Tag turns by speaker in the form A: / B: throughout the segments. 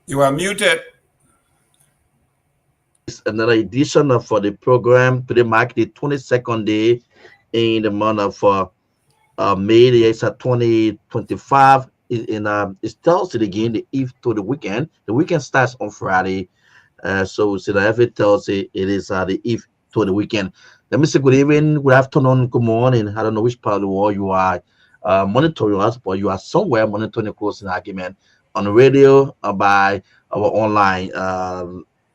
A: You are muted.
B: It's another edition of for the program. Today mark the 22nd day in the month of May. It's 2025. It's Thursday again, the eve to the weekend. The weekend starts on Friday. So that every Thursday it is the eve to the weekend. Let me say good evening, good afternoon, good morning. I don't know which part of the world you are monitoring us, but you are somewhere monitoring the closing argument on the radio by our online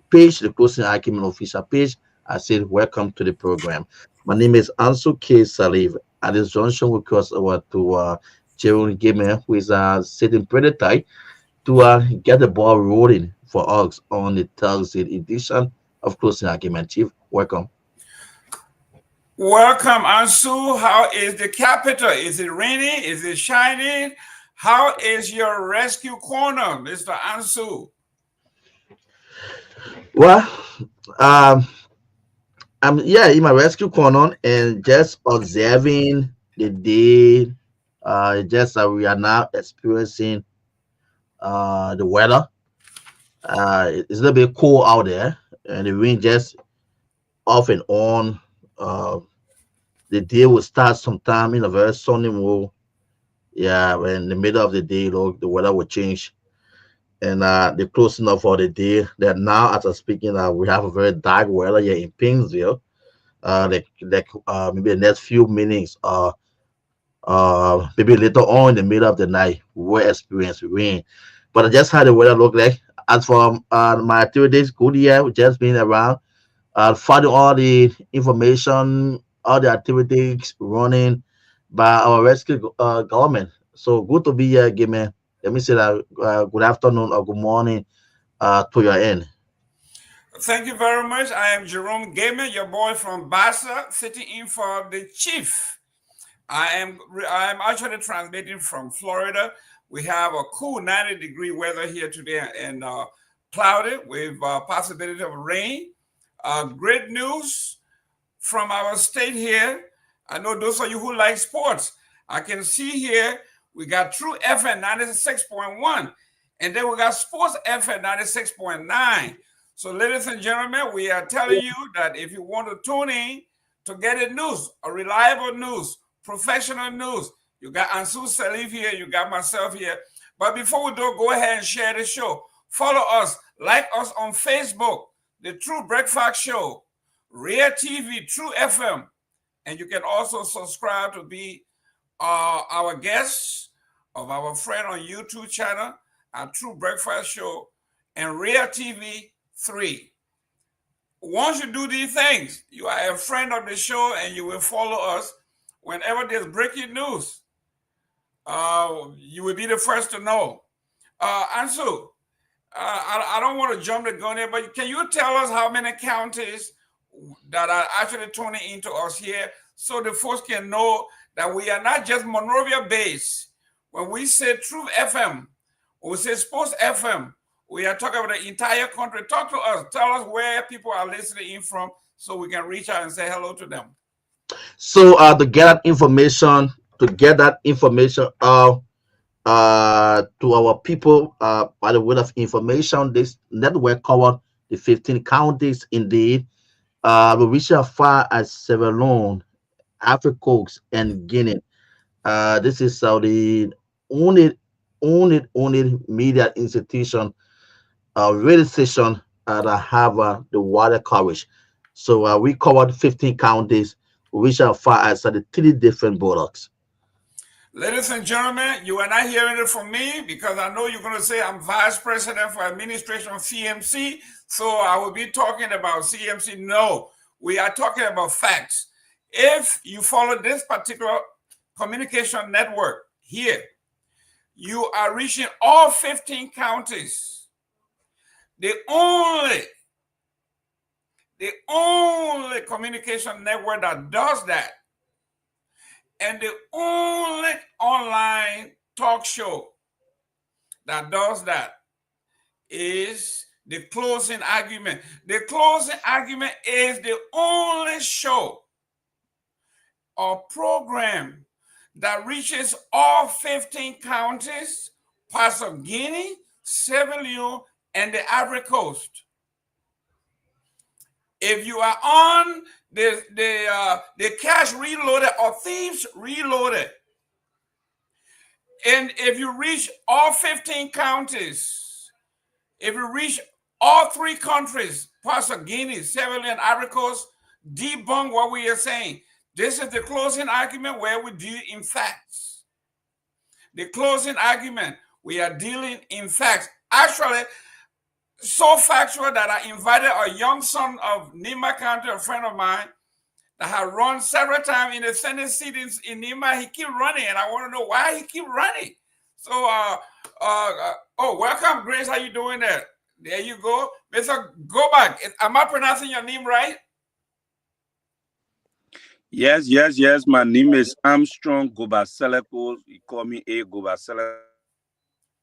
B: page, the closing argument official page. I said, welcome to the program. My name is Ansu K. Salif. At this junction, we cross over to Jerome Gamer, who is sitting pretty tight to get the ball rolling for us on the Thursday edition of Closing Argument. Chief, welcome.
A: Welcome, Ansu. How is the capital? Is it raining? Is it shining? How is your rescue corner, Mr. Ansu?
B: Well, um, I'm in my rescue corner and just observing the day. Just we are now experiencing the weather. It's a little bit cold out there, and the wind just off and on. Uh, the day will start sometime in a very sunny mood. Yeah, when in the middle of the day, the weather will change, and the closing up for the day. That now, as I'm speaking, we have a very dark weather here in Painesville. Maybe the next few minutes, maybe later on in the middle of the night, we will experience rain. But I just how the weather look like. As for my activities, good year, we just been around, finding all the information, all the activities running by our rescue government. So good to be here again, man. Let me say that good afternoon or good morning to your end.
A: Thank you very much. I am Jerome Gamer, your boy from Bassa, sitting in for the chief. I am actually transmitting from Florida. We have a cool 90-degree weather here today and cloudy with possibility of rain. Great news from our state here. I know those of you who like sports. I can see here we got True FM 96.1, and then we got Sports FM 96.9. So, ladies and gentlemen, we are telling you that if you want to tune in to get a news, a reliable news, professional news, you got Ansu Salif here, you got myself here. But before we do, go ahead and share the show. Follow us, like us on Facebook, The True Breakfast Show, Rare TV, True FM, and you can also subscribe to be our guests of our friend on YouTube channel, our True Breakfast Show, and Rare TV 3. Once you do these things, you are a friend of the show and you will follow us whenever there's breaking news. You will be the first to know. Ansu, I don't want to jump the gun here, but can you tell us how many counties that are actually tuning into us here so the folks can know that we are not just Monrovia based. When we say Truth FM, when we say Sports FM, we are talking about the entire country. Talk to us. Tell us where people are listening in from so we can reach out and say hello to them.
B: So to get that information out to our people by the word of information, this network covered the 15 counties indeed. We reach as far as Sierra Leone, Africa Coast, and Guinea. This is the only media institution, radio station that have the water coverage. So we covered 15 counties, which are far as the three different borders.
A: Ladies and gentlemen, you are not hearing it from me because I know you're going to say I'm vice president for administration of CMC. So I will be talking about CMC. No, we are talking about facts. If you follow this particular communication network here, you are reaching all 15 counties. The only communication network that does that, and the only online talk show that does that is the closing argument. The closing argument is the only show or program that reaches all 15 counties, parts of Guinea, Sierra Leone, and the Ivory Coast. If you are on the cash reloaded or thieves reloaded, and if you reach all 15 counties, if you reach all 3 countries, parts of Guinea, Sierra Leone, Ivory Coast, debunk what we are saying. This is the closing argument where we deal in facts. The closing argument, we are dealing in facts. Actually, so factual that I invited a young son of Nima County, a friend of mine, that had run several times in the Senate seat in Nima. He keep running, and I want to know why he keep running. So, oh, welcome, Grace. How you doing there? There you go. Mr. Go back. Am I pronouncing your name right?
C: Yes. My name is Armstrong Gobaseleko. You call me A Gobaseleko.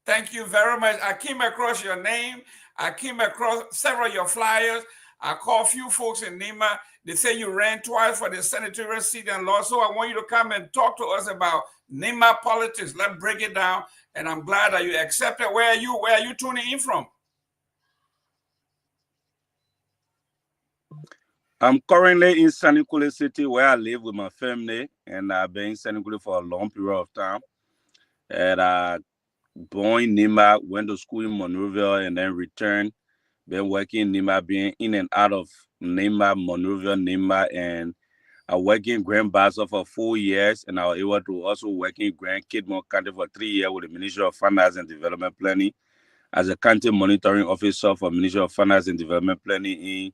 A: Thank you very much. I came across your name. I came across several of your flyers. I called a few folks in Nima. They say you ran twice for the senatorial seat and lost. So I want you to come and talk to us about Nima politics. Let's break it down. And I'm glad that you accepted. Where are you tuning in from?
C: I'm currently in Sannikule City, where I live with my family, and I've been in Sannikule for a long period of time. And I born in Nima, went to school in Monrovia, and then returned. Been working in Nima, being in and out of Nima, Monrovia, Nima, and I worked in Grand Bassa for 4 years, and I was able to also work in Grand Kehleboe County for 3 years with the Ministry of Finance and Development Planning as a county monitoring officer for Ministry of Finance and Development Planning in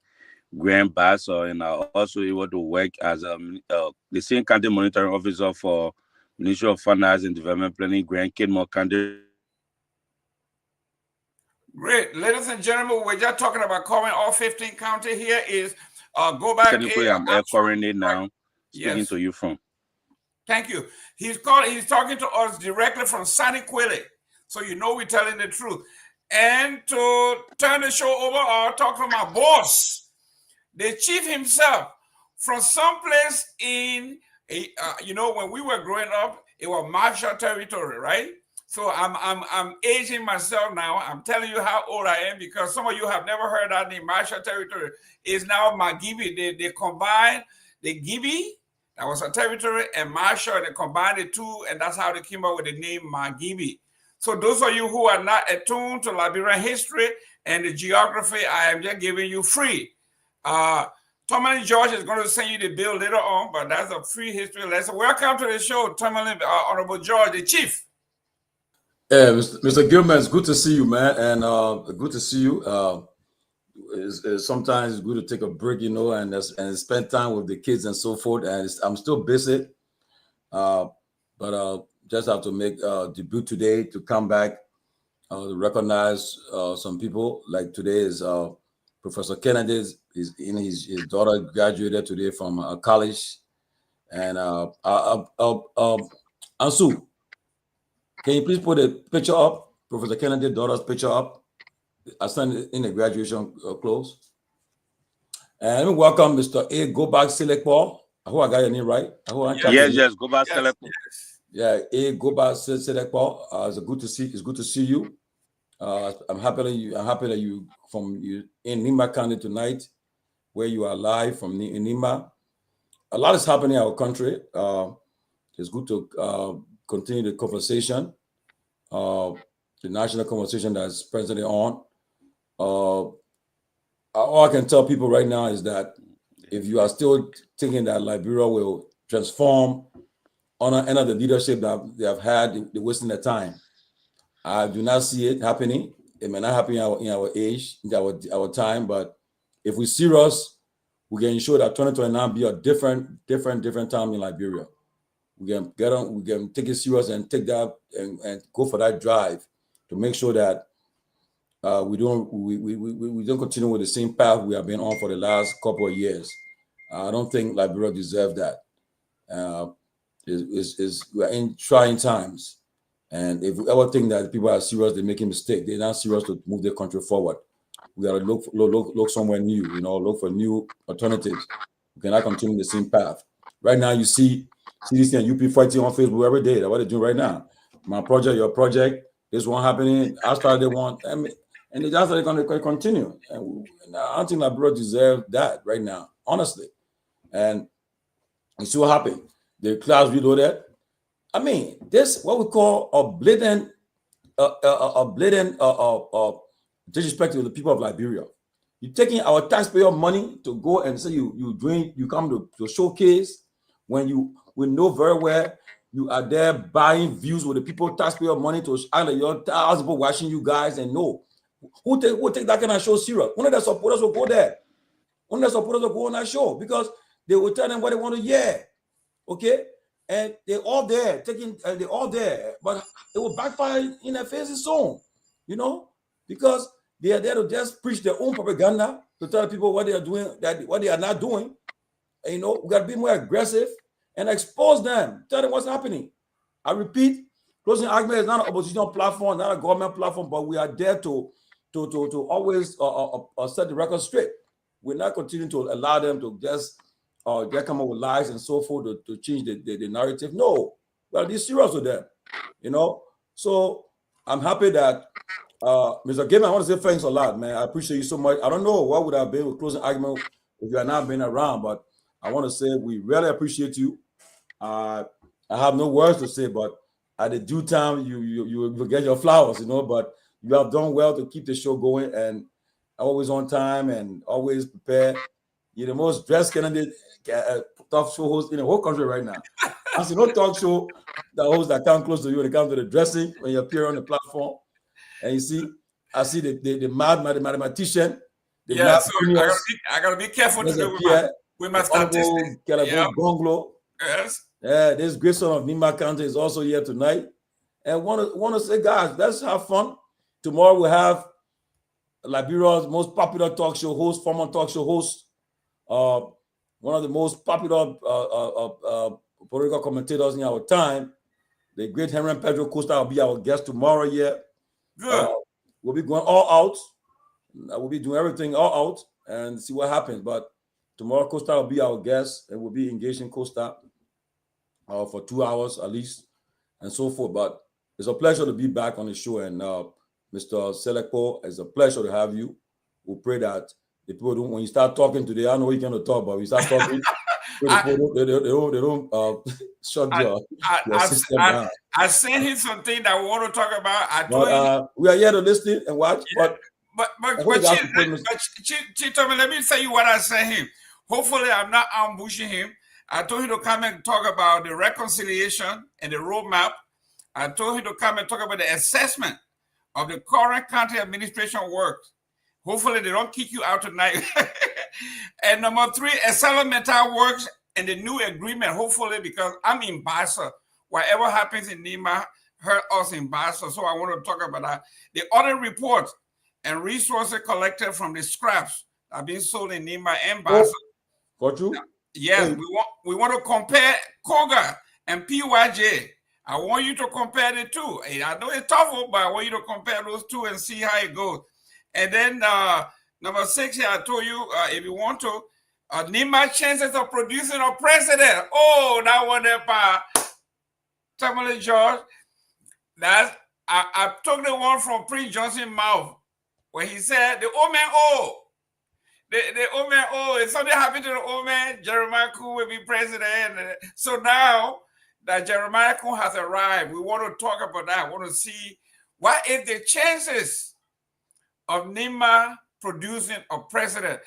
C: Grand Bassa, and I also able to work as the same county monitoring officer for Ministry of Finance and Development Planning, Grand Kehleboe County.
A: Great. Ladies and gentlemen, we're just talking about covering all 15 county. Here is go back.
C: I'm currently now speaking to you from.
A: Thank you. He's talking to us directly from Sannikule. So you know we're telling the truth. And to turn the show over, I'll talk to my boss, the chief himself, from someplace in when we were growing up, it was Marshall territory, right? So I'm aging myself now. I'm telling you how old I am because some of you have never heard that name. Marshall territory is now Magibi. They combined the Gibi, that was a territory, and Marshall. They combined the two, and that's how they came up with the name Magibi. So those of you who are not attuned to Liberian history and the geography, I am just giving you free. Tomalin George is going to send you the bill later on, but that's a free history lesson. Welcome to the show, Tomalin, Honorable George, the chief.
D: Yeah, Mr. Gilman, it's good to see you, man, and good to see you. It's sometimes it's good to take a break, and spend time with the kids and so forth. And I'm still busy, but just have to make a debut today to come back to recognize some people. Like today is Professor Kennedy. His daughter graduated today from college, and Ansu. Can you please put a picture up, Professor Kennedy's daughter's picture up? I sent it in the graduation clothes. And let me welcome Mr. A. Goback Selekpo. I hope I got your name right.
C: Yes, Goback Selekpo.
D: Yeah, A. Goback Selekpo. It's good to see you. I'm happy that you in Nima County tonight, where you are live from Nima. A lot is happening in our country. It's good to continue the conversation, the national conversation that's presently on. All I can tell people right now is that if you are still thinking that Liberia will transform under the leadership that they have had, they're wasting their time. I do not see it happening. It may not happen in our age, in our time, but if we're serious, we can ensure that 2029 be a different time in Liberia. We can take it serious and take that and go for that drive to make sure that we don't continue with the same path we have been on for the last couple of years. I don't think Liberia deserves that. We're in trying times, and if we ever think that people are serious, they're making mistakes. They're not serious to move their country forward. We got to look somewhere new. Look for new alternatives. We cannot continue the same path. Right now, you see CDC and UP fighting on Facebook every day. That's what they're doing right now. My project, your project, this one happening. I started one. and that's how they're going to continue. And I don't think Liberia deserves that right now, honestly. And you see what happened. The class reloaded. I mean, this what we call a blatant disrespect to the people of Liberia. You're taking our taxpayer money to go and say you come to showcase when we know very well you are there buying views with the people taxpayer money to either your thousands people watching you guys and no. Who take that kind of show serious? One of the supporters will go there. One of the supporters will go on that show because they will tell them what they want to hear. Okay? And they're all there, they're all there, but it will backfire in their faces soon, you know, because they are there to just preach their own propaganda to tell people what they are doing, what they are not doing. And, you know, we got to be more aggressive and expose them, tell them what's happening. I repeat, Closing Argument is not an opposition platform, not a government platform, but we are there to always set the record straight. We're not continuing to allow them to just they come up with lies and so forth to change the narrative. No, well, be serious with them, you know. So I'm happy that Mr. Gamer, I want to say thanks a lot, man. I appreciate you so much. I don't know what would have been with Closing Argument if you had not been around, but I want to say we really appreciate you. I have no words to say, but at the due time, you will get your flowers, you know. But you have done well to keep the show going and always on time and always prepared. You're the most dressed candidate talk show host in the whole country right now. I see no talk show that come close to you when it comes to the dressing when you appear on the platform. And you see, I see the mad mathematician.
A: Yeah, so I gotta be careful to do with my statistics.
D: Kehleboe Gongloe.
A: Yes.
D: Yeah, this great son of Nima County is also here tonight. And want to say, guys, let's have fun. Tomorrow we have Liberia's most popular talk show host, former talk show host, one of the most popular political commentators in our time, the great Henry Pedro Costa will be our guest tomorrow here.
A: Good.
D: We'll be going all out. We'll be doing everything all out and see what happens. But tomorrow Costa will be our guest and we'll be engaging Costa for 2 hours at least and so forth. But it's a pleasure to be back on the show. And Mr. Selekpo, it's a pleasure to have you. We pray that the people don't, when you start talking today, I know you're going to talk, but when you start talking, they don't shut your system down.
A: I sent him something that we want to talk about. I told him
D: we are here to listen and watch.
A: Yeah, but Chief, let me tell you what I sent him. Hopefully, I'm not ambushing him. I told him to come and talk about the reconciliation and the roadmap. I told him to come and talk about the assessment of the current county administration work. Hopefully, they don't kick you out tonight. And number 3, environmental works and the new agreement, hopefully, because I'm in Bassa. Whatever happens in Nima hurt us in Bassa, so I want to talk about that. The other reports and resources collected from the scraps are being sold in Nima and Bassa.
D: Got you?
A: Yes, we want to compare Koga and PYJ. I want you to compare the two. I know it's tough, but I want you to compare those two and see how it goes. And then number 6 here, I told you, if you want to, Nima chances of producing a president. Oh, that one there by Tomalin George. I took the one from Prince Johnson's mouth where he said, the old man, the old man, if something happened to the old man, Jeremiah Kuhn will be president. So now that Jeremiah Kuhn has arrived, we want to talk about that. We want to see what is the chances of Nima producing a president.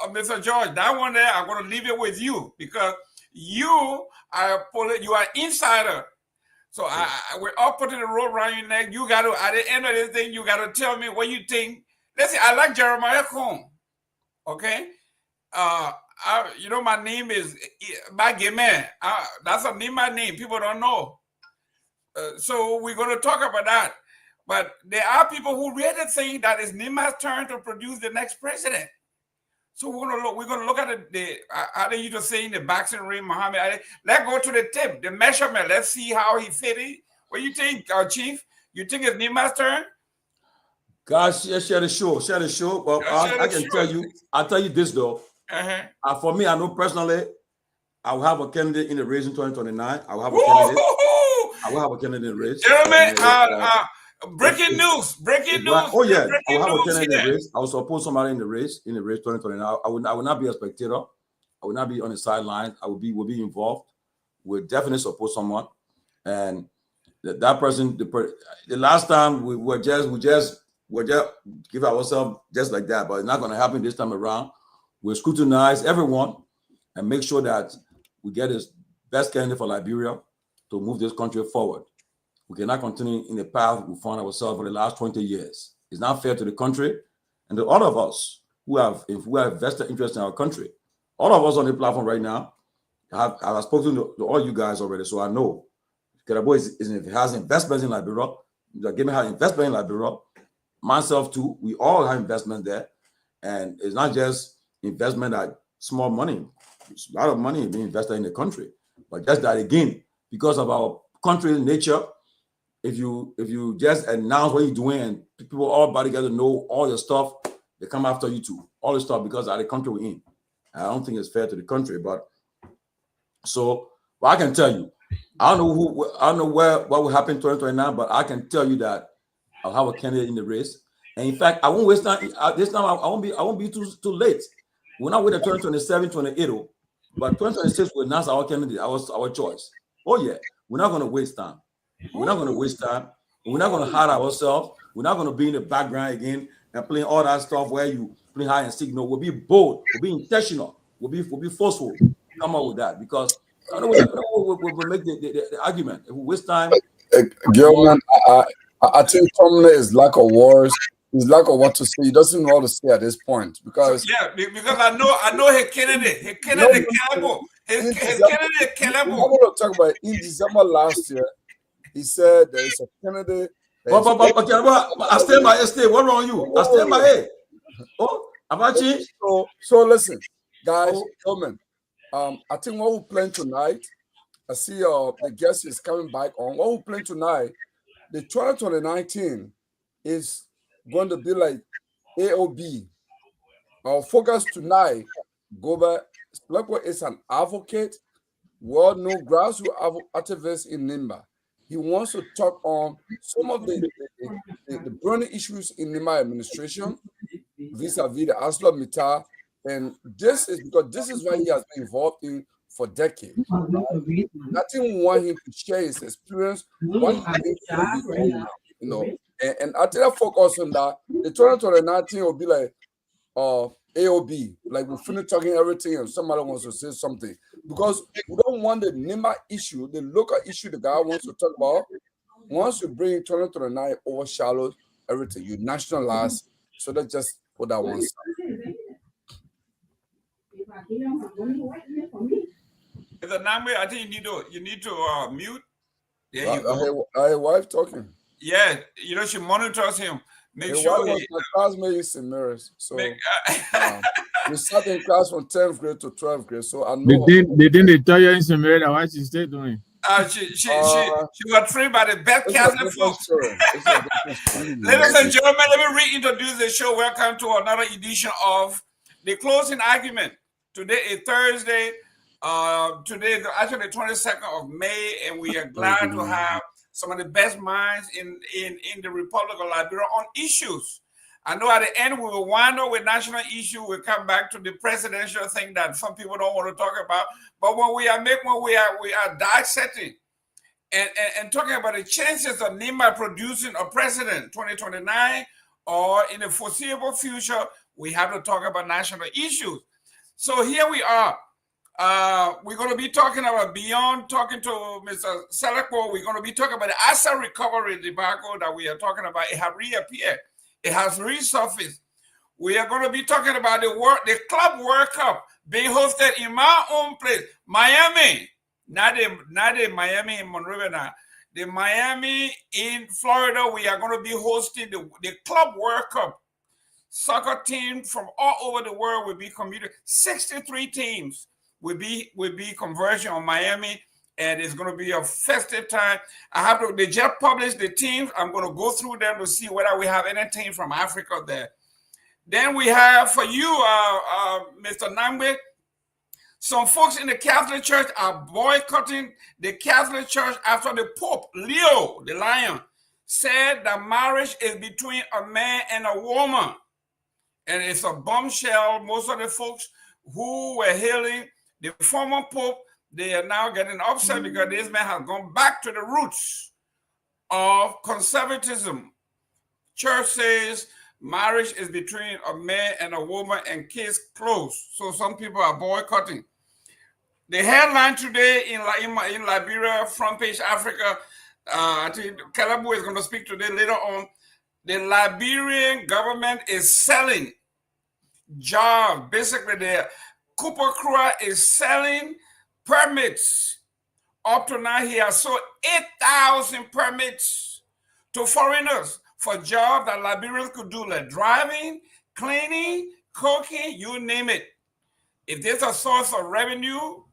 A: Mr. George, that one there, I'm going to leave it with you because you are insider. So we're all putting the rope around your neck. You got to, at the end of this thing, you got to tell me what you think. Listen, I like Jeremiah Kuhn. Okay? You know, my name is Bagime. That's a Nima name. People don't know. So we're going to talk about that. But there are people who really think that it's Nima's turn to produce the next president. So we're going to look at the how they used to say in the boxing ring, Muhammad. Let's go to the tip, the measurement. Let's see how he fit in. What do you think, Chief? You think it's Nima's turn?
D: Guys, share the show. Well, I can tell you. I'll tell you this though. For me, I know personally, I will have a candidate in the race in 2029. I will have a candidate. I will have a candidate in the race.
A: Gentlemen, Breaking news! Breaking news!
D: Oh yeah, I
A: Breaking
D: will have a
A: news
D: candidate in the
A: here.
D: race. I will support somebody in the race 2029. I will not be a spectator. I will not be on the sidelines. I will be involved. We'll definitely support someone. And that person, the last time we just give ourselves just like that, but it's not going to happen this time around. We'll scrutinize everyone and make sure that we get the best candidate for Liberia to move this country forward. We cannot continue in the path we found ourselves for the last 20 years. It's not fair to the country and to all of us who have vested interest in our country. All of us on the platform right now, I've spoken to all you guys already, so I know Kehleboe has investments in Liberia. Gamer has investment in Liberia. Myself too. We all have investment there, and it's not just investment that small money. It's a lot of money being invested in the country, but just that again, because of our country's nature. If you just announce what you're doing and people all about together know all your stuff, they come after you too. All the stuff because of the country we're in. I don't think it's fair to the country, but I can tell you, I don't know what will happen in 2029, but I can tell you that I'll have a candidate in the race. And in fact, I won't waste time. This time I won't be too late. We're not waiting 2027, 2028, but 2026 will announce our candidate, our choice. Oh yeah, we're not going to waste time. We're not going to waste time. We're not going to hide ourselves. We're not going to be in the background again and playing all that stuff where you play hide and seek. No, we'll be bold. We'll be intentional. We'll be forceful. Come up with that because I know we'll make the argument. If we waste time,
E: Gilman, I think Tomalin is lack of words. He's lack of what to say. He doesn't know what to say at this point because
A: because I know his candidate Kehleboe. His candidate Kehleboe.
E: I'm going to talk about in December last year. He said there is a candidate.
D: But I stand by estate. What wrong you? I stand by it. Oh, Abachi.
E: So listen, guys, gentlemen. I think what we're playing tonight. I see the guest is coming back on. What we're playing tonight, the 2019 is going to be like AOB. Our focus tonight, Goba is an advocate, well-known grassroots activist in Nimba. He wants to talk on some of the burning issues in Nimba administration, vis-a-vis the Aslo Mita, and this is because this is what he has been involved in for decades. Right? Nothing want him to share his experience. And I think I focus on that. The 2019 will be like AOB, like we finish talking everything and somebody wants to say something. Because we don't want the Nimba issue, the local issue the guy wants to talk about. Once you bring 2029 overshadows everything, you nationalize, so let's just put that one side.
A: I think you need to mute. Yeah, you
E: go. Her wife talking.
A: Yeah, she monitors him. Make
E: His
A: sure
E: wife was my classmate in St. Mary's. So we sat in class from 10th grade to 12th grade. So I know.
F: They didn't tell you in St. Mary's what she stayed doing.
A: She was trained by the best Catholic folks. Ladies and gentlemen, let me reintroduce the show. Welcome to another edition of The Closing Argument. Today is Thursday. Today is actually the 22nd of May, and we are glad to have some of the best minds in the Republic of Liberia on issues. I know at the end we will wind up with national issue. We'll come back to the presidential thing that some people don't want to talk about. But when we are dissecting and talking about the chances of Nimba producing a president 2029 or in the foreseeable future, we have to talk about national issues. So here we are. We're going to be talking about, beyond talking to Mr. Kehleboe, we're going to be talking about the asset recovery debacle that we are talking about. It has reappeared. It has resurfaced. We are going to be talking about the Club World Cup being hosted in my own place, Miami. Not the Miami in Monrovia now. The Miami in Florida. We are going to be hosting the Club World Cup. Soccer teams from all over the world will be competing. 63 teams will be converging on Miami, and it's going to be a festive time. They just published the teams. I'm going to go through them to see whether we have any team from Africa there. Then we have for you, Mr. Nambe, some folks in the Catholic Church are boycotting the Catholic Church after the Pope, Leo the Lion, said that marriage is between a man and a woman. And it's a bombshell. Most of the folks who were hailing the former Pope, they are now getting upset because this man has gone back to the roots of conservatism. Church says marriage is between a man and a woman, and case closed. So some people are boycotting. The headline today in Liberia, front page Africa, I think Kehleboe is going to speak today later on. The Liberian government is selling jobs. Basically, the Cooper Crew is selling permits. Up to now, he has sold 8,000 permits to foreigners for jobs that Liberians could do, like driving, cleaning, cooking, you name it. If there's a source of revenue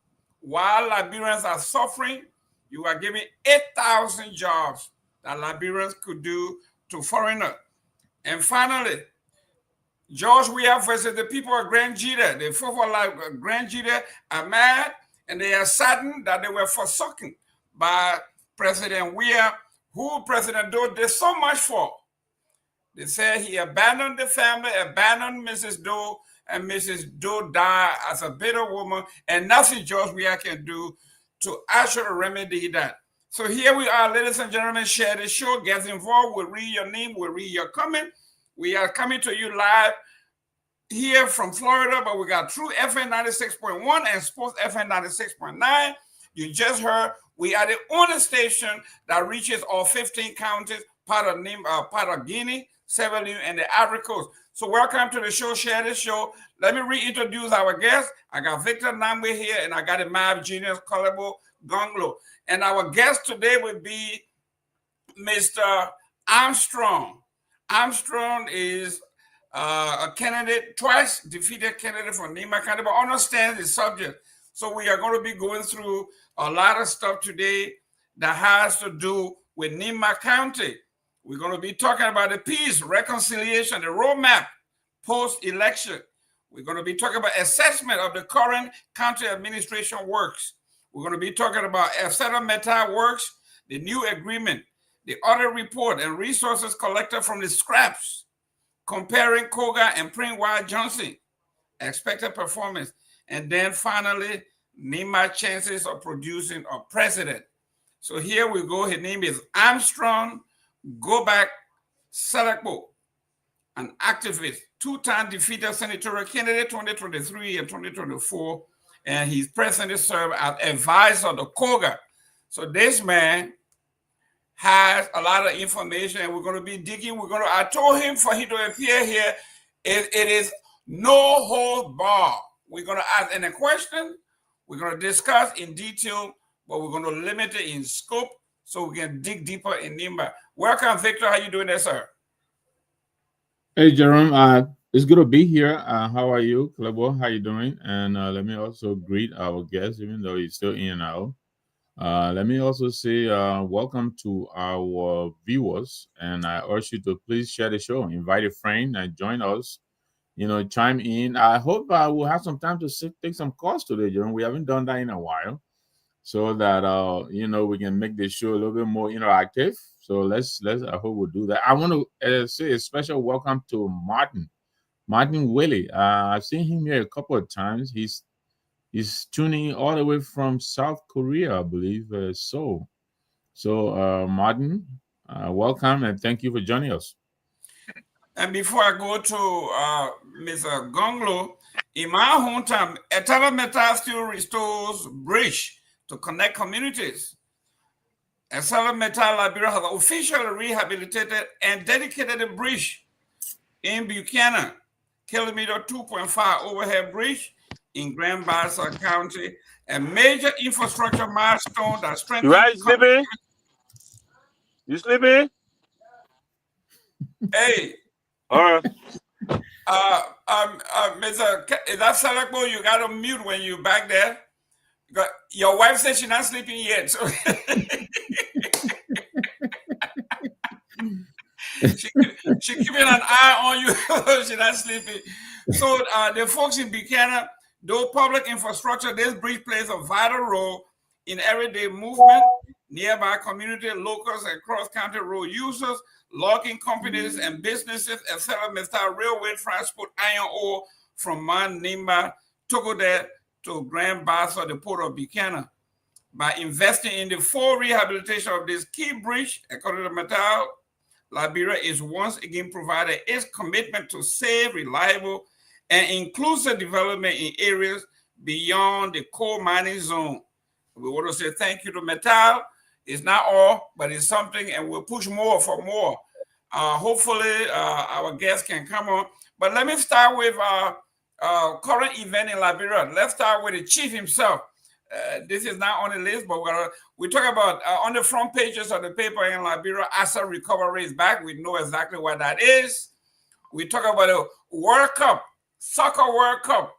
A: while Liberians are suffering, you are giving 8,000 jobs that Liberians could do to foreigners. And finally, George Weah versus the people of Grand Jita. The folk of Grand Jita are mad, and they are saddened that they were forsaken by President Weah, who President Doe did so much for. They said he abandoned the family, abandoned Mrs. Doe, and Mrs. Doe died as a bitter woman, and nothing George Weah can do to actually remedy that. So here we are, ladies and gentlemen. Share the show, get involved. We'll read your name, we'll read your comment. We are coming to you live here from Florida, but we got True FM 96.1 and Sports FM 96.9. You just heard we are the only station that reaches all 15 counties, part of Guinea, Sierra Leone, and the Ivory Coast. So welcome to the show. Share the show. Let me reintroduce our guest. I got Victor Namwe here, and I got a Mav Genius Kehleboe Gongloe. And our guest today would be Mr. Armstrong. Armstrong is a candidate, twice defeated candidate for Nyenwolo County, but understands the subject. So we are going to be going through a lot of stuff today that has to do with Nyenwolo County. We're going to be talking about the peace, reconciliation, the roadmap post-election. We're going to be talking about assessment of the current county administration works. We're going to be talking about settlement works, the new agreement, the audit report, and resources collected from the scraps, comparing Koga and Prince Wild Johnson, expected performance, and then finally, Nyenwolo chances of producing a president. So here we go. His name is Armstrong Gobak Selekpo, an activist, two-time defeated senatorial candidate 2023 and 2024, and he's presently served as advisor to Koga. So this man has a lot of information, and we're going to be digging. I told him for him to appear here, it is no hold bar. We're going to ask any question. We're going to discuss in detail, but we're going to limit it in scope so we can dig deeper in Nyenwolo. Welcome, Victor. How you doing there, sir?
F: Hey, Jerome. It's good to be here. How are you, Kehleboe? How you doing? And let me also greet our guest, even though he's still in and out. Let me also say welcome to our viewers, and I urge you to please share the show, invite a friend, and join us. Chime in. I hope we'll have some time to take some calls today, Jerome. We haven't done that in a while, so that we can make the show a little bit more interactive. So let's. I hope we'll do that. I want to say a special welcome to Martin Willie. I've seen him here a couple of times. He's tuning all the way from South Korea, I believe. So Martin, welcome and thank you for joining us.
A: And before I go to Mr. Gongloe, in my hometown, Etala Metal still restores bridge to connect communities. Etala Metal Liberia has officially rehabilitated and dedicated a bridge in Buchanan, kilometer 2.5 overhead bridge in Grand Bassa County, a major infrastructure milestone that strengthens.
C: You right, sleepy? You sleepy?
A: Hey.
C: All right.
A: Is that Selekpo? You got to mute when you back there. Your wife said she's not sleeping yet, so she keeping an eye on you. She's not sleeping. So the folks in Buchanan, though public infrastructure, this bridge plays a vital role in everyday movement nearby community, locals, and cross-country road users, logging companies and businesses, etc. may start railway transport iron ore from Mount Nimba, Togodeh to Grand Bassa, the port of Buchanan. By investing in the full rehabilitation of this key bridge, according to Metal, Liberia is once again provided its commitment to safe, reliable, and inclusive development in areas beyond the coal mining zone. We want to say thank you to Metal. It's not all, but it's something, and we'll push more for more. Hopefully, our guests can come on. But let me start with current event in Liberia. Let's start with the chief himself. This is not on the list, but we talk about on the front pages of the paper in Liberia, asset recovery is back. We know exactly what that is. We talk about the World Cup, Soccer World Cup,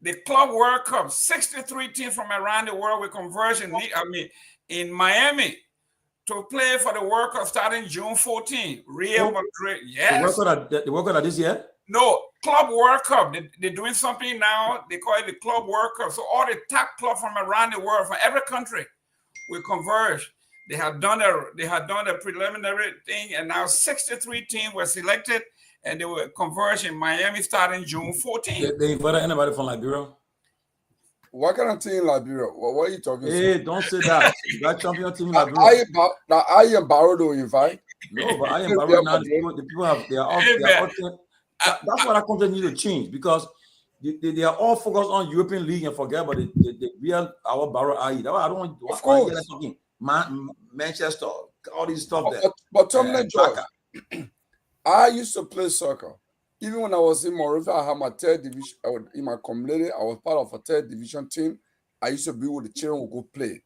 A: the Club World Cup, 63 teams from around the world will converge in Miami to play for the World Cup starting June 14. Real Madrid, yes.
D: The World Cup this year?
A: No, Club World Cup. They're doing something now. They call it the Club World Cup. So all the top clubs from around the world, from every country, will converge. They had done a preliminary thing, and now 63 teams were selected, and they will converge in Miami starting June 14.
D: They invited anybody from Liberia?
E: What kind of team in Liberia? What are you talking about?
D: Hey, don't say that. You got champion team in Liberia.
E: I am Barrow to invite.
D: No, but I am Barrow now. The people have they are all that's what I content need to change, because they are all focused on European League and forget about the real our Barrow IE. That's why I don't want to. Of course, Manchester, all these stuff there.
E: But Tomalin, I used to play soccer. Even when I was in Monrovia, I had my third division. In my community, I was part of a third division team. I used to be with the children who go play.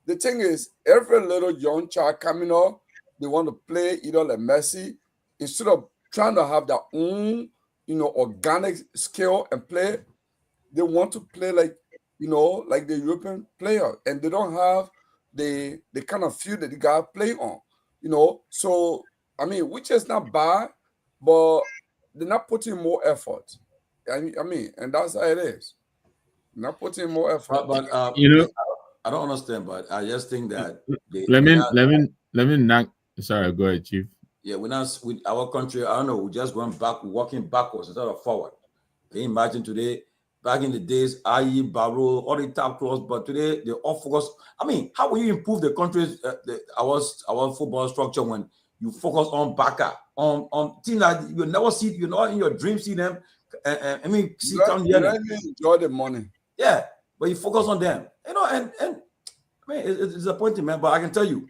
E: The thing is, every little young child coming up, they want to play either like Messi, instead of trying to have their own, organic skill and play. They want to play like the European player, and they don't have the kind of field that the guy play on, So which is not bad, but they're not putting more effort. And that's how it is. Not putting more effort.
D: But I don't understand, but I just think that
F: let me not. Sorry, go ahead, Chief.
D: Yeah, we're not with our country. I don't know. We just went back, walking backwards instead of forward. Can you imagine today? Back in the days, IE, Barrow, all the top clubs, but today they're all focused. How will you improve the country's our football structure when you focus on backup, on teams that you never see, not in your dream see them? See down here.
E: Enjoy the money.
D: Yeah, but you focus on them, and it's disappointing, man. But I can tell you,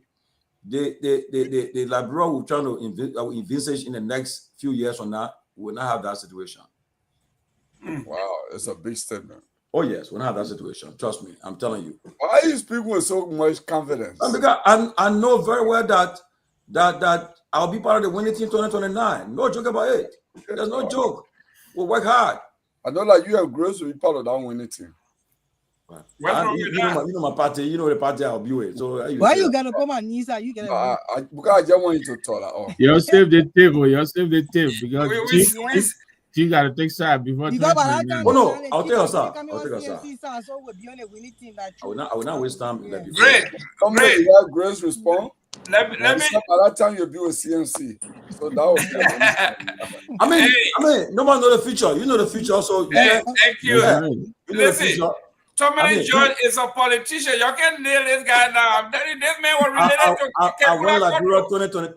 D: the Liberia will try to envisage in the next few years from now, we will not have that situation.
E: Wow, it's a big statement.
D: Oh yes, we'll not have that situation. Trust me, I'm telling you.
E: Why are you speaking with so much confidence?
D: Because I know very well that I'll be part of the winning team 2029. No joke about it. There's no joke. We'll work hard.
E: I know that you and Grace will be part of that winning team.
D: You know my party. You know the party I'll be with. So
G: why you gotta come on, Nisa? You gotta.
E: Because I just want you to talk.
F: You save the table. You save the table because you gotta take side before.
D: Oh no, I'll tell you, sir. I will not waste time.
A: Great.
E: Grace respond.
A: Let me.
E: By that time you'll be with CMC. So that was.
D: No one know the future. You know the future, so
A: thank you.
D: Yeah.
A: Listen, Tomalin George is a politician. You can nail this guy now. I'm telling you, this man was related to.
D: I went Liberia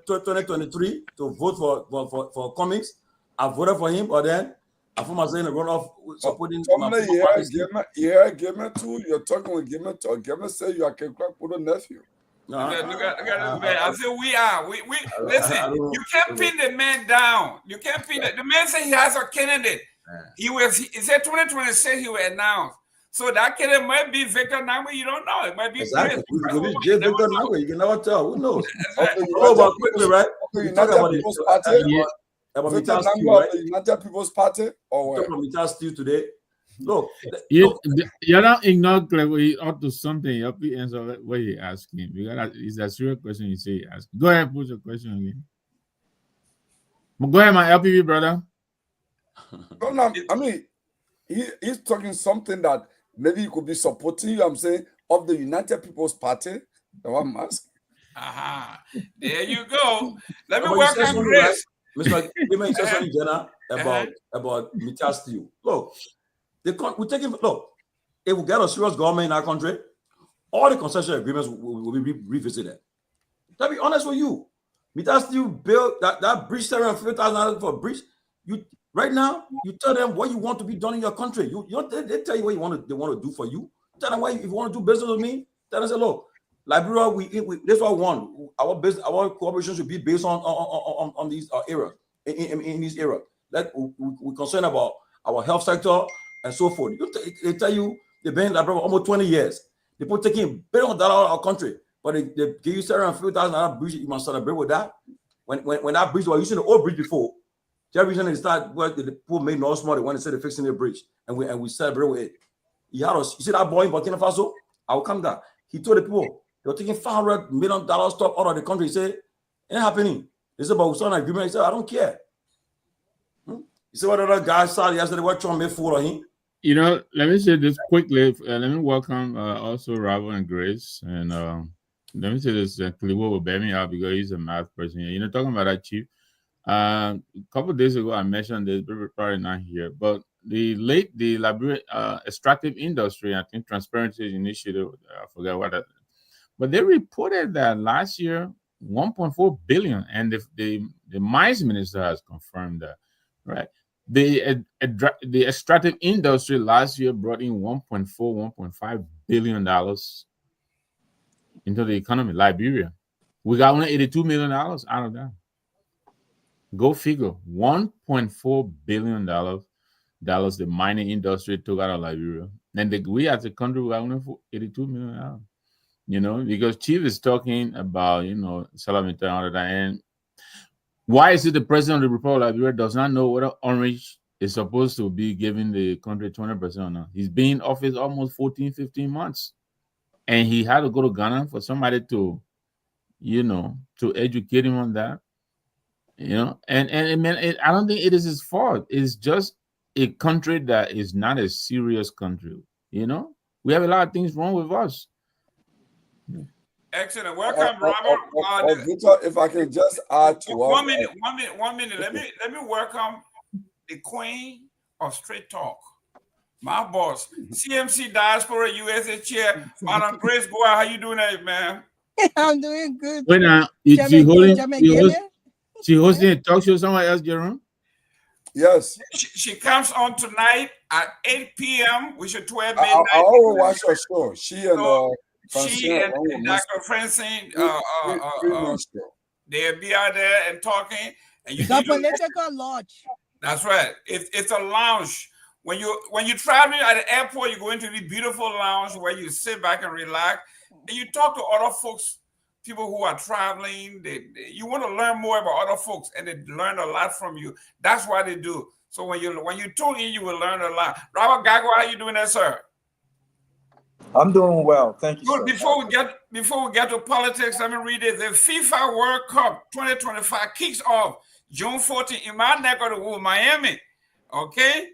D: 2023 to vote for Cummings. I voted for him, but then I found myself in a runoff supporting.
E: Give me two. You're talking with Give me say you are Kehleboe nephew.
A: Look at man. I said we are. We listen. You can't pin the man down. You can't pin the man. Said he has a candidate. He said 2026 he will announce. So that candidate might be Victor Nyenwolo. You don't know. It might be
D: exactly. Victor Nyenwolo. You can never tell. Who knows?
E: But quickly, right? You talk about People's Party. Victor Nyenwolo of the United People's Party, or what?
D: Talk about still today. Look,
F: you're not ignoring Kehleboe up to something. You have to answer what he asking because it's a serious question. You say ask. Go ahead, put your question again. Go ahead, my LPV brother.
E: No, he's talking something that maybe he could be supporting you. I'm saying of the United People's Party. That's what I'm asking.
A: There you go. Let me
D: But
A: welcome Grace.
D: Mr. Women said something, Jenna, about Mita Steel. Look, we're taking, look, if we get a serious government in our country, all the concession agreements will be revisited. To be honest with you, Mita Steel built that bridge, $750,000 for a bridge. Right now, you tell them what you want to be done in your country. They tell you what they want to do for you. Tell them if you want to do business with me, tell them, say, look, Liberia, this is what we want. Our cooperation should be based on these areas, in these areas. We're concerned about our health sector and so forth. They tell you they've been in Liberia for almost 20 years. People taking billions of dollars out of our country, but they give you $750,000 bridge. You must celebrate with that. When that bridge was using the old bridge before, the reason they start where the people made no smart when they said they're fixing the bridge, and we celebrate with it. You see that boy in Burkina Faso? I will come down. He told the people they were taking $500 million stuff out of the country. He said, it ain't happening. They said, but we saw an agreement. He said, I don't care. You see what other guys saw yesterday? What Trump made fool of him?
F: You know, let me say this quickly. Let me welcome also Robert and Grace. And let me say this. Kehleboe will bear me out because he's a math person. You know, talking about that, Chief. A couple of days ago, I mentioned this, but we're probably not here. But the Liberia extractive industry, I think Transparency Initiative, I forgot what, but they reported that last year 1.4 billion, and the mines minister has confirmed that, right? The extractive industry last year brought in 1.5 billion dollars into the economy. Liberia, we got only $82 million out of that. Go figure. $1.4 billion the mining industry took out of Liberia. And we as a country, we got only $82 million. You know, because Chief is talking about, you know, Salamita and all of that. And why is it the president of the Republic of Liberia does not know whether Orange is supposed to be giving the country 20% or not? He's been in office almost 14, 15 months. And he had to go to Ghana for somebody to, you know, to educate him on that. You know, and I don't think it is his fault. It's just a country that is not a serious country. You know, we have a lot of things wrong with us.
A: Excellent. Welcome, Robert.
E: Victor, if I can just add to
A: one minute. Let me welcome the Queen of Straight Talk, my boss, CMC Diaspora USA Chair, Madam Grace Guar. How you doing, man?
G: I'm doing good.
F: When she hosting a talk show somewhere else, Jerome?
E: Yes.
A: She comes on tonight at 8 p.m. We should 12 midnight.
E: I always watch her show. She and
A: Dr. Francine, they'll be out there and talking. And
G: the political lodge.
A: That's right. It's a lounge. When you're traveling at the airport, you go into the beautiful lounge where you sit back and relax, and you talk to other folks. People who are traveling, you want to learn more about other folks, and they learn a lot from you. That's why they do. So when you tune in, you will learn a lot. Robert Garguah, how you doing there, sir?
H: I'm doing well, thank you.
A: Good. Before we get to politics, let me read it. The FIFA World Cup 2025 kicks off June 14th in my neck of the woods, Miami. Okay,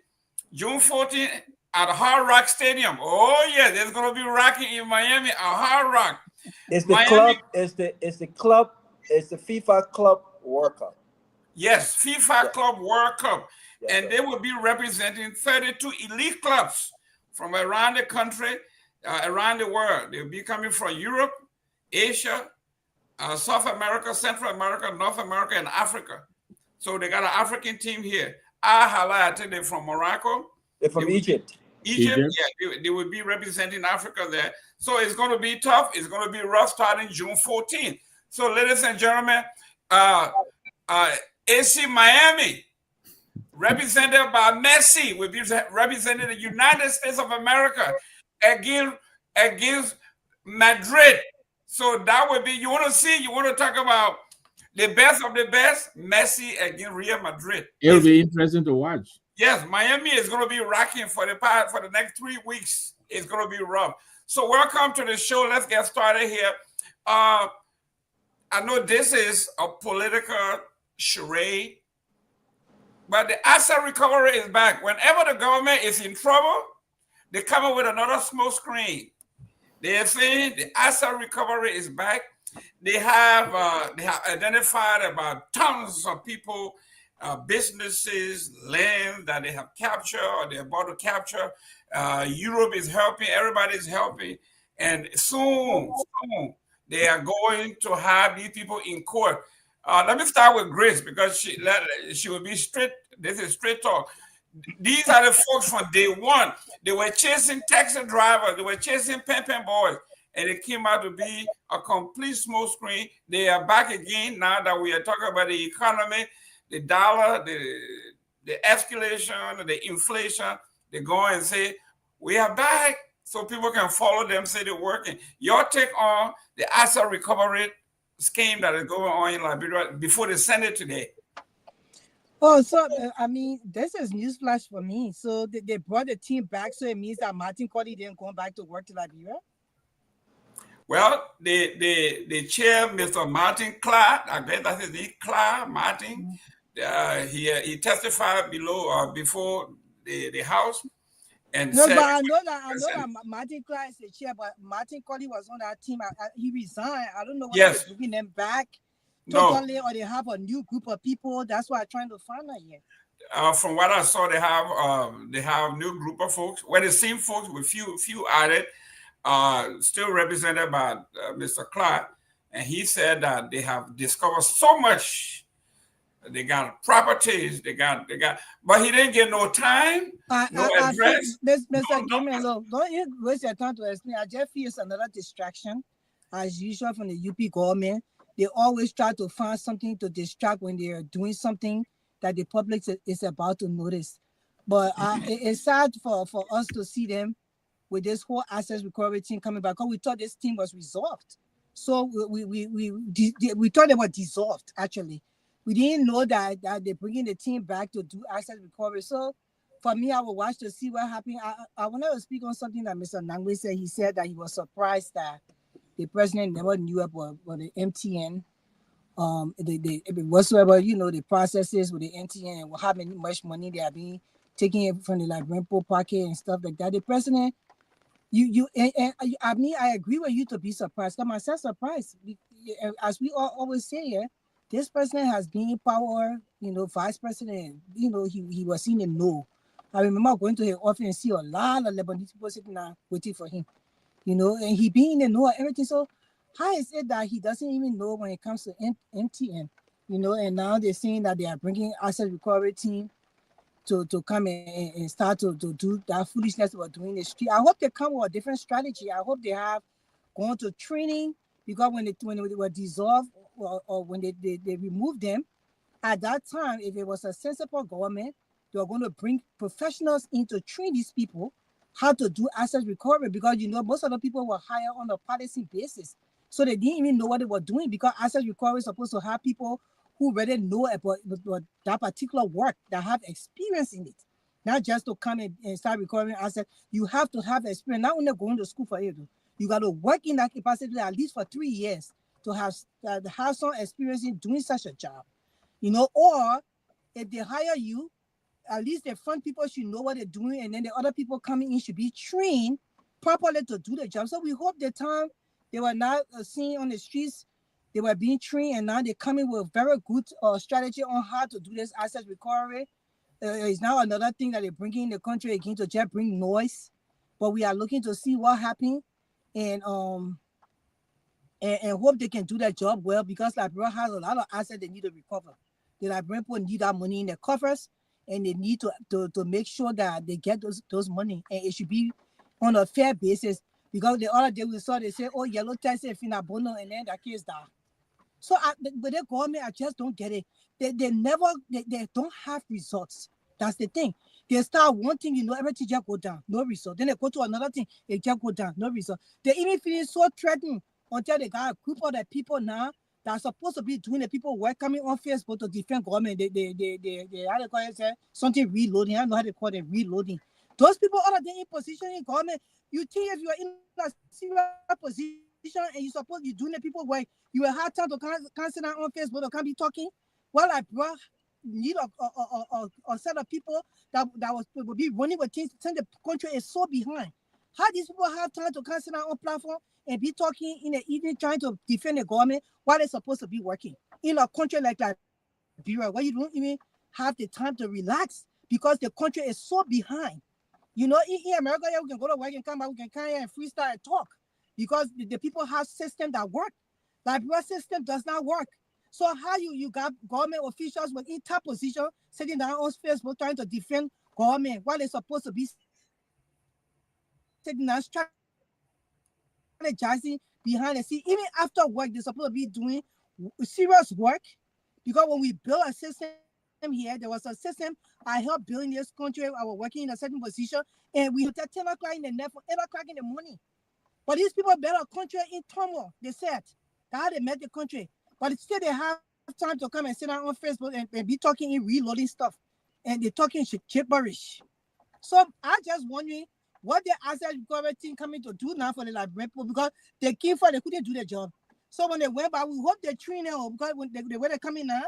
A: June 14th at Hard Rock Stadium. Oh yeah, there's gonna be rocking in Miami at Hard Rock.
H: It's the club. It's the club. It's the FIFA Club World Cup.
A: Yes, FIFA Club World Cup, and they will be representing 32 elite clubs from around the country, around the world. They'll be coming from Europe, Asia, South America, Central America, North America, and Africa. So they got an African team here. I think they're from Morocco.
H: They're from Egypt.
A: Egypt, yeah, they will be representing Africa there. So it's going to be tough. It's going to be rough starting June 14th. So, ladies and gentlemen, AC Miami, represented by Messi, will be representing the United States of America against Madrid. So that would be, you want to talk about the best of the best, Messi against Real Madrid.
F: It'll be interesting to watch.
A: Yes, Miami is going to be rocking for the next 3 weeks. It's going to be rough. So welcome to the show. Let's get started here. I know this is a political charade, but the asset recovery is back. Whenever the government is in trouble, they come up with another smoke screen. They are saying the asset recovery is back. They have identified about tons of people, businesses, land that they have captured or they're about to capture. Europe is helping. Everybody is helping, and soon they are going to have these people in court. Let me start with Grace because she will be straight. This is straight talk. These are the folks from day one. They were chasing taxi drivers. They were chasing pimping boys. And it came out to be a complete smoke screen. They are back again now that we are talking about the economy, the dollar, the escalation, the inflation. They go and say, we are back. So people can follow them, say they're working. Your take on the asset recovery scheme that is going on in Liberia before they send it today?
G: Oh, so I mean, this is newsflash for me. So they brought the team back, so it means that Martin Cody didn't go back to work to Liberia.
A: Well, the chair, Mr. Martin Clark, I guess that's his name, Clark Martin. He testified before the House. And
G: no,
A: said,
G: but I know that Martin Clark is the chair, but Martin Cody was on that team. He resigned. I don't know whether they're bringing them back totally, or they have a new group of people. That's what I'm trying to find out here.
A: From what I saw, they have new group of folks. Well, the same folks with few added, still represented by Mr. Clark, and he said that they have discovered so much. They got properties. They got, but he didn't get no time, no address.
G: Mr. Gamer, look, don't you waste your time to explain. I just feel it's another distraction, as usual, from the UP government. They always try to find something to distract when they are doing something that the public is about to notice. But it's sad for us to see them with this whole assets recovery team coming back. Because we thought this team was resolved. So we thought they were dissolved, actually. We didn't know that they're bringing the team back to do asset recovery. So for me, I will watch to see what happened. I wanted to speak on something that Mr. Nangwe said. He said that he was surprised that the president never knew about the MTN, whatsoever, the processes with the MTN and how much money they are being taken from the Liberian pocket and stuff like that. The president, I agree with you to be surprised. I'm myself surprised. As we always say here, this president has been in power, vice president, he was in the know. I remember going to his office and see a lot of Lebanese people sitting there waiting for him, and he being in the know of everything. So how is it that he doesn't even know when it comes to MTN, and now they're saying that they are bringing asset recovery team to come and start to do that foolishness they were doing in the street. I hope they come with a different strategy. I hope they have gone to training, because when they were dissolved or when they removed them, at that time, if it was a sensible government, they were going to bring professionals in to train these people how to do asset recovery, because most of the people were hired on a policy basis. So they didn't even know what they were doing, because asset recovery is supposed to have people who really know about that particular work, that have experience in it. Not just to come and start recovering assets. You have to have experience, not only going to school for it. You got to work in that capacity at least for 3 years to have some experience in doing such a job. Or if they hire you, at least the front people should know what they're doing, and then the other people coming in should be trained properly to do the job. So we hope the time they were not seen on the streets, they were being trained, and now they're coming with very good strategy on how to do this asset recovery. It's now another thing that they're bringing in the country again to just bring noise. But we are looking to see what happened, and hope they can do their job well, because Liberia has a lot of assets they need to recover. The Liberian people need that money in their coffers, and they need to make sure that they get those money, and it should be on a fair basis. Because the other day we saw they say, oh, yellow tax and Finabono, and then that case down. So but the government, I just don't get it. They don't have results. That's the thing. They start one thing, everything just go down, no result. Then they go to another thing, it just go down, no result. They even feeling so threatened until they got a group of the people now that are supposed to be doing the people work coming on Facebook to defend government. They how they call it, something reloading. I don't know how they call it, reloading. Those people are in position in government. You think if you're in a serious position and you suppose you're doing the people work, you will have time to cancel that on Facebook or can't be talking. Well, I brought need a set of people that will be running with things. The country is so behind. How these people have time to come sit on platform and be talking in the evening, trying to defend the government while they're supposed to be working in a country like Liberia, where you don't even have the time to relax because the country is so behind. You know, in America, yeah, we can go to work and come back, we can come here and freestyle and talk because the people have system that work. Liberia system does not work. So how you got government officials within top position sitting down on Facebook trying to defend government while they're supposed to be sitting down strategizing behind the scene. Even after work, they're supposed to be doing serious work because when we built a system here, there was a system I helped build in this country. I was working in a certain position, and we at 10 o'clock in the night, 8 o'clock in the morning. But these people built a country in turmoil. They said how they met the country, but still they have time to come and sit down on Facebook and be talking in reloading stuff, and they're talking gibberish. So I just wondering what the asset recovery team coming to do now for the Liberian people because they came for they couldn't do their job. So when they went back, we hope they train them because when the way they come in now,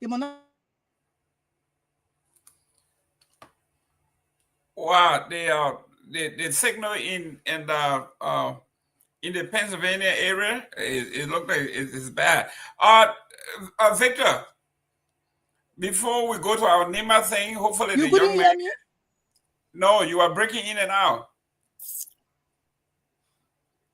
G: they will not.
A: Wow, the signal in the Pennsylvania area, it looked like it's bad. Victor, before we go to our NEMA thing, hopefully
G: You
A: the
G: couldn't
A: young
G: hear
A: man.
G: me?
A: No, you are breaking in and out.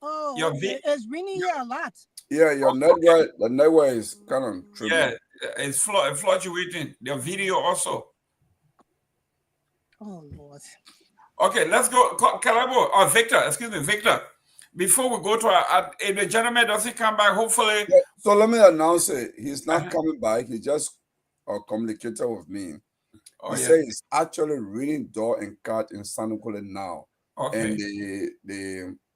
G: Oh,
A: Your
G: it's raining here a lot.
E: Yeah, your network, the network is kind of tripping.
A: Yeah, it's fluctuating. The video also.
G: Oh Lord.
A: Okay, let's go. Kehleboe, Victor, excuse me, Victor. Before we go to if the gentleman doesn't come back, hopefully.
E: Yeah, so let me announce it. He's not coming back. He just communicated with me.
A: Oh,
E: He
A: yeah.
E: said he's actually reading Door and Cat in Sanukule now.
A: Okay.
E: And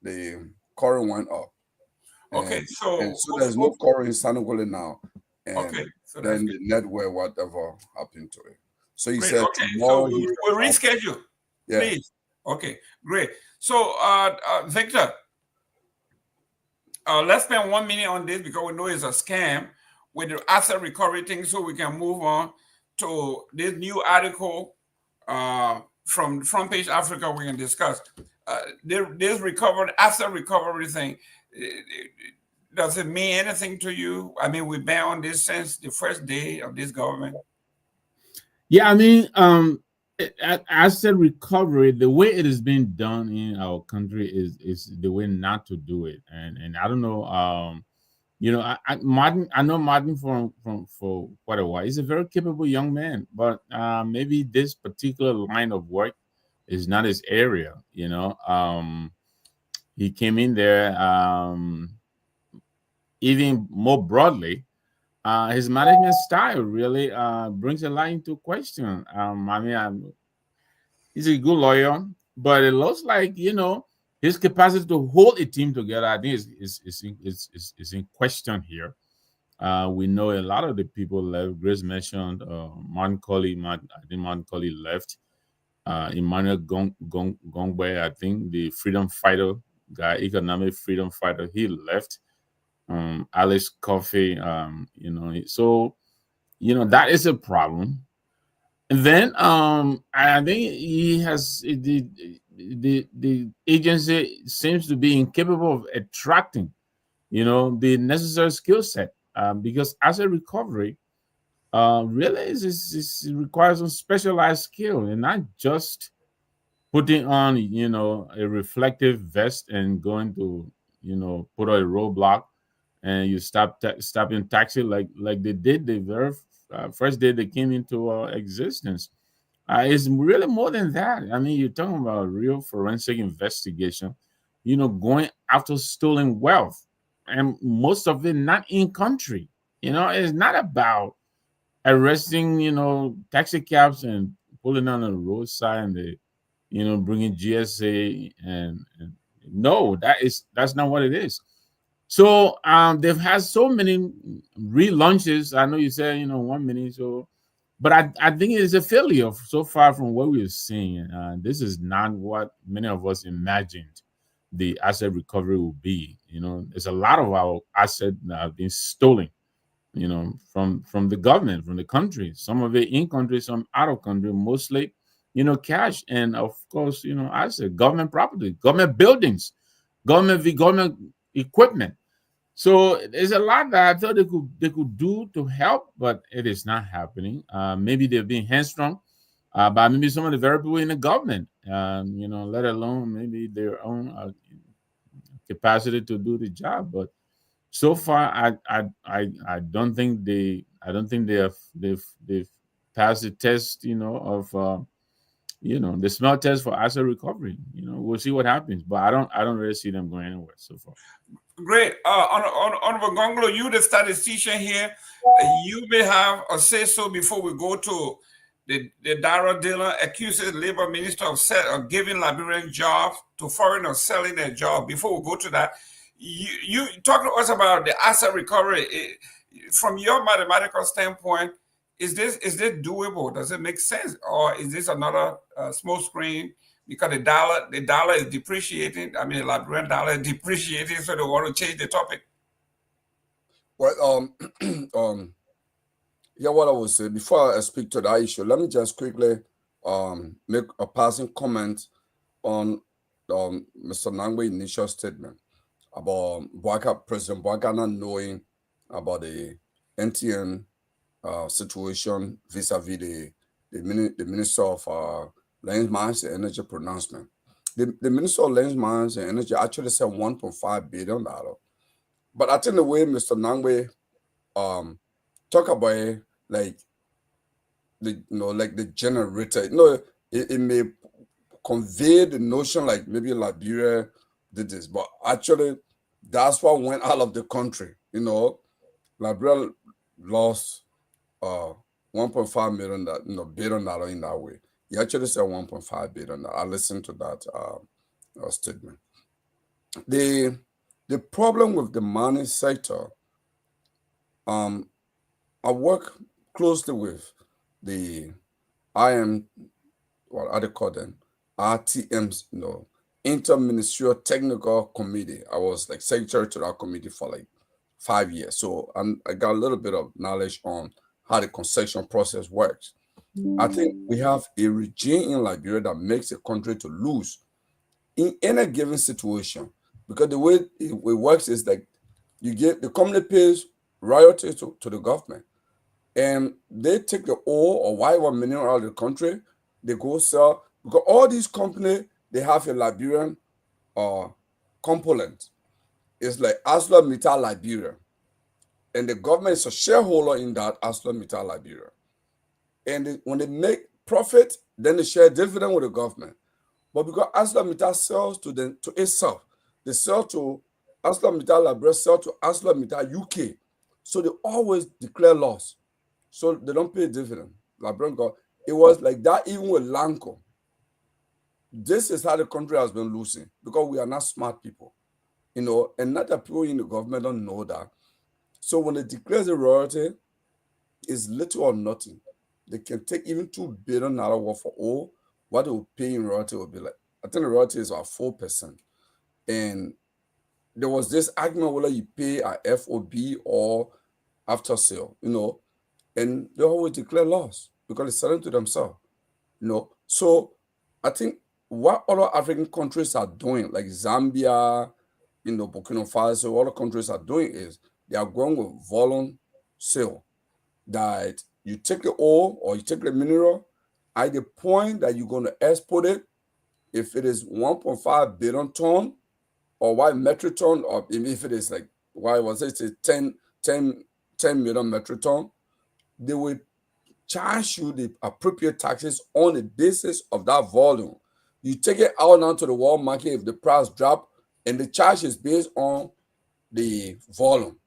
E: the current went up.
A: Okay,
E: And,
A: so
E: and so there's no current in Sanukule now. And
A: okay, so that's
E: then
A: good.
E: the network, whatever happened to it. So he
A: Great.
E: said
A: Okay, so
E: tomorrow
A: we'll reschedule.
E: Yeah.
A: Please. Okay, great. So Victor, let's spend 1 minute on this because we know it's a scam with the asset recovery thing, so we can move on to this new article from Front Page Africa we can discuss. This asset recovery thing, does it mean anything to you? I mean, we've been on this since the first day of this government.
F: Yeah, I mean, asset recovery, the way it is being done in our country is the way not to do it. And I don't know, you know, I know Martin for quite a while. He's a very capable young man, but maybe this particular line of work is not his area. You know, he came in there even more broadly. His management style really brings a lot into question. I mean, he's a good lawyer, but it looks like, you know, his capacity to hold a team together, I think, is in question here. We know a lot of the people left. Grace mentioned Martin Colley. I think Martin Colley left. Emmanuel Gongloe, I think, the freedom fighter guy, economic freedom fighter, he left. Alex Coffey, you know, so you know that is a problem. And then I think he has the agency seems to be incapable of attracting, you know, the necessary skill set because asset recovery really is requires some specialized skill and not just putting on, you know, a reflective vest and going to, you know, put on a roadblock and you stop in taxi like they did the very first day they came into existence. It's really more than that. I mean, you're talking about real forensic investigation, you know, going after stolen wealth, and most of it not in country. You know, it's not about arresting, you know, taxi cabs and pulling on the roadside and they, you know, bringing GSA and no, that's not what it is. So they've had so many relaunches. I know you said, you know, 1 minute. So, but I think it is a failure so far from what we're seeing. This is not what many of us imagined the asset recovery will be. You know, there's a lot of our assets that have been stolen, you know, from the government, from the country. Some of it in country, some out of country, mostly cash, and of course, I said government property, government buildings, government equipment. So there's a lot that I thought they could do to help, but it is not happening. Maybe they're being hamstrung by maybe some of the very people in the government, let alone maybe their own capacity to do the job. But so far, I don't think they have they've passed the test, of the smell test for asset recovery. We'll see what happens, but I don't really see them going anywhere so far.
A: Great. Honorable Gongloe, you the statistician here. You may have a say so before we go to the Dara Dillon accuses Labor Minister of giving Liberian jobs to foreigners selling their job. Before we go to that, you talk to us about the asset recovery. From your mathematical standpoint, is this doable? Does it make sense, or is this another smoke screen? Because the dollar is depreciating. I mean, the Liberian dollar is depreciating, so they want to change the topic.
E: Well, yeah, what I would say before I speak to that issue, let me just quickly make a passing comment on Mr. Nangwe's initial statement about President Bouaka not knowing about the NTN situation vis-a-vis the Minister of Lands, Mines, and Energy pronouncement. The Minister of Lands, Mines, and Energy actually said $1.5 billion. But I think the way Mr. Nangwe talk about it, like the generator, it may convey the notion like maybe Liberia did this, but actually that's what went out of the country. Liberia lost $1.5 billion in that way. He actually said $1.5 billion. I listened to that statement. The problem with the mining sector, I work closely with the what are they called them? RTMs, Interministerial Technical Committee. I was like secretary to that committee for like 5 years. So I got a little bit of knowledge on how the concession process works. I think we have a regime in Liberia that makes a country to lose in any given situation, because the way it works is like the company pays royalties to the government, and they take the ore or whatever mineral out of the country, they go sell, because all these companies, they have a Liberian component. It's like ArcelorMittal Liberia, and the government is a shareholder in that ArcelorMittal Liberia. And when they make profit, then they share dividend with the government. But because ArcelorMittal sells to itself, they sell to ArcelorMittal Liberia, sell to ArcelorMittal UK. So they always declare loss. So they don't pay dividend. It was like that even with Lanco. This is how the country has been losing, because we are not smart people, and not that people in the government don't know that. So when they declare the royalty, it's little or nothing. They can take even $2 billion worth of ore. What they will pay in royalty will be like, I think the royalty is about 4%. And there was this argument whether you pay at FOB or after sale, and they always declare loss because they're selling to themselves, So I think what other African countries are doing, like Zambia, Burkina Faso, other countries are doing is they are going with volume sale, that you take the ore or you take the mineral at the point that you're going to export it. If it is 1.5 billion ton or 1 metric ton, or if it is like, 10 million metric ton, they will charge you the appropriate taxes on the basis of that volume. You take it out now to the world market if the price drop, and the charge is based on the volume.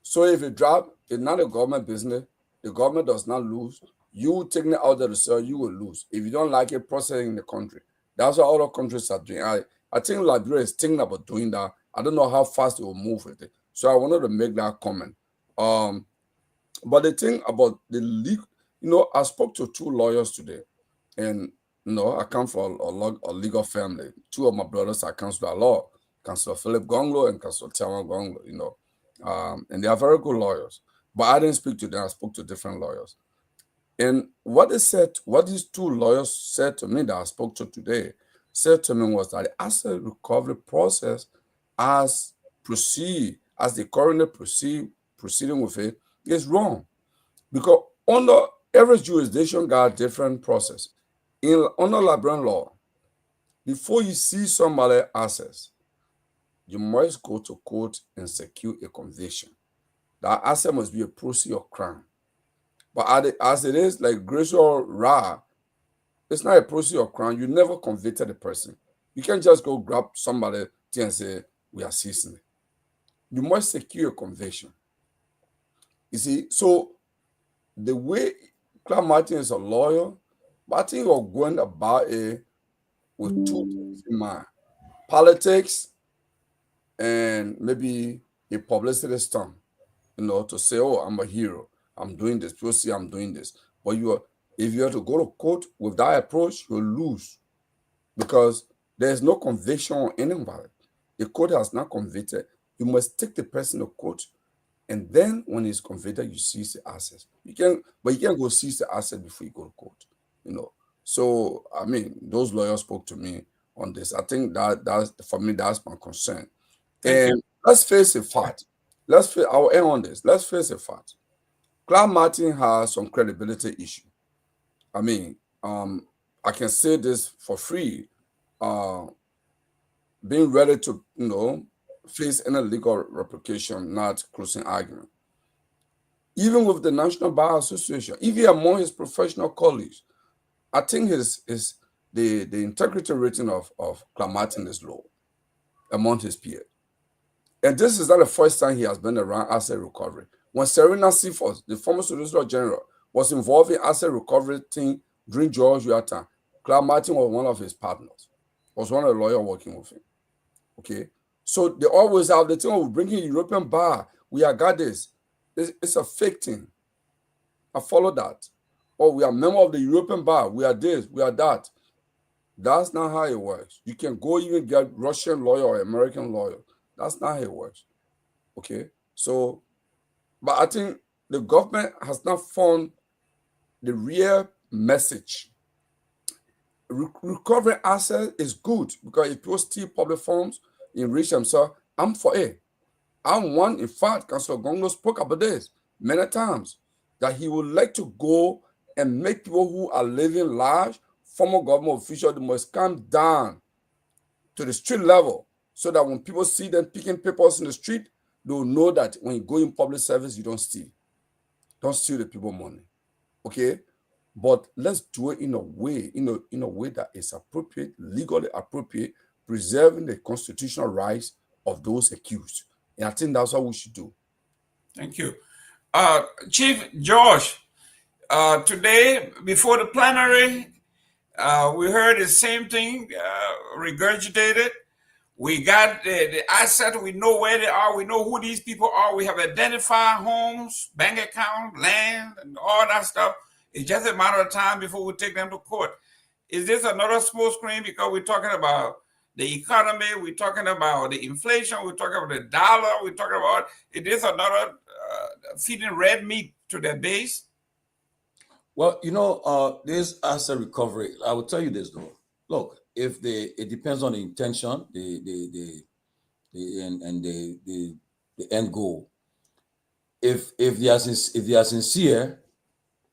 E: So if it drop, it's not a government business. The government does not lose. You taking it out of the sale, you will lose. If you don't like it, processing in the country. That's what other countries are doing. I think Liberia is thinking about doing that. I don't know how fast it will move with it. So I wanted to make that comment. But the thing about the legal, I spoke to 2 lawyers today, and I come from a legal family. 2 of my brothers are counsel at law, Councillor Kehleboe Gongloe and Councillor Tomalin Gongloe, and they are very good lawyers. But I didn't speak to them. I spoke to different lawyers. And what they said, what these two lawyers said to me that I spoke to today, said to me was that the asset recovery process as the coroner proceeding with it is wrong. Because under every jurisdiction got a different process. Under Liberian law, before you see somebody assets, you must go to court and secure a conviction. That asset must be a proceed of crime. But as it is, like Grace or Ra, it's not a proceed of crime. You never convicted the person. You can't just go grab somebody and say, we are seizing it. You must secure a conviction. You see, so the way Clark Martin is a lawyer, but I think you're going about it with two things in mind. Politics and maybe a publicity stunt, to say, oh, I'm a hero. I'm doing this. People see I'm doing this. But if you have to go to court with that approach, you'll lose because there's no conviction on anybody. The court has not convicted. You must take the person to court, and then when he's convicted, you seize the assets. You can't go seize the asset before you go to court. So I mean, those lawyers spoke to me on this. I think that's for me. That's my concern. And let's face a fact. I'll end on this. Let's face a fact. Clark Martin has some credibility issue. I mean, I can say this for free. Being ready to, face any legal replication, not closing argument. Even with the National Bar Association, even among his professional colleagues, I think the integrity rating of Clark Martin is low among his peers. And this is not the first time he has been around asset recovery. When Serena Seaford, the former Solicitor General, was involved in asset recovery team during George Weah time, Clark Martin was one of his partners, was one of the lawyers working with him. Okay, so they always have the thing of bringing European bar. We have got this. It's a fake thing. I follow that. Oh, we are member of the European bar. We are this. We are that. That's not how it works. You can go even get Russian lawyer or American lawyer. That's not how it works. Okay, so, but I think the government has not found the real message. Recovering assets is good because if people steal public funds, enrich themselves, I'm for it. I'm one, in fact, Councillor Gongloe spoke about this many times, that he would like to go and make people who are living large, former government officials, they must come down to the street level so that when people see them picking papers in the street, they'll know that when you go in public service, you don't steal. Don't steal the people money. Okay? But let's do it in a way, in a way that is appropriate, legally appropriate, preserving the constitutional rights of those accused. And I think that's what we should do.
A: Thank you. Chief George, today, before the plenary, we heard the same thing regurgitated. We got the asset. We know where they are. We know who these people are. We have identified homes, bank account, land, and all that stuff. It's just a matter of time before we take them to court. Is this another smoke screen? Because we're talking about the economy, we're talking about the inflation, we're talking about the dollar, we're talking about, it is another feeding red meat to their base?
D: Well, this asset recovery, I will tell you this though. Look, it depends on the intention, the end goal. If they are sincere,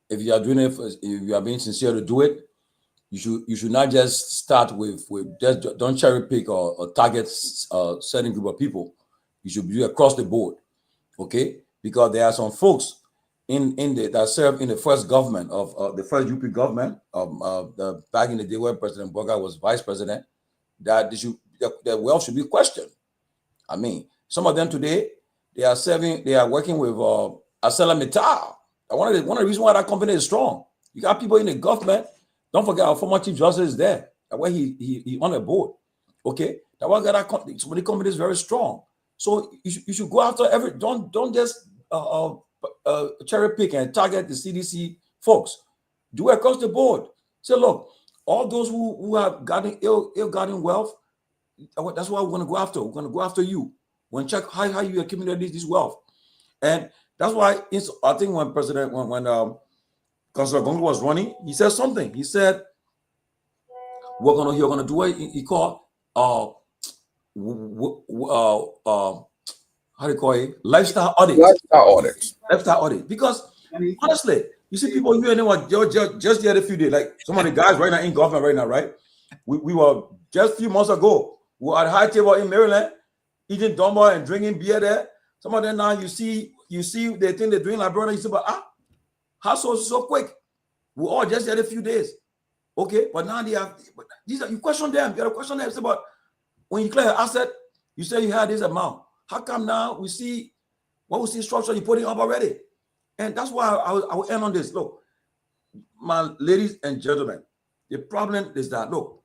D: if you are doing it, if you are being sincere to do it, you should not just start with just don't cherry pick or target a certain group of people. You should do across the board, okay? Because there are some folks that served in the first government of the first UP government back in the day when President Garguah was vice president, that their wealth should be questioned. I mean, some of them today they are working with ArcelorMittal. One of the reasons why that company is strong. You got people in the government. Don't forget our former Chief Justice is there. Where he on a board. Okay, that one got that so the company is very strong. So you should go after don't just cherry pick and target the CDC folks. Do it across the board. Say, look, all those who have gotten ill-gotten wealth, that's what we're going to go after. We're going to go after you. We're going to check how you accumulate this wealth. And that's why I think when Councillor Gongloe was running, he said something. He said, you're gonna do what he called how do you call it? Lifestyle audit. Lifestyle audit. Because honestly, you see people here anymore just the other few days, like some of the guys right now in government right now, right? We were just a few months ago, we were at high table in Maryland, eating dumbo and drinking beer there. Some of them now you see they think they're doing like brother. You say, but how so quick? We all just had a few days. Okay, but now they have these are you question them, you gotta question them. Say, but when you clear your asset, you say you had this amount. How come now we see structure you putting up already? And that's why I will end on this. Look, my ladies and gentlemen, the problem is that look,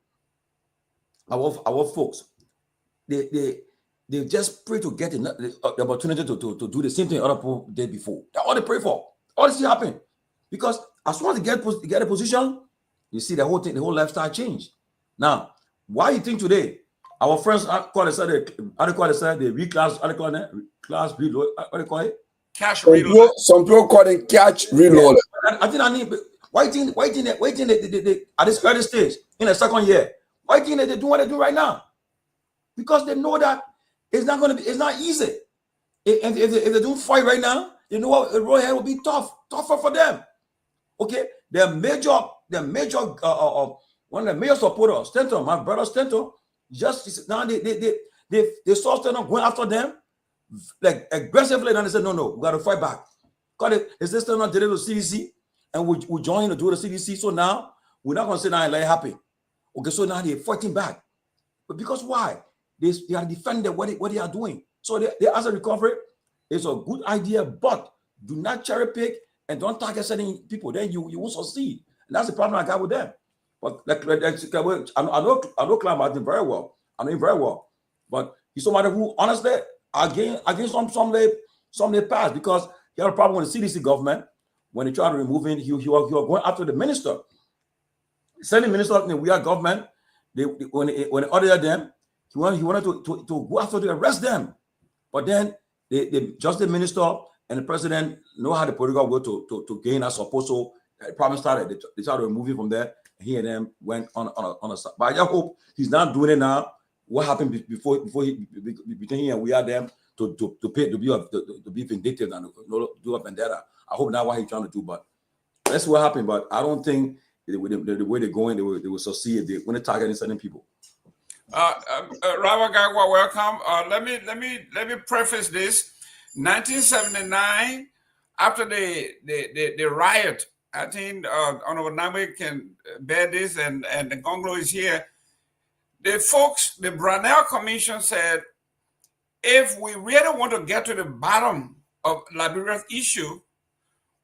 D: our folks, they just pray to get the opportunity to do the same thing other people did before. That's all they pray for. All this happen. Because as soon as they get a position, you see the whole thing, the whole lifestyle change. Now, why you think today our friends call it the reclass, class reload, what do you call it?
A: Cash reload.
E: Some people call it catch reload.
D: Yeah. I think I need. Why think they at this early stage in the second year? Why think they do what they do right now? Because they know that it's not easy. If they don't fight right now, you know what? The road ahead will be tougher for them. Okay, their major one of the major supporters, Stenton, my brother Stenton, just now they saw Stenton going after them like aggressively, and they said, no, we got to fight back. Because if Stenton did it to CDC, and we join to do the CDC, so now we're not going to sit down and let it happen. Okay, so now they're fighting back. But because why? They are defending what they are doing. So the asset recovery is a good idea, but do not cherry pick and don't target certain people. Then you won't succeed. And that's the problem I got with them. But I know Clan Martin very well. I know him very well. But he's somebody who honestly against some they pass because he had a problem with the CDC government when they tried to remove him. He was going after the minister. Sending minister in the weird government. When they ordered them, he wanted to go after to arrest them. But then just the minister and the president know how the political work to gain that support. So the problem started. They tried to remove him from there. He and them went on a side. But I just hope he's not doing it now. What happened before between him and we are them to be vindictive and do a vendetta. I hope not what he's trying to do, but that's what happened. But I don't think the way they're going, they will succeed if they want to target certain people.
A: Robert Garguah, welcome. Let me preface this. 1979, after the riot, I think Honorable Nabe can bear this, and the Gongloe is here. The folks, the Brownell Commission said, if we really want to get to the bottom of Liberia's issue,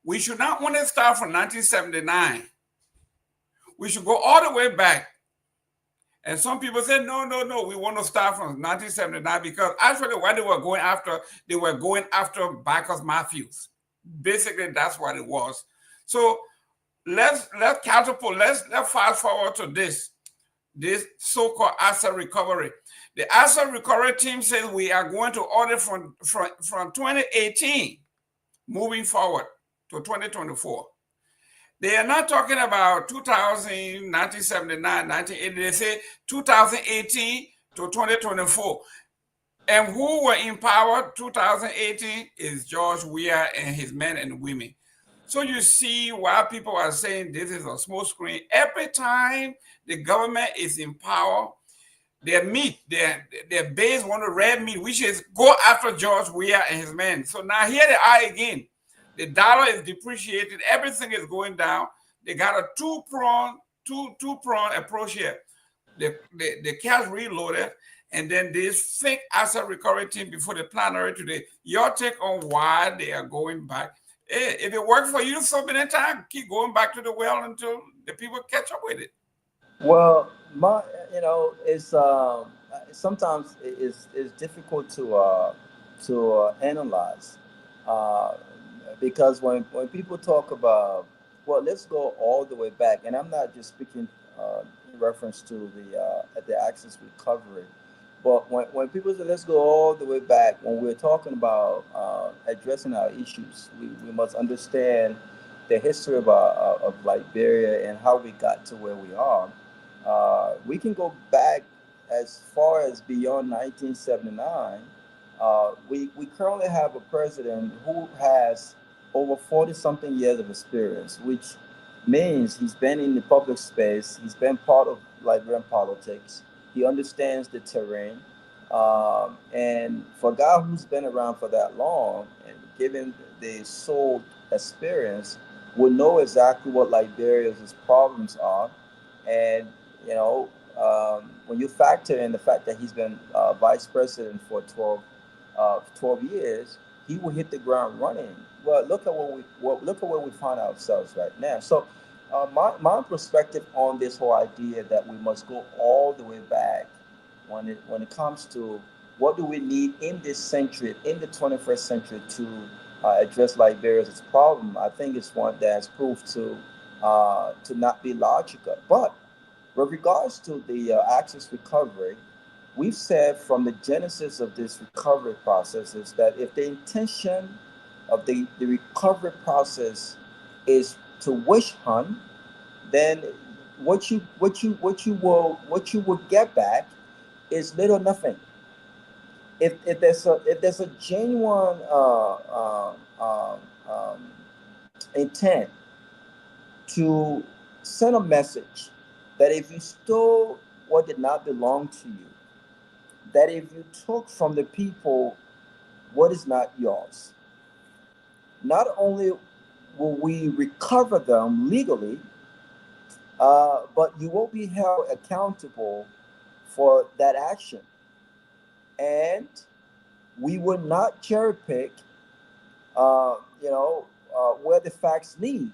A: we should not want to start from 1979. We should go all the way back. And some people said, no, we want to start from 1979 because actually what they were going after Bacchus Matthews. Basically, that's what it was. So let's catapult, let's fast forward to this so-called asset recovery. The asset recovery team says we are going to order from 2018 moving forward to 2024. They are not talking about 2000, 1979, 1980. They say 2018 to 2024. And who were in power 2018 is George Weah and his men and women. So you see why people are saying this is a smoke screen. Every time the government is in power, their base want to red meat, which is go after George Weah and his men. So now here they are again. The dollar is depreciated. Everything is going down. They got a two-prong approach here. The cash reloaded, and then this fake asset recovery team before the plenary today. Your take on why they are going back? Hey, if it worked for you so many times, keep going back to the well until the people catch up with it.
H: Well, it's sometimes it's difficult to analyze. Because when people talk about, well, let's go all the way back, and I'm not just speaking in reference to the access recovery, but when people say let's go all the way back, when we're talking about addressing our issues, we must understand the history of Liberia and how we got to where we are, we can go back as far as beyond 1979. We currently have a president who has over 40 something years of experience, which means he's been in the public space, he's been part of Liberian politics, he understands the terrain. And for a guy who's been around for that long, and given the soul experience, will know exactly what Liberia's problems are. And, you know, when you factor in the fact that he's been vice president for 12 years, he will hit the ground running. Well, look at look at where we find ourselves right now. So, my perspective on this whole idea that we must go all the way back when it comes to what do we need in this century, in the 21st century, to address Liberia's problem, I think it's one that's proved to not be logical. But with regards to the access recovery, we've said from the genesis of this recovery process is that if the intention of the recovery process is to witch hunt, then what you will get back is little or nothing. If there's a genuine intent to send a message that if you stole what did not belong to you, that if you took from the people what is not yours, not only will we recover them legally, but you will be held accountable for that action. And we will not cherry pick, where the facts lead.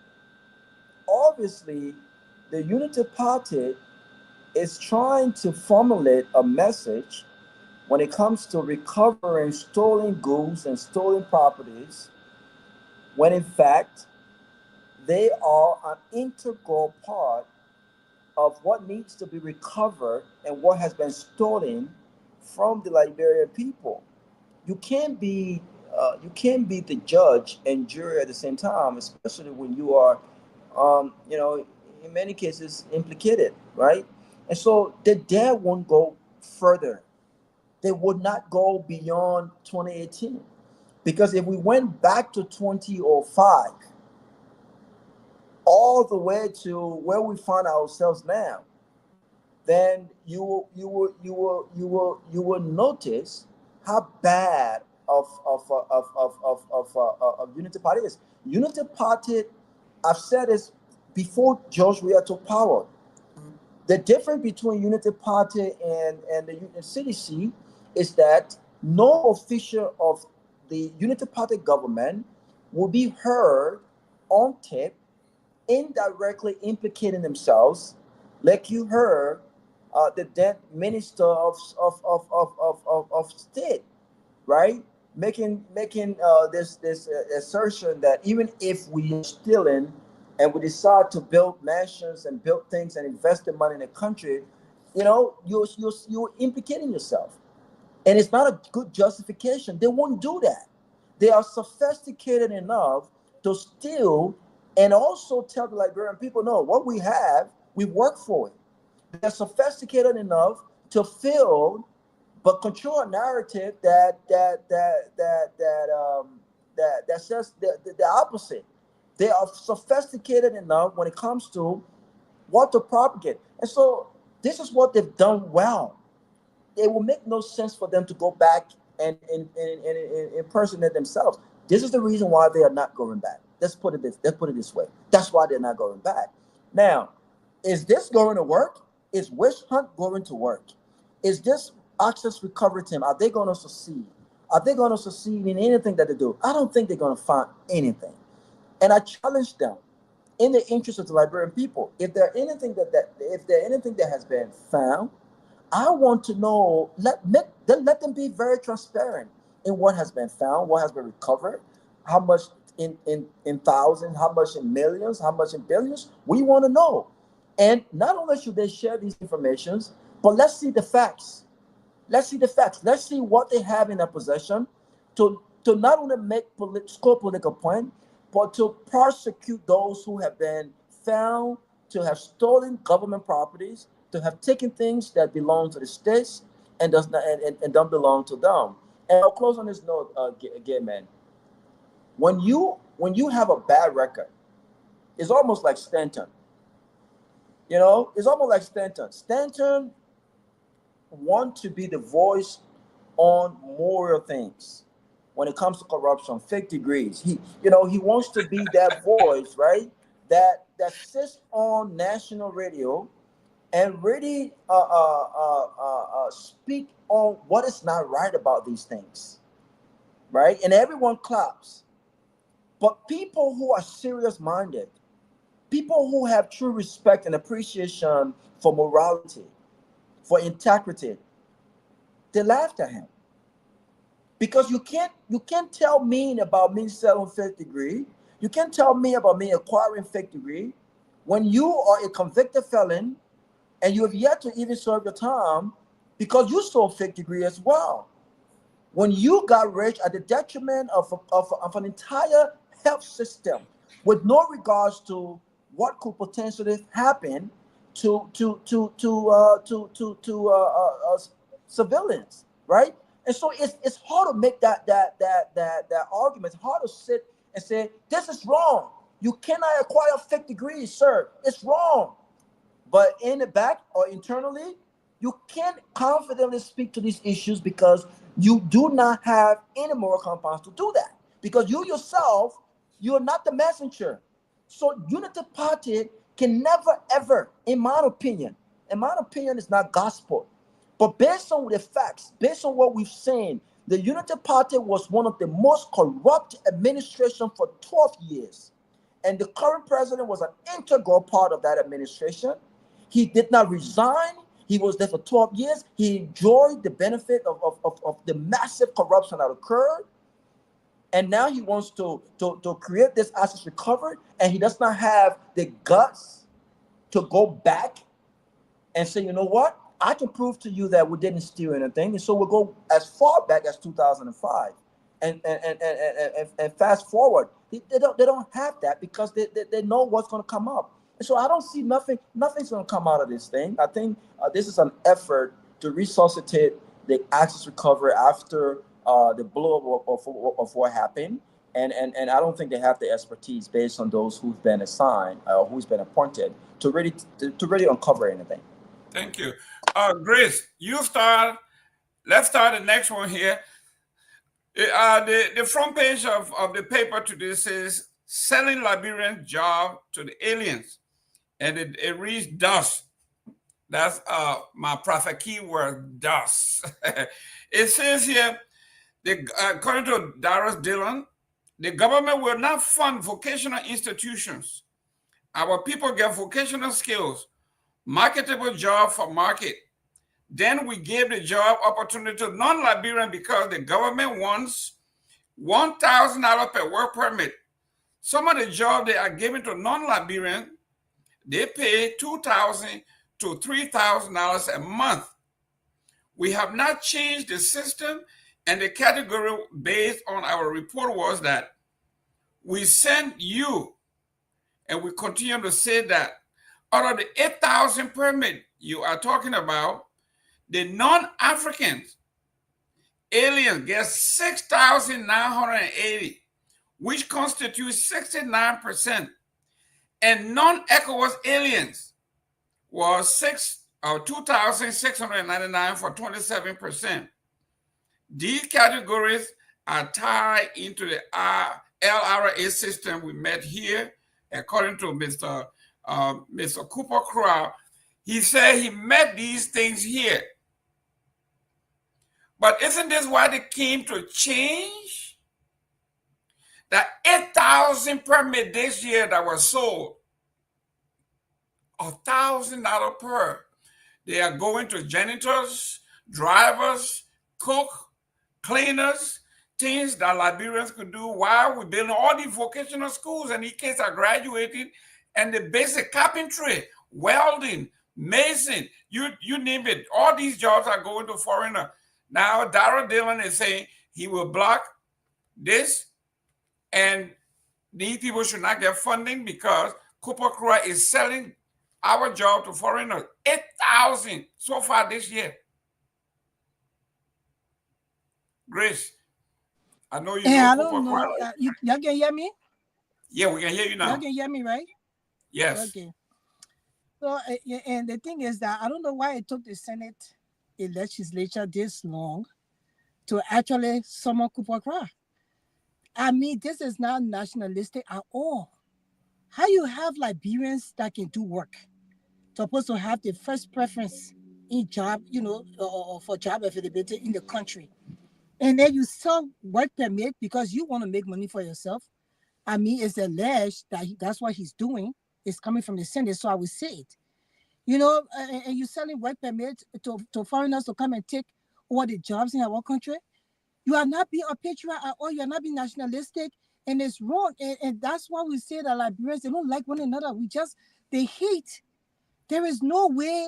H: Obviously, the Unity Party is trying to formulate a message when it comes to recovering stolen goods and stolen properties, when in fact they are an integral part of what needs to be recovered and what has been stolen from the Liberian people. You can't be the judge and jury at the same time, especially when you are, in many cases implicated, right? And so the debt won't go further. They would not go beyond 2018, because if we went back to 2005, all the way to where we find ourselves now, then you will notice how bad of Unity Party is. Unity Party, I've said this before George Weah took power. The difference between Unity Party and the CDC is that no official of the Unity Party government will be heard on tape indirectly implicating themselves, like you heard the then Minister of State, right? Making this assertion that even if we are stealing and we decide to build mansions and build things and invest the money in the country, you're implicating yourself. And it's not a good justification. They won't do that. They are sophisticated enough to steal and also tell the Liberian people, no, what we have, we work for it. They're sophisticated enough to fill but control a narrative that says the opposite. They are sophisticated enough when it comes to what to propagate. And so this is what they've done well. It will make no sense for them to go back and impersonate themselves. This is the reason why they are not going back. Let's put it this way. That's why they're not going back. Now, is this going to work? Is Witch Hunt going to work? Is this access recovery team, are they going to succeed? Are they going to succeed in anything that they do? I don't think they're going to find anything. And I challenge them, in the interest of the Liberian people, if there anything that has been found, I want to know. Let them be very transparent in what has been found, what has been recovered, how much in thousands, how much in millions, how much in billions. We want to know. And not only should they share these informations, but let's see the facts. Let's see the facts. Let's see what they have in their possession to not only score political point, but to prosecute those who have been found to have stolen government properties, to have taken things that belong to the states and does not and don't belong to them. And I'll close on this note, again, man. When you have a bad record, it's almost like Stanton. You know, it's almost like Stanton. Stanton want to be the voice on moral things when it comes to corruption, fake degrees. He wants to be that voice, right? That sits on national radio and really speak on what is not right about these things, right? And everyone claps. But people who are serious-minded, people who have true respect and appreciation for morality, for integrity, they laughed at him. Because you can't tell me about me selling fake degree. You can't tell me about me acquiring fake degree when you are a convicted felon and you have yet to even serve your time because you sold fake degree as well. When you got rich at the detriment of an entire health system with no regards to what could potentially happen to civilians, right? And so it's hard to make that argument. It's hard to sit and say this is wrong. You cannot acquire fake degrees, sir. It's wrong. But in the back or internally, you can't confidently speak to these issues because you do not have any moral compass to do that. Because you yourself, you are not the messenger. So Unity Party can never, ever, in my opinion, is not gospel. But based on the facts, based on what we've seen, the Unity Party was one of the most corrupt administrations for 12 years. And the current president was an integral part of that administration. He did not resign. He was there for 12 years. He enjoyed the benefit of the massive corruption that occurred. And now he wants to create this assets recovery, and he does not have the guts to go back and say, you know what? I can prove to you that we didn't steal anything. And so we'll go as far back as 2005 and fast forward. They don't have that because they know what's going to come up. And so I don't see nothing's going to come out of this thing. I think this is an effort to resuscitate the access recovery after the blow of what happened. And I don't think they have the expertise based on those who've been assigned, who's been appointed to really uncover anything.
A: Thank you. Grace, you start. Let's start the next one here. The front page of the paper today says, selling Liberian job to the aliens. And it reads dust. That's my prophet keyword, dust. It says here, according to Darius Dillon, the government will not fund vocational institutions. Our people get vocational skills, marketable job for market. Then we gave the job opportunity to non-Liberian because the government wants $1,000 per work permit. Some of the jobs they are giving to non-Liberian, they pay $2,000 to $3,000 a month. We have not changed the system, and the category based on our report was that we sent you, and we continue to say that out of the 8,000 permit you are talking about, the non-Africans, aliens, get 6,980, which constitutes 69%. And non-ECOWAS aliens was 2,699 for 27%. These categories are tied into the LRA system we met here. According to Mr. Cooper Crow, he said he met these things here. But isn't this why they came to change? That 8,000 permit this year that was sold, $1,000 per. They are going to janitors, drivers, cook, cleaners, things that Liberians could do while we're building all these vocational schools, and these kids are graduating, and the basic carpentry, welding, mason, you name it. All these jobs are going to foreigner. Now, Darrell Dillon is saying he will block this, and these people should not get funding because Kupakura is selling our job to foreigners. 8,000 so far this year. Grace, I know you know
G: I don't know.
A: Kupakura.
G: Y'all can hear me?
A: Yeah, we can hear you now.
G: Y'all can hear me, right?
A: Yes.
G: Okay. So, and the thing is that I don't know why it took the Senate legislature this long to actually summon Kupakura. I mean, this is not nationalistic at all. How you have Liberians that can do work, supposed to have the first preference in job, or for job availability in the country. And then you sell work permit because you want to make money for yourself. I mean, it's alleged that that's what he's doing. It's coming from the Senate, so I would say it. And you're selling work permits to foreigners to come and take all the jobs in our country. You are not being a patriot at all. You are not being nationalistic, and it's wrong. And that's why we say that Liberians, they don't like one another. They hate. There is no way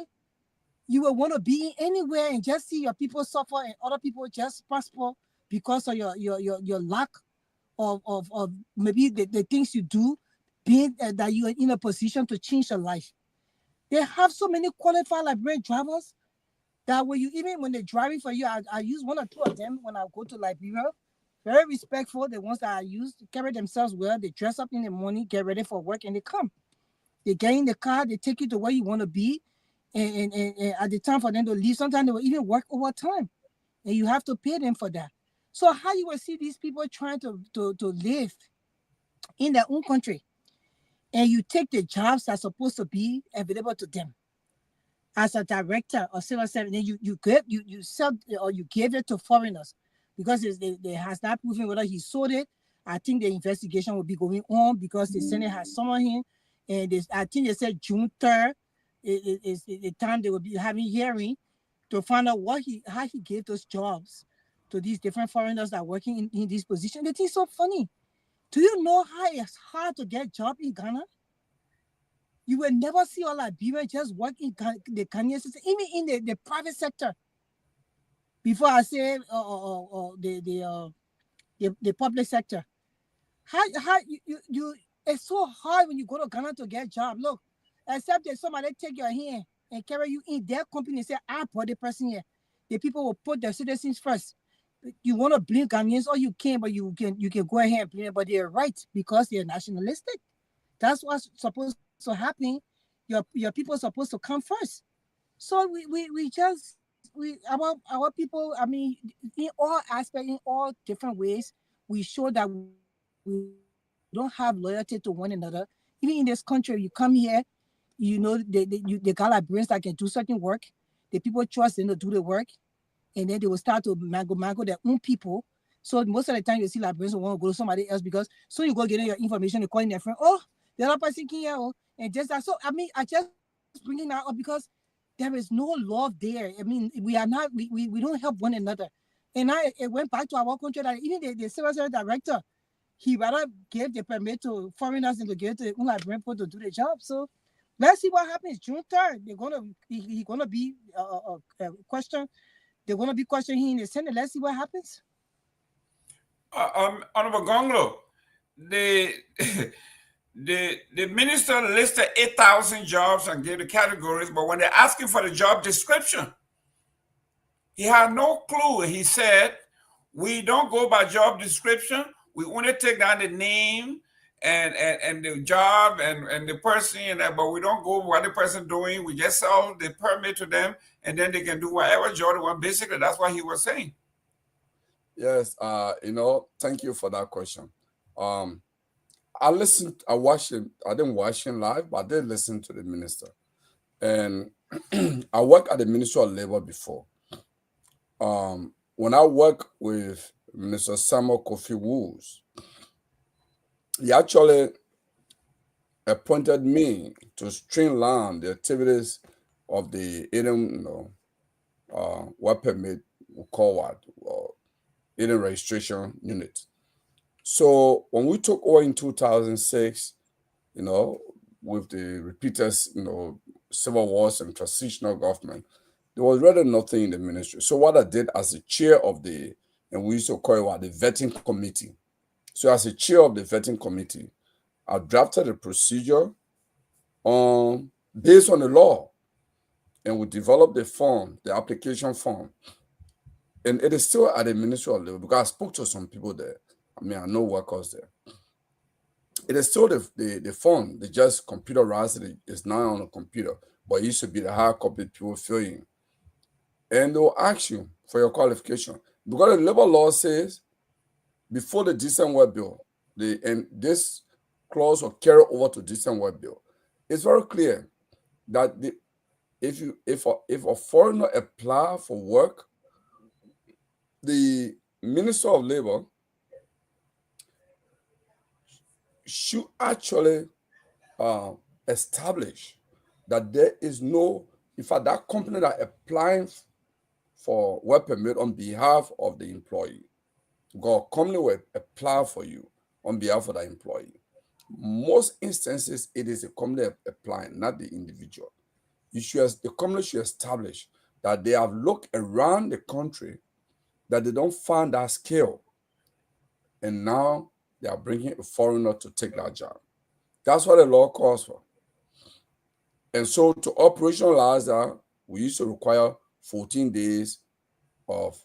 G: you will want to be anywhere and just see your people suffer and other people just prosper because of your lack of maybe the things you do, being that you are in a position to change your life. They have so many qualified Liberian drivers that when they're driving for you, I use one or two of them when I go to Liberia. Very respectful. The ones that I use carry themselves well. They dress up in the morning, get ready for work, and they come. They get in the car, they take you to where you want to be. And at the time for them to leave, sometimes they will even work overtime. And you have to pay them for that. So how you will see these people trying to live in their own country, and you take the jobs that's supposed to be available to them as a director or civil servant, then you sell or you give it to foreigners because they has not proven whether he sold it. I think the investigation will be going on because the Senate has summoned him, and I think they said June 3rd is the time they will be having hearing to find out how he gave those jobs to these different foreigners that are working in this position. The thing's so funny. Do you know how it's hard to get a job in Ghana? You will never see all Liberians just work in the Ghanaian system, even in the private sector. Before I say the public sector, how you it's so hard when you go to Ghana to get a job. Look, except that somebody take your hand and carry you in their company and say, I brought the person here. The people will put their citizens first. You want to blame Ghanaians, or you can, but you can go ahead and blame them, but they're right because they're nationalistic. That's what's supposed to happen. Your people are supposed to come first. So our people, I mean, in all aspects, in all different ways, we show that we don't have loyalty to one another. Even in this country, you come here, the Liberians that can do certain work, the people trust them to do the work, and then they will start to mangle their own people. So most of the time you see Liberians want to go to somebody else because so you go get your information, they call in their friend, oh, the other person here, and just that. So I mean, I just bringing that up because there is no love there. I mean, we don't help one another. And it went back to our country that even the civil service director, he rather gave the permit to foreigners than to give it to the Liberian people to do the job. So let's see what happens. June 3rd, he's gonna be a question. They're gonna be questioning him in the Senate. Let's see what happens.
A: Honorable Gongloe, the minister listed 8,000 jobs and gave the categories, but when they're asking for the job description, he had no clue. He said, we don't go by job description. We only take down the name and the job and the person, but we don't go what the person doing. We just sell the permit to them, and then they can do whatever job they want. Basically, that's what he was saying.
E: Yes, thank you for that question. I watched him. I didn't watch him live, but I did listen to the minister. And I worked at the Ministry of Labor before. When I worked with Minister Samuel Kofi Woos, he actually appointed me to streamline the activities of the Eden, work permit, we call what, Eden registration unit. So when we took over in 2006, with the repeated, civil wars and transitional government, there was really nothing in the ministry. So what I did as the chair of and we used to call it the vetting committee, So as a chair of the vetting committee, I drafted a procedure based on the law, and we developed the form, the application form. And it is still at the ministerial level because I spoke to some people there. I mean, I know workers there. It is still the form. They just computerized it. It's now on a computer, but it used to be the hard copy people fill in. And they'll ask you for your qualification. Because the labor law says before the decent work bill, and this clause will carry over to decent work bill. It's very clear that if a foreigner apply for work, the Minister of Labor should actually establish that there is no, in fact, that company that applying for work permit on behalf of the employee, a company will apply for you on behalf of the employee. Most instances, it is a company applying, not the individual. The company should establish that they have looked around the country, that they don't find that skill, and now they are bringing a foreigner to take that job. That's what the law calls for. And so to operationalize that, we used to require 14 days of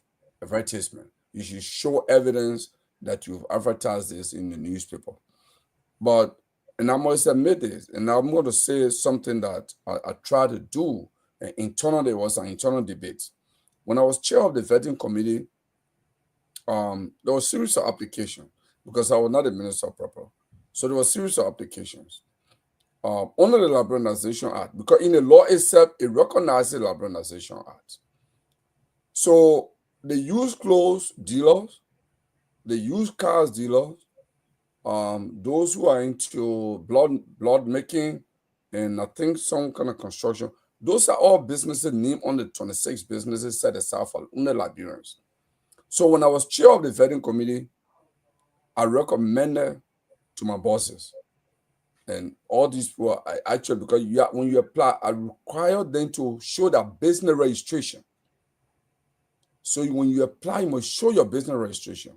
E: advertisement. You should show evidence that you've advertised this in the newspaper. And I must admit this, and I'm going to say something that I tried to do. Internally, there was an internal debate. When I was chair of the vetting committee, there was a series of applications because I was not a minister proper. So there was a series of applications under the Liberalization Act, because in the law itself, it recognizes the Liberalization Act. So the used clothes dealers, the used cars dealers, those who are into blood making, and I think some kind of construction, those are all businesses named on the 26 businesses set aside for under Liberians. So when I was chair of the vetting committee, I recommended to my bosses and all these people, because when you apply, I require them to show that business registration. So when you apply, you must show your business registration.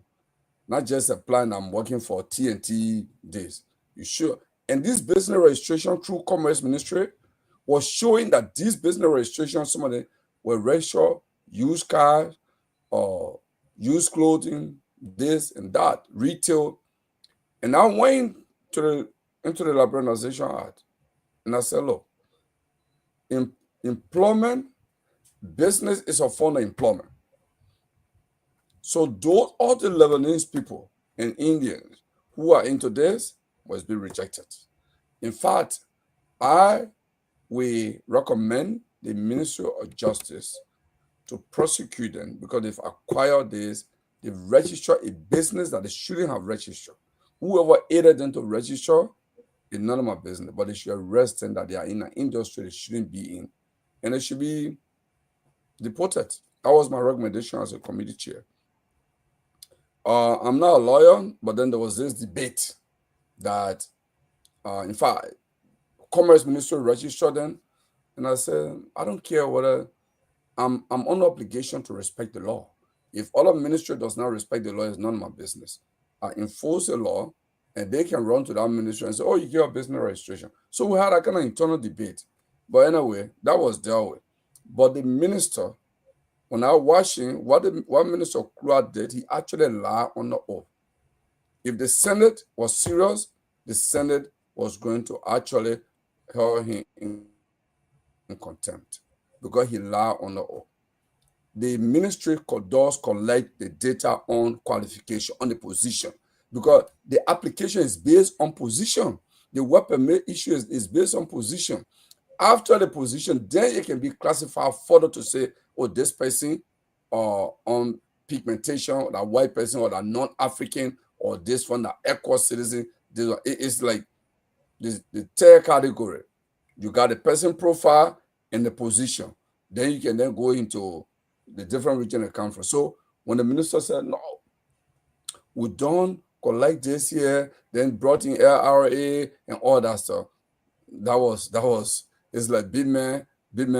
E: Not just applying, I'm working for TNT days. You should. And this business registration through Commerce Ministry was showing that this business registration, some of them were registered, used cars, or used clothing, this and that, retail. And I went into the Liberalization Act, and I said, look, employment, business is a form of employment. So all the Lebanese people and Indians who are into this must be rejected. In fact, we recommend the Ministry of Justice to prosecute them because they've acquired this, they've registered a business that they shouldn't have registered. Whoever aided them to register is none of my business, but they should arrest them that they are in an industry they shouldn't be in, and they should be deported. That was my recommendation as a committee chair. I'm not a lawyer, but then there was this debate that, in fact, Commerce Ministry registered them, and I said, I don't care whether I'm on obligation to respect the law. If other ministry does not respect the law, it's none of my business. I enforce the law, and they can run to that ministry and say, oh, you get a business registration. So we had a kind of internal debate. But anyway, that was dealt with. But the minister, when I was watching what Minister Guar did, he actually lied on the oath. If the Senate was serious, the Senate was going to actually hold him in contempt because he lied on the oath. The ministry does collect the data on qualification, on the position, because the application is based on position. The work permit issue is based on position. After the position, then it can be classified further to say, oh, this person on pigmentation, that white person, or that non-African, or this one, that equal citizen. It's like the third category. You got the person profile and the position. Then you can then go into the different region they come from. So when the minister said, no, we don't collect this here, then brought in LRA and all that stuff, that was, it's like big man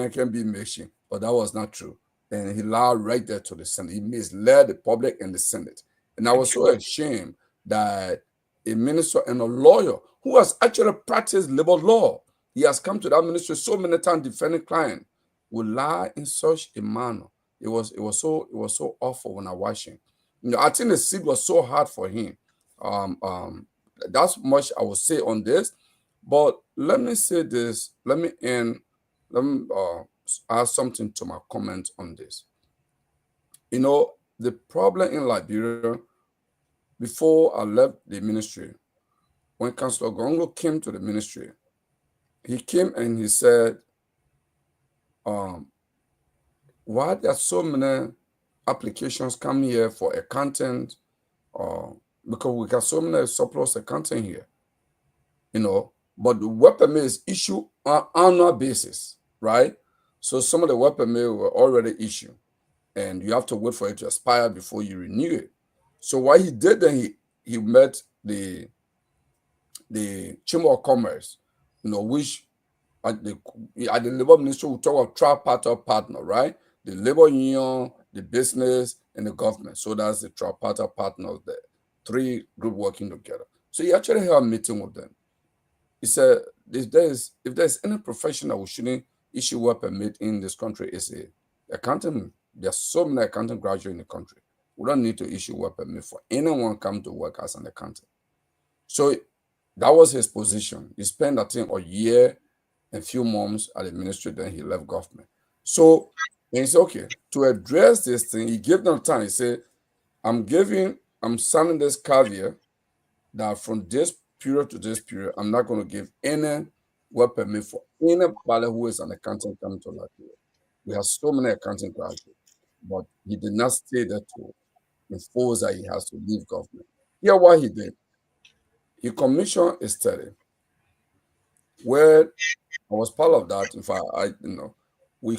E: can be machine, but that was not true. And he lied right there to the Senate. He misled the public and the Senate. And I was so ashamed that a minister and a lawyer who has actually practiced labor law, he has come to that ministry so many times defending client, would lie in such a manner. It was so awful when I watched him. I think the seat was so hard for him. That's much I will say on this. But let me say this. Let me add something to my comment on this. The problem in Liberia, before I left the ministry, when Councillor Gongloe came to the ministry, he came and he said, why there are so many applications come here for accountant, because we got so many surplus accountant here, but the work permit is issued on annual basis, right? So some of the work permit were already issued, and you have to wait for it to expire before you renew it. So what he did then, he met the Chamber of Commerce, which at the Labor Ministry we talk about tripartite partner, right? The labor union, the business, and the government. So that's the tripartite partners there, 3 group working together. So he actually had a meeting with them. He said, if there's any profession that we shouldn't issue work permit in this country, is a accountant. There's so many accountant graduates in the country. We don't need to issue work permit for anyone come to work as an accountant. So that was his position. He spent, I think, a year and few months at the ministry, then he left government. So and he said, okay, to address this thing, he gave them time. He said, I'm signing this caveat that from this period to this period, I'm not going to give any work permit for anybody who is an accountant coming to Liberia. We have so many accounting graduates, but he did not stay there to enforce that he has to leave government. Here, what he did, he commissioned a study where I was part of that. In fact, we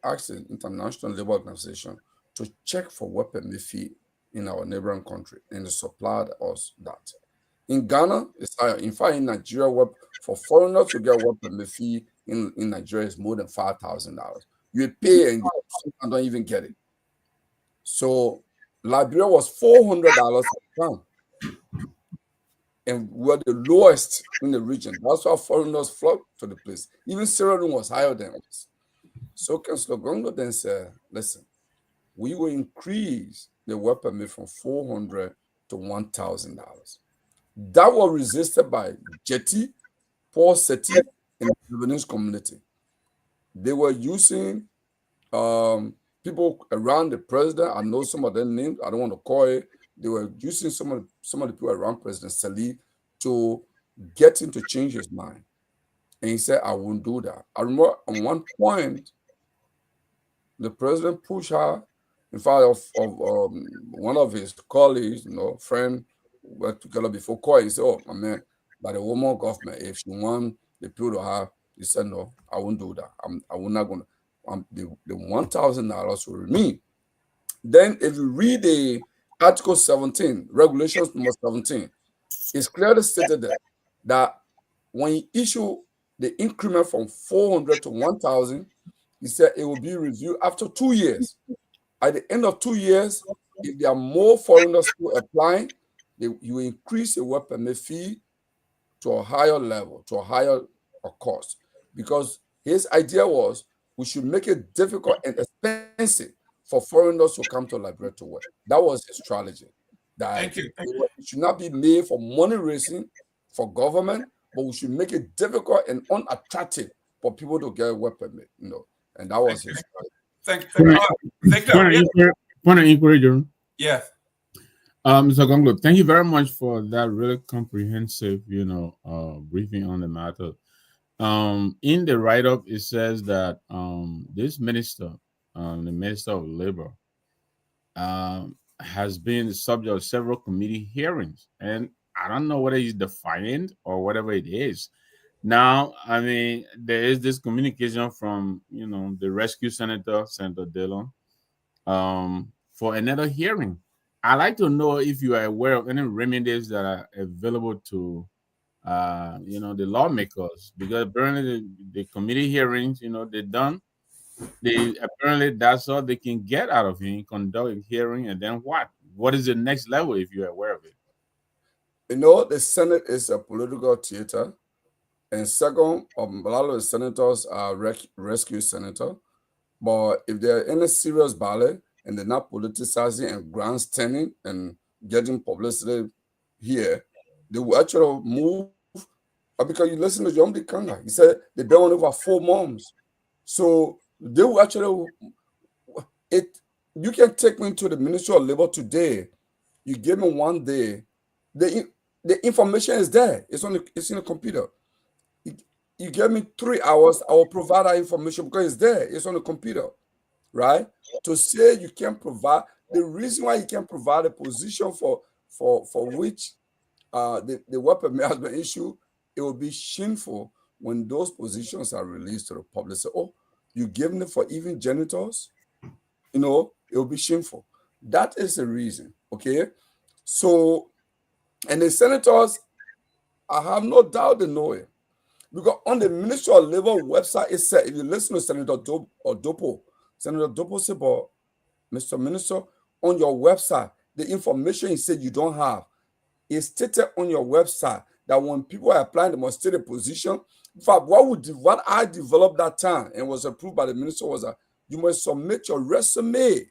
E: asked the International Labour Organization to check for work permit fee in our neighboring country, and they supplied us that. In Ghana, it's higher. In fact, in Nigeria, for foreigners to get work permit fee in Nigeria is more than $5,000. You pay and you don't even get it. So Liberia was $400 a pound, and we're the lowest in the region. That's why foreigners flocked to the place. Even Sierra Leone was higher than us. So Councillor Gongloe then said, listen, we will increase the work permit from $400 to $1,000. That was resisted by Jetty, Paul Seti, and the Lebanese community. They were using people around the president. I know some of their names. I don't want to call it. They were using some of the people around President Salih to get him to change his mind. And he said, I won't do that. I remember at one point, the president pushed her in front of one of his colleagues, friend, worked together before court. He said, oh, my man, by the woman government, if she want the people to have, he said, no, I won't do that. I'm not going to. The $1,000 will remain. Then if you read the Article 17, Regulations number 17, it's clearly stated there that when you issue the increment from 400 to 1,000, he said it will be reviewed after 2 years. At the end of 2 years, if there are more foreigners who apply, you will increase the work permit fee to a higher level, to a higher cost. Because his idea was we should make it difficult and expensive for foreigners to come to Liberia to work. That was his strategy. That
A: Thank you.
E: it should not be made for money raising for government, but we should make it difficult and unattractive for people to get a work permit. And that was his strategy.
F: Point of inquiry, Jerome.
A: Yes.
F: Mr. Gongloe, thank you very much for that really comprehensive, briefing on the matter. In the write-up, it says that this minister, the Minister of Labor, has been the subject of several committee hearings, and I don't know whether he's defiant or whatever it is. Now, I mean, there is this communication from the rescue senator, Senator Dillon, for another hearing. I'd like to know if you are aware of any remedies that are available to the lawmakers, because apparently the committee hearings, they're done. Apparently that's all they can get out of him, conduct a hearing, and then what? What is the next level if you're aware of it?
E: The Senate is a political theater. And second, a lot of the senators are rescue senators. But if they're in a serious battle and they're not politicizing and grandstanding and getting publicity here, they will actually move. Because you listen to John Kanga, he said they've been on over 4 months. So they will actually, you can take me to the Ministry of Labor today. You give me 1 day, the information is there. It's in the computer. You give me 3 hours, I will provide that information because it's there. It's on the computer, right? To say you can provide, the reason why you can provide a position for which the work permit has been issued, it will be shameful when those positions are released to the public. So, oh, you giving it for even janitors? It will be shameful. That is the reason, okay? So, and the senators, I have no doubt they know it. Because on the Ministry of Labor website, it said, if you listen to Senator Dopo said, but Mr. Minister, on your website, the information you said you don't have is stated on your website that when people are applying, they must state a position. In fact, what I developed that time and was approved by the minister was that you must submit your resume.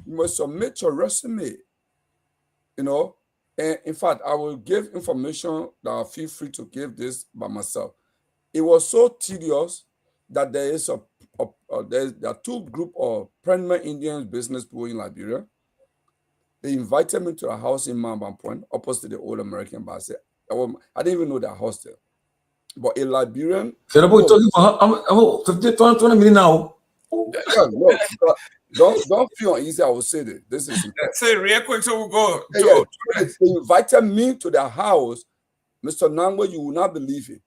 E: You must submit your resume. And in fact, I will give information that I feel free to give this by myself. It was so tedious that there are 2 groups of prominent Indian business people in Liberia. They invited me to a house in Mamba Point, opposite the old American Embassy. I didn't even know their house there. But a Liberian.
D: Kehleboe talking for 20 minutes now.
E: Don't feel uneasy. I will say this. This is important.
A: Say real quick so we'll go.
E: They invited me to their house. Mr. Nangwe, you will not believe it.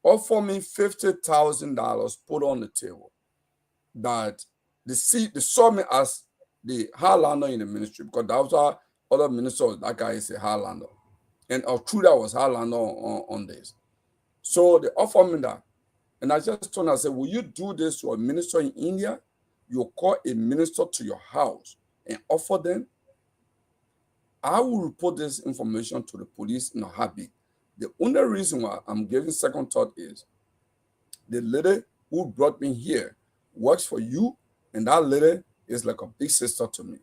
E: Offer me $50,000 put on the table. That they saw me as the Highlander in the ministry, because that was our other minister. That guy is a Highlander. And true, that was Highlander on this. So they offered me that. And I just told them, I said, will you do this to a minister in India? You call a minister to your house and offer them. I will report this information to the police in a heartbeat. The only reason why I'm giving second thought is the lady who brought me here works for you, and that lady is like a big sister to me.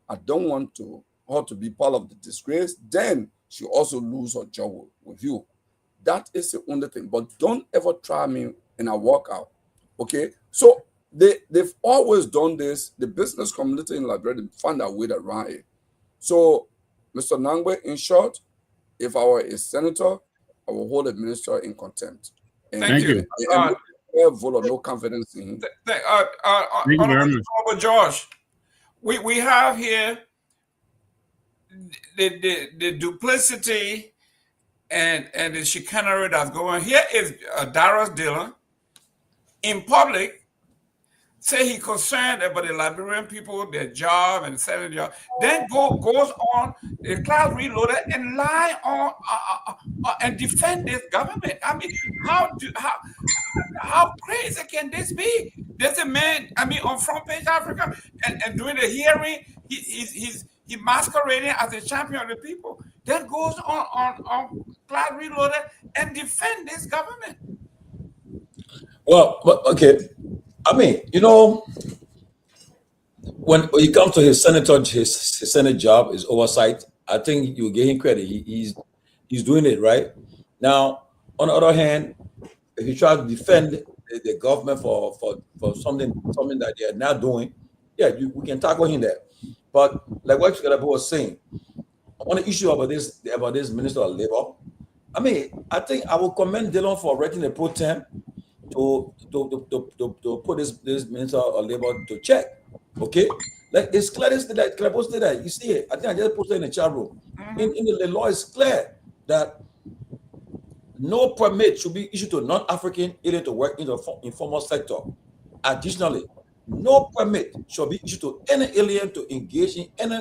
E: I don't want her to be part of the disgrace. Then she also lose her job with you. That is the only thing. But don't ever try me and I walk out. Okay? So they've always done this. The business community in Liberia find a way around it. So, Mr. Nangwe, in short, if I were a senator, I will hold a minister in contempt. And
A: Thank you.
E: Vote of no confidence in him.
F: Thank you very much.
A: George, we have here the duplicity and the chicanery that's going. Here is Darius Dillon in public say he concerned about the Liberian people, their job and selling job. Then goes on the class reloaded and lie on and defend this government. I mean, how crazy can this be? There's a man, on Front Page Africa, and during the hearing, he's masquerading as a champion of the people. Then goes on class reloaded and defend this government.
D: Well, okay. When it comes to his senator, his Senate job, his oversight, I think you give him credit. He's doing it right. Now, on the other hand, if you try to defend the government for something that they are not doing, we can tackle him there. But like what Kehleboe was saying, on the issue about this Minister of Labor, I think I will commend Dillon for writing a pro tem to put this Minister of Labor to check. Okay, like it's clear that Kehleboe said that. You see it. I think I just posted in the chat room. In the law, it's clear that no permit should be issued to non-African alien to work in the informal sector. Additionally, no permit shall be issued to any alien to engage in any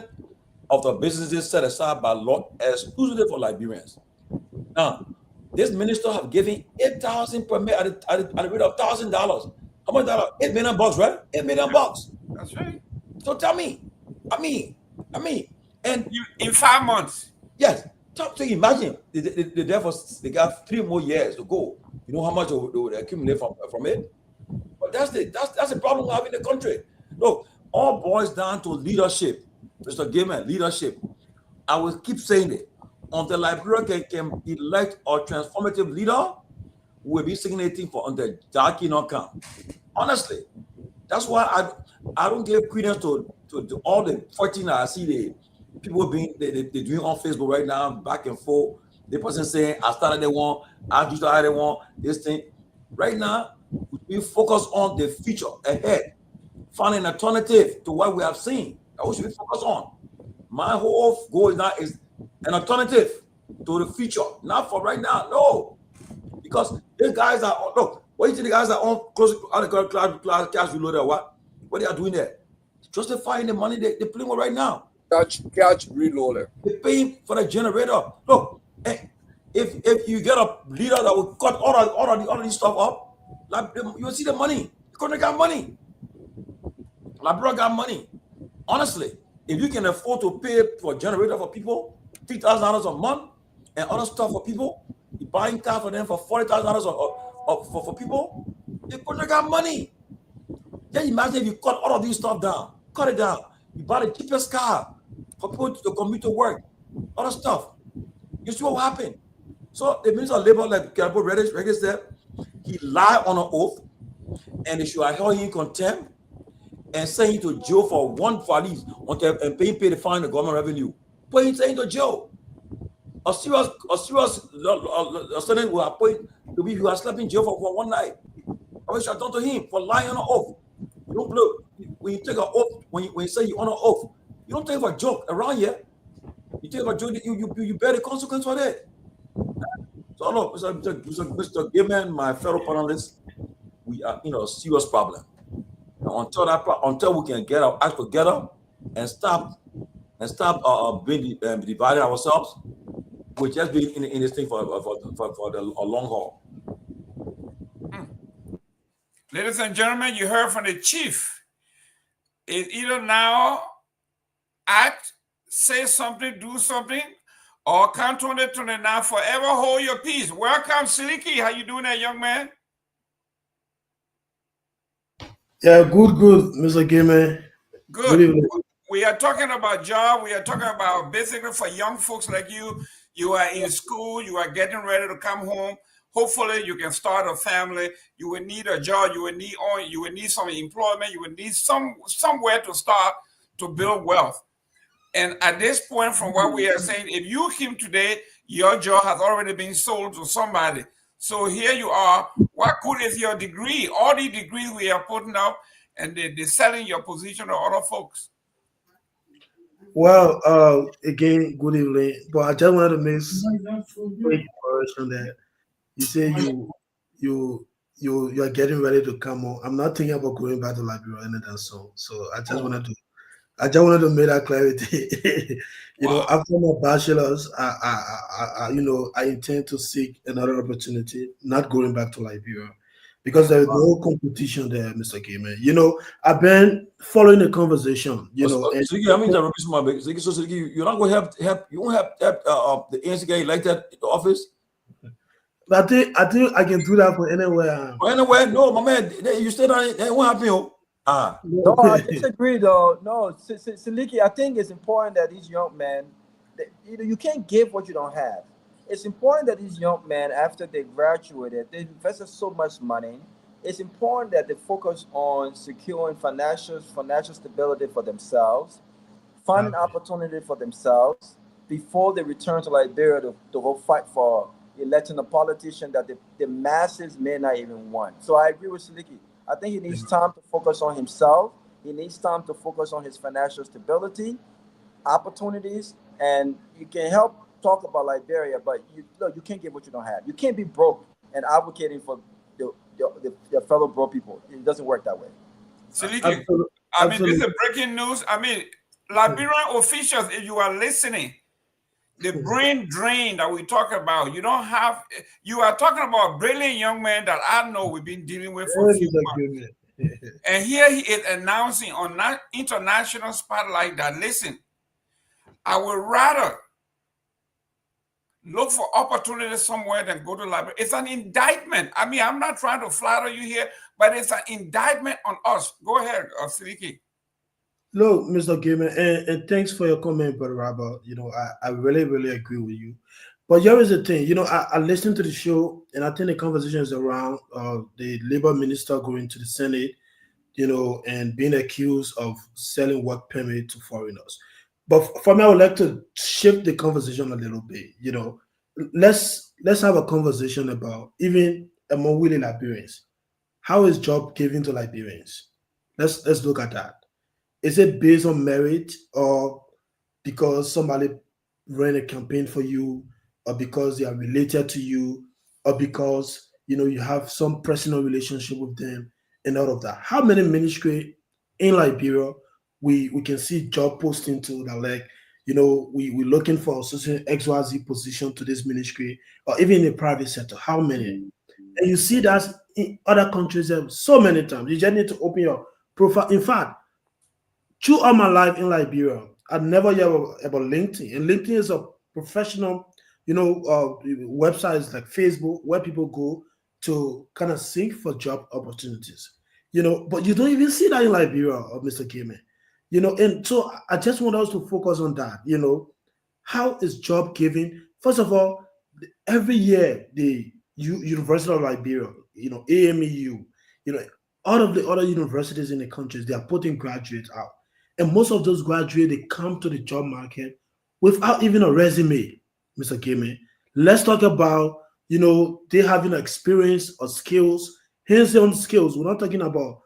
D: of the businesses set aside by law exclusively for Liberians. Now, this minister have given 8,000 permit at the rate of $1,000. How much dollar? $8 million, right? $8 million.
A: That's right.
D: So tell me, and
A: in 5 months.
D: Yes, Imagine they got 3 more years to go. You know how much they would accumulate from it? But that's the problem we have in the country. Look, all boils down to leadership, Mr. Gaiman, leadership. I will keep saying it. Until Liberia can elect a transformative leader, we'll be signaling for until Jackie not come. Honestly, that's why I don't give credence to all the 14 I see the people they're doing on Facebook right now, back and forth. The person saying, I started the one, I just started the one, this thing. Right now, we focus on the future ahead, find an alternative to what we have seen. That's what we should focus on. My whole goal now is an alternative to the future, not for right now, no. Because these guys are, look, what do you think the guys are on close to cash reloaded or what? What they are doing there? Justifying the money they're playing with right now.
E: Catch reloaded.
D: They're paying for the generator. Look, if you get a leader that will cut all this stuff up, like you will see the money. The country got money. Liberia got money. Honestly, if you can afford to pay for a generator for people, $3,000 a month, and other stuff for people, you buying car for them for $40,000 for people, the country got money. Just imagine if you cut all of these stuff down, cut it down. You buy the cheapest car for people to commute to work, other stuff. You see what will happen? So the Minister of Labor, like Kehleboe Gongloe said, he lied on an oath, and they should have held him in contempt and sent him to jail for at least and pay the fine the government revenue. Put him into jail. A serious student will appoint to be who has slept in jail for one night. I wish I done to him for lying on an oath. You don't look when you take an oath, when you say you on an oath, you don't take it for a joke around here. You take it for a joke, you bear the consequence for that. So look, Mr. Gaiman, my fellow panelists, we are in a serious problem. Until we can get our act together and stop being divided ourselves, we'll just be in this thing for a long haul.
A: Ladies and gentlemen, you heard from the chief. It's either now act, say something, do something, or count 2029 forever hold your peace. Welcome, Siliki. How you doing there, young man?
I: Yeah, good, Mr. Gaiman.
A: Good. We are talking about job. We are talking about basically for young folks like you. You are in school. You are getting ready to come home. Hopefully, you can start a family. You will need a job. You will need some employment. You will need somewhere to start to build wealth. And at this point, from what we are saying, if you came today, your job has already been sold to somebody. So here you are. What good is your degree? All the degrees we are putting up, and they're selling your position to other folks.
I: Well, again, good evening. But I just wanted to make a quick correction that you say you are getting ready to come on. I'm not thinking about going back to Liberia anytime soon. So I just wanted to make that clarity. Wow. After my bachelor's, I intend to seek another opportunity, not going back to Liberia, because there is no competition there, Mr. Gaiman. I've been following the conversation.
D: You're not going to help. You won't help the ANC guy elected in the office.
I: I think I can do that for anywhere.
D: Anywhere? No, my man. You stay down. It won't happen.
H: No, I disagree though. No, Siliki, I think it's important that these young men, you can't give what you don't have. It's important that these young men, after they graduated, they invested so much money. It's important that they focus on securing financial stability for themselves, finding opportunity for themselves before they return to Liberia to go fight for electing a politician that the masses may not even want. So I agree with Siliki. I think he needs time to focus on himself. He needs time to focus on his financial stability, opportunities, and you can help talk about Liberia, but you can't give what you don't have. You can't be broke and advocating for your fellow broke people. It doesn't work that way.
A: Siliki, this is breaking news. Liberian officials, if you are listening, the brain drain that we talk about, you are talking about a brilliant young man that I know we've been dealing with for a few months. And here he is announcing on that international spotlight that, listen, I would rather look for opportunities somewhere than go to Liberia. It's an indictment. I mean, I'm not trying to flatter you here, but it's an indictment on us. Go ahead, Siliki.
I: Look, Mr. Gamer, and thanks for your comment, Brother Robert. I really, really agree with you. But here is the thing, I listened to the show, and I think the conversation is around the labor minister going to the Senate, and being accused of selling work permit to foreigners. But for me, I would like to shift the conversation a little bit. Let's have a conversation about even among willing Liberians. How is job given to Liberians? Let's look at that. Is it based on merit, or because somebody ran a campaign for you, or because they are related to you, or because you have some personal relationship with them, and all of that? How many ministry in Liberia we can see job posting to that, like, we're looking for a certain XYZ position to this ministry, or even in the private sector? How many? And you see that in other countries so many times. You just need to open your profile. In fact, through all my life in Liberia, I never heard about LinkedIn. And LinkedIn is a professional, websites like Facebook where people go to kind of seek for job opportunities. But you don't even see that in Liberia, Mr. Gamer. And so I just want us to focus on that. How is job giving? First of all, every year the University of Liberia, AMEU, all of the other universities in the countries, they are putting graduates out. And most of those graduates, they come to the job market without even a resume, Mr. Gamer. Let's talk about, they having experience or skills, hands-on skills. We're not talking about,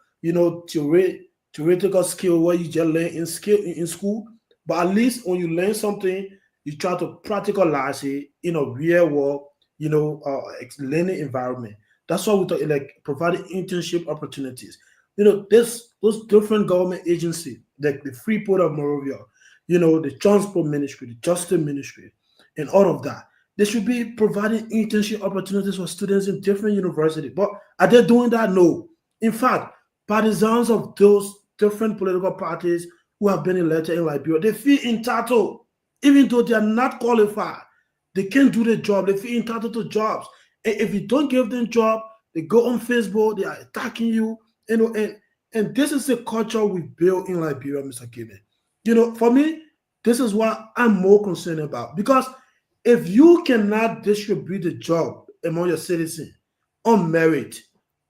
I: theoretical skill where you just learn in school, but at least when you learn something, you try to practicalize it in a real world, learning environment. That's why we talk like providing internship opportunities. Those different government agencies, like the Freeport of Monrovia, the Transport Ministry, the Justice Ministry, and all of that. They should be providing internship opportunities for students in different universities. But are they doing that? No. In fact, partisans of those different political parties who have been elected in Liberia, they feel entitled, even though they are not qualified. They can't do the job. They feel entitled to jobs. And if you don't give them job, they go on Facebook, they are attacking you. And this is the culture we built in Liberia, Mr. Gibbon. For me, this is what I'm more concerned about. Because if you cannot distribute the job among your citizens on merit,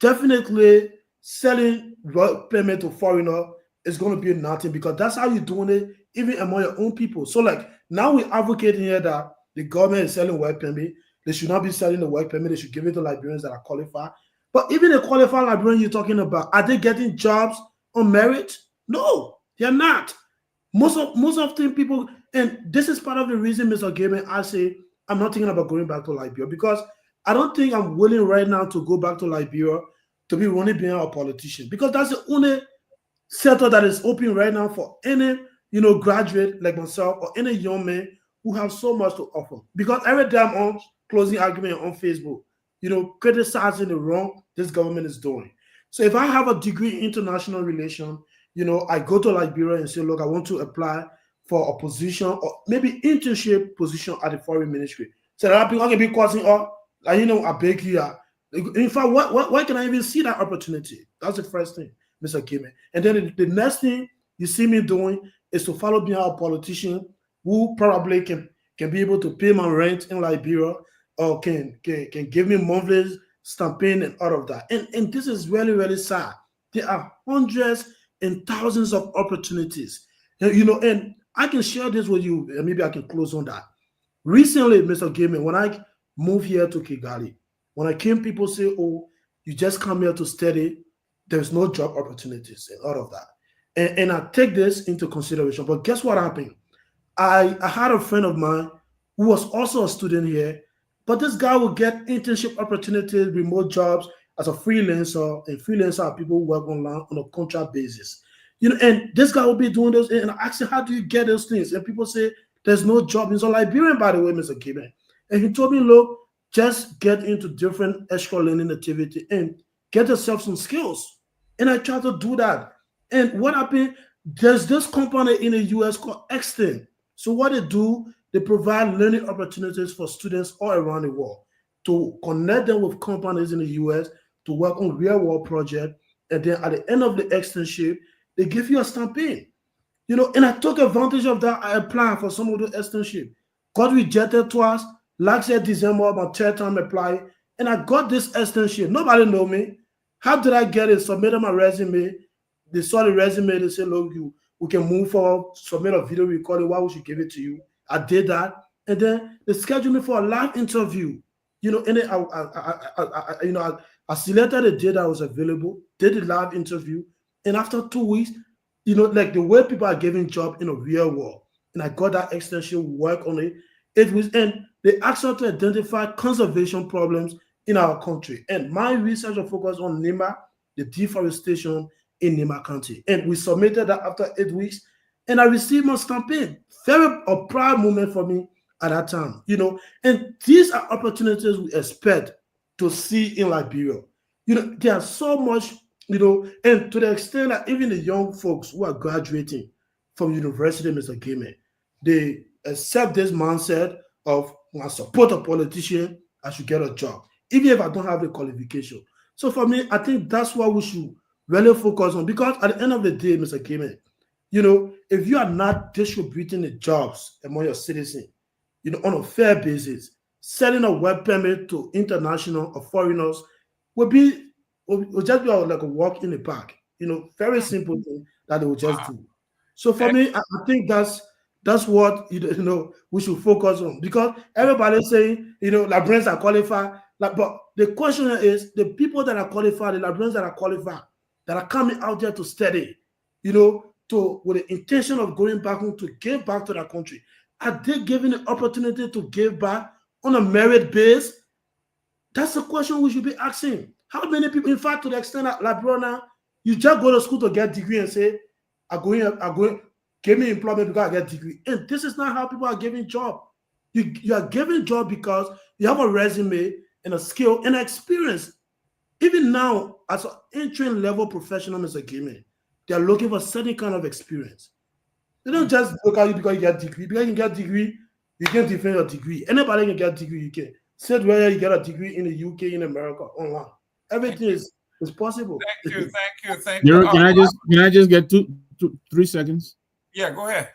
I: definitely selling work permit to foreigner is going to be nothing, because that's how you're doing it even among your own people. So like now we're advocating here that the government is selling work permit. They should not be selling the work permit. They should give it to Liberians that are qualified. But even the qualified Liberians you're talking about, are they getting jobs on merit? No, they're not. Most of the people, and this is part of the reason, Mr. Gaiman, I say I'm not thinking about going back to Liberia, because I don't think I'm willing right now to go back to Liberia to be running behind a politician, because that's the only sector that is open right now for any graduate like myself or any young man who have so much to offer. Because every day I'm on closing argument on Facebook, criticizing the wrong this government is doing. So if I have a degree in international relations, I go to Liberia and say, look, I want to apply for a position or maybe internship position at the foreign ministry. So that people can be causing up, I beg here. In fact, why can I even see that opportunity? That's the first thing, Mr. Kimmel. And then the next thing you see me doing is to follow behind a politician who probably can be able to pay my rent in Liberia, or can give me monthly stamping and all of that. And this is really, really sad. There are hundreds and thousands of opportunities. And I can share this with you, and maybe I can close on that. Recently, Mr. Gaiman, when I moved here to Kigali, when I came, people say, oh, you just come here to study, there's no job opportunities and all of that. And I take this into consideration. But guess what happened? I had a friend of mine who was also a student here, but this guy would get internship opportunities, remote jobs as a freelancer, and freelancer are people who work online on a contract basis. And this guy will be doing those, and I asked him, how do you get those things? And people say, there's no job. He's a Liberian, by the way, Mr. Gibbon. And he told me, look, just get into different extra learning activity and get yourself some skills. And I tried to do that. And what happened, there's this company in the US called Extend. So what they do, They provide learning opportunities for students all around the world to connect them with companies in the US to work on real world projects. And then at the end of the externship, they give you a stamping. And I took advantage of that. I applied for some of the externship. Got rejected twice. Last year, December, my third time applying. And I got this externship. Nobody know me. How did I get it? Submitted my resume. They saw the resume. They said, look, we can move forward, submit a video recording. Why would you give it to you? I did that. And then they scheduled me for a live interview. And then I selected the day that was available, did the live interview. And after 2 weeks, like the way people are giving job in the real world. And I got that extension work on it. It was, and they asked us to identify conservation problems in our country. And my research will focus on Nima, the deforestation in Nima County. And we submitted that after 8 weeks. And I received my stamping. Very a proud moment for me at that time. And these are opportunities we expect to see in Liberia. There are so much, and to the extent that even the young folks who are graduating from university, Mr. Game, they accept this mindset of, when I support a politician, I should get a job, even if I don't have the qualification. So for me, I think that's what we should really focus on, because at the end of the day, Mr. Game, if you are not distributing the jobs among your citizens, on a fair basis, selling a work permit to international or foreigners will just be like a walk in the park. Very simple thing that they will just do. So for me, I think that's what we should focus on, because everybody's saying Librarians are qualified. But the question is, the people that are qualified, the Librarians that are qualified, that are coming out there to study, with the intention of going back home to give back to their country, are they given the opportunity to give back on a merit base? That's the question we should be asking. How many people, in fact, to the extent that Liberia, you just go to school to get a degree and say, I'm going, give me employment because I get a degree. And this is not how people are giving job. You are giving job because you have a resume and a skill and experience. Even now, as an entry-level professional, Mr. Game, they are looking for certain kind of experience. They don't just look at you because you get a degree. Because you get a degree, you can defend your degree. Anybody can get a degree, you can. Said whether you get a degree in the UK, in America, online. Everything is possible.
A: Thank you.
F: Can I just get 3 seconds?
A: Yeah, go ahead.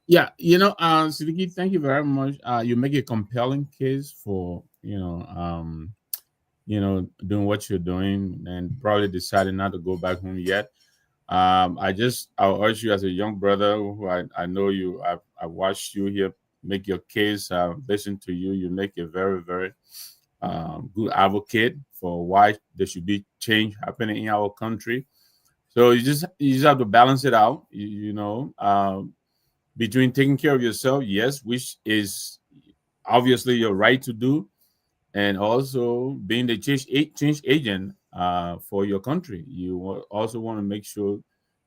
F: Yeah, Siddiqui, thank you very much. You make a compelling case for doing what you're doing and probably deciding not to go back home yet. I'll urge you as a young brother who I know you. I watched you here make your case. Listen to you. You make a very, very good advocate for why there should be change happening in our country. So you just have to balance it out. Between taking care of yourself, yes, which is obviously your right to do, and also being the change agent for your country. You also want to make sure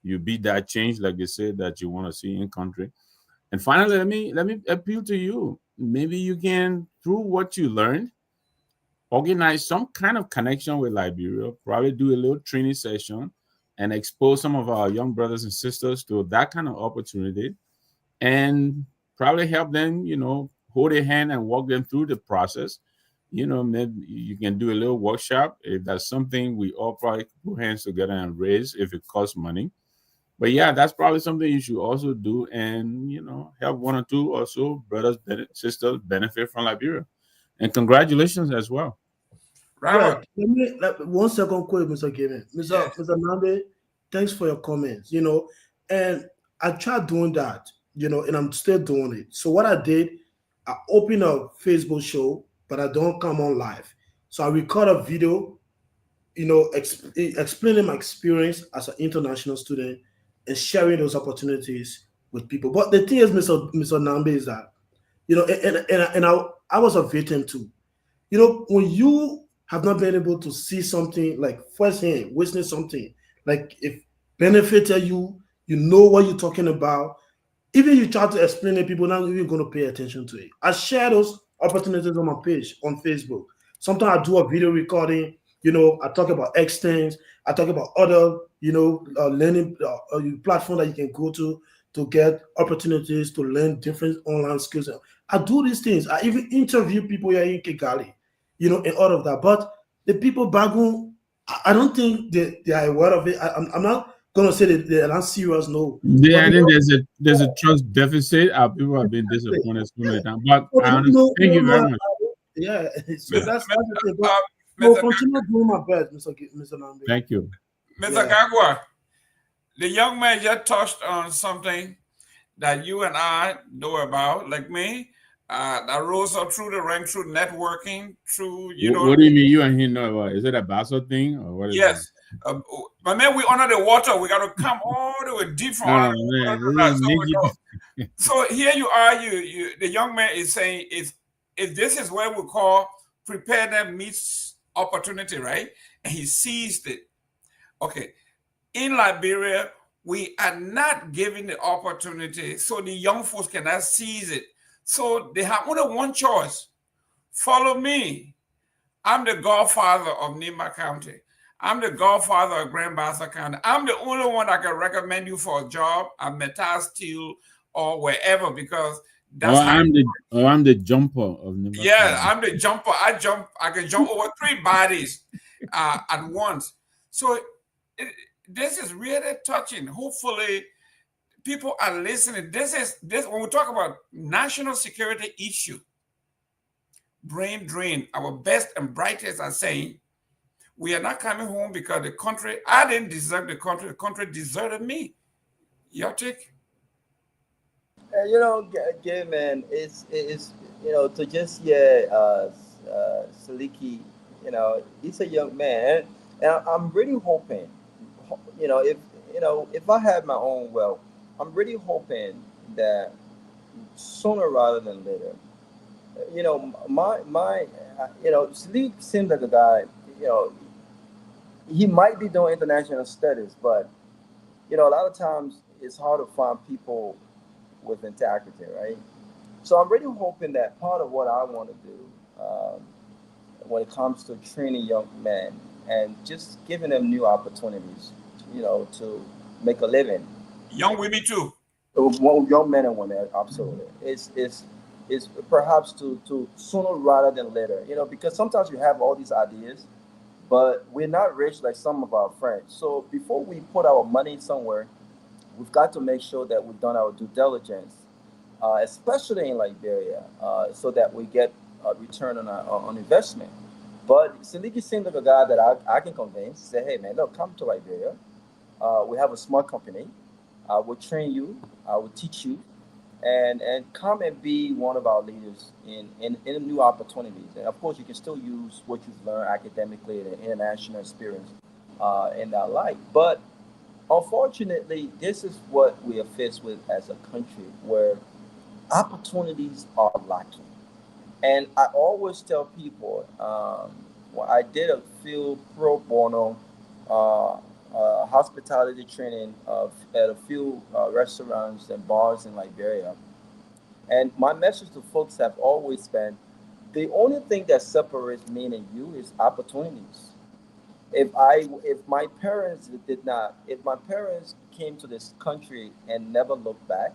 F: you be that change, like they said, that you want to see in country. And finally, let me appeal to you. Maybe you can, through what you learned, organize some kind of connection with Liberia, probably do a little training session and expose some of our young brothers and sisters to that kind of opportunity, and probably help them, hold their hand and walk them through the process. Maybe you can do a little workshop if that's something we all probably put hands together and raise if it costs money. But yeah, that's probably something you should also do, and help one or two or so brothers, sisters benefit from Liberia. And congratulations as well.
I: Right. Let me 1 second quick, Mr. Gavin. Mr. Nambe, thanks for your comments. And I tried doing that, and I'm still doing it. So what I did, I opened a Facebook show, but I don't come on live. So I record a video, explaining my experience as an international student and sharing those opportunities with people. But the thing is, Mr. Nambe, is that, and I was a victim too. When you have not been able to see something like firsthand, witness something, like if benefited you, what you're talking about, even you try to explain it, people not even going to pay attention to it. I share those opportunities on my page on Facebook. Sometimes I do a video recording, I talk about extents, I talk about other, learning platform that you can go to to get opportunities to learn different online skills. I do these things. I even interview people here in Kigali, and all of that. But the people back home, I don't think they are aware of it. I'm not gonna say that they're not serious, no.
F: Yeah,
I: But
F: I
I: they
F: think
I: don't,
F: there's a trust deficit. People have been disappointed so many times. But
I: but they
F: I
I: don't
F: understand. Thank you
I: know
F: very
I: how.
F: much.
I: Yeah. So
A: Mr.
I: that's the thing. But
A: Uh,
I: we'll
A: Mr.
I: continue doing my best, Mr. Nambi.
F: Thank you.
A: Mr.
I: Yeah.
A: Garguah, the young man just touched on something that you and I know about, like me. I rose up through the rank, through networking, through,
F: What do you mean you and him know about? Is it a Basel thing or what is it?
A: yes. But man, we honor the water. We got to come all the way deep from
F: Oh
A: honor the
F: man,
A: water.
F: this is
A: So we know.
F: Niji.
A: So here you are, the young man is saying, if this is what we call preparedness meets opportunity, right? And he seized it. Okay. In Liberia, we are not given the opportunity, so the young folks cannot seize it. So they have only one choice. Follow me. I'm the godfather of Nima County. I'm the godfather of Grand Bassa County. I'm the only one that can recommend you for a job at Metal Steel or wherever, because that's how.
F: I'm the jumper of Nimba.
A: Yeah, I'm the jumper. I can jump over 3 bodies at once. So this is really touching. Hopefully, people are listening. This when we talk about national security issue, brain drain. Our best and brightest are saying, we are not coming home because the country, I didn't deserve the country deserted me. Your take?
H: Gay man, it's to just Saliki, he's a young man, and I'm really hoping, if I had my own wealth, I'm really hoping that sooner rather than later, Salik seems like a guy, you know, he might be doing international studies, but a lot of times it's hard to find people with integrity, right? So I'm really hoping that part of what I want to do when it comes to training young men and just giving them new opportunities, to make a living.
A: Young women too.
H: Well, young men and women, absolutely. It's perhaps to sooner rather than later, because sometimes you have all these ideas, but we're not rich like some of our friends. So before we put our money somewhere, we've got to make sure that we've done our due diligence, especially in Liberia, so that we get a return on our on investment. But Siliki seems like a guy that I can convince. Say, hey man, look, come to Liberia. We have a smart company. I will train you. I will teach you, and come and be one of our leaders in new opportunities. And of course, you can still use what you've learned academically and international experience in that light. But unfortunately, this is what we are faced with as a country, where opportunities are lacking. And I always tell people, well, I did a few pro bono uh, hospitality training at a few restaurants and bars in Liberia. And my message to folks have always been, the only thing that separates me and you is opportunities. If my parents did not, if my parents came to this country and never looked back,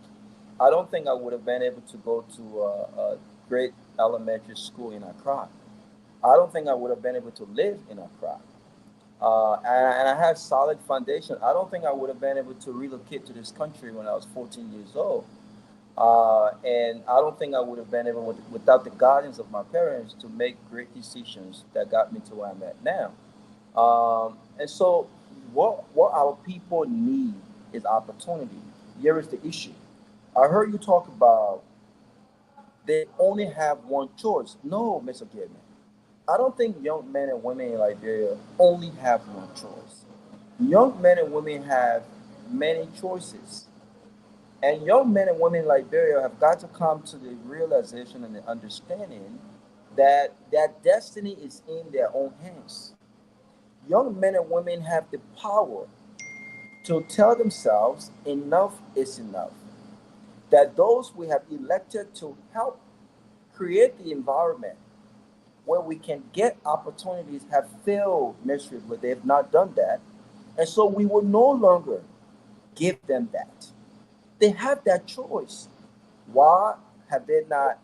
H: I don't think I would have been able to go to a great elementary school in Accra. I don't think I would have been able to live in Accra. And I had solid foundation. I don't think I would have been able to relocate to this country when I was 14 years old. And I don't think I would have been able, without the guidance of my parents, to make great decisions that got me to where I'm at now. And so, what our people need is opportunity. Here is the issue. I heard you talk about they only have one choice. No, Mr. Goodman. I don't think young men and women in Liberia only have one choice. Young men and women have many choices. And young men and women in Liberia have got to come to the realization and the understanding that their destiny is in their own hands. Young men and women have the power to tell themselves enough is enough. That those we have elected to help create the environment where we can get opportunities have failed miserably. They have not done that. And so we will no longer give them that. They have that choice. Why have they not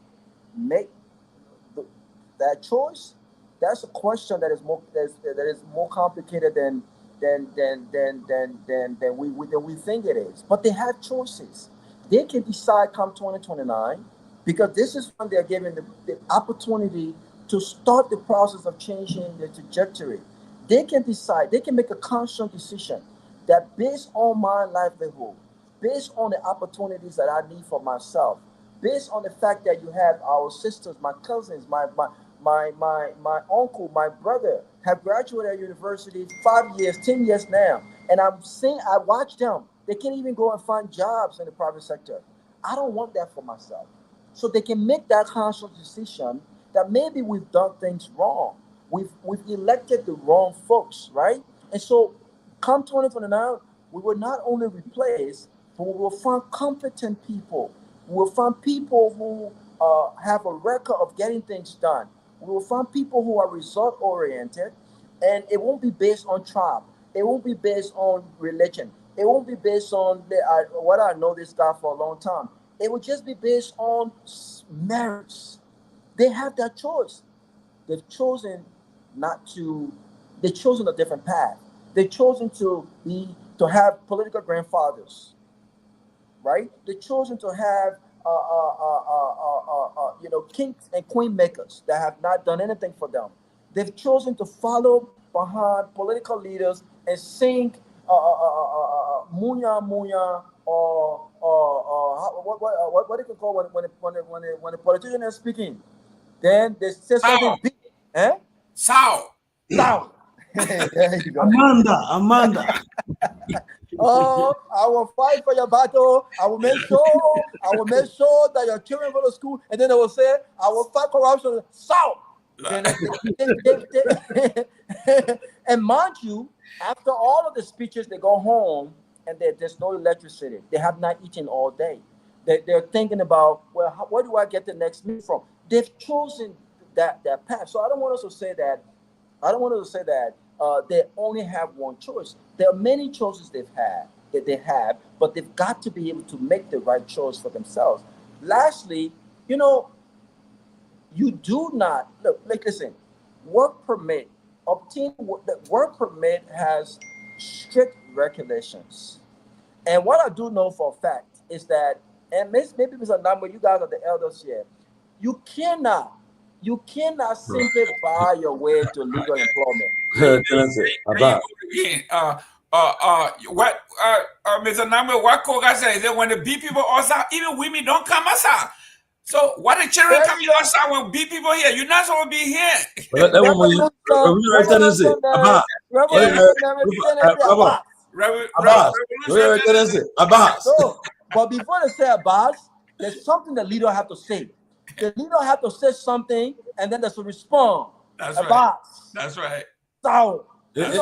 H: made that choice? That's a question that is more complicated than we think it is. But they have choices. They can decide come 2029, because this is when they're given the opportunity to start the process of changing the trajectory. They can decide, they can make a conscious decision that based on my livelihood, based on the opportunities that I need for myself, based on the fact that you have our sisters, my cousins, my uncle, my brother have graduated at university 5 years, 10 years now. And I watch them. They can't even go and find jobs in the private sector. I don't want that for myself. So they can make that conscious decision that maybe we've done things wrong. We've elected the wrong folks, right? And so come 2029, we will not only replace, but we will find competent people. We will find people who have a record of getting things done. We will find people who are result oriented, and it won't be based on tribe. It won't be based on religion. It won't be based on what I know this guy for a long time. It will just be based on merits. They have that choice. They've chosen they've chosen a different path. They've chosen to have political grandfathers, right? They've chosen to have kings and queen makers that have not done anything for them. They've chosen to follow behind political leaders and sing Myean Myean, or what do you call when a politician is speaking? Then they say something big,
A: Sao.
H: There you go.
I: Amanda.
H: Oh, I will fight for your battle. I will make sure that your children go to school, and then they will say, I will fight corruption. South. And mind you, after all of the speeches, they go home and there's no electricity. They have not eaten all day. They're thinking about, well, where do I get the next meal from? They've chosen that path. So I don't want us to say that they only have one choice. There are many choices they have, but they've got to be able to make the right choice for themselves. Lastly, you do not listen. Work permit, the work permit has strict regulations. And what I do know for a fact is that, and maybe it's a number, you guys are the elders here, you cannot simply buy your way to legal employment.
A: What Mr. Namwe, what Koga said is that when the B people also, even women don't come outside. So what the children coming outside when B people here? You're not supposed to be here.
H: But before they say Abbas, there's something the leader have to say. The leader have to say something, and then there's a response.
A: That's
H: Abbas.
A: right. That's right.
H: So it's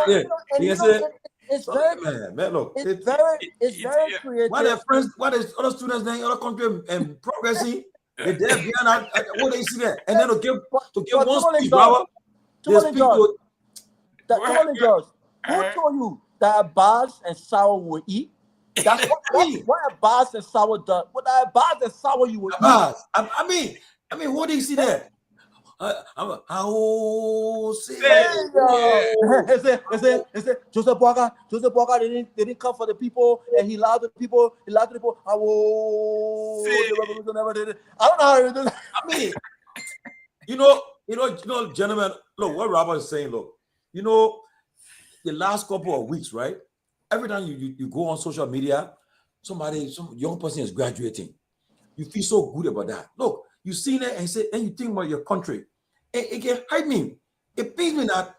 H: very creative.
D: Why their friends, why there's other students in other country and progressing? They're there beyond what they see there, and then to give one speech, brother.
H: Tomalin George, who told you that Abbas and Sawa will eat? That's what Abbas and Sawa done. What Abbas and Sawa you will eat?
D: I mean, what do you see there?
H: Joseph Walker didn't come for the people, and he lied to the people. The revolution never did it. I don't know how he did it.
D: I mean, you know, gentlemen, look what Robert is saying. Look, the last couple of weeks, right? Every time you go on social media, some young person is graduating. You feel so good about that. Look, you see that and you think about your country. It can hurt me. It pains me that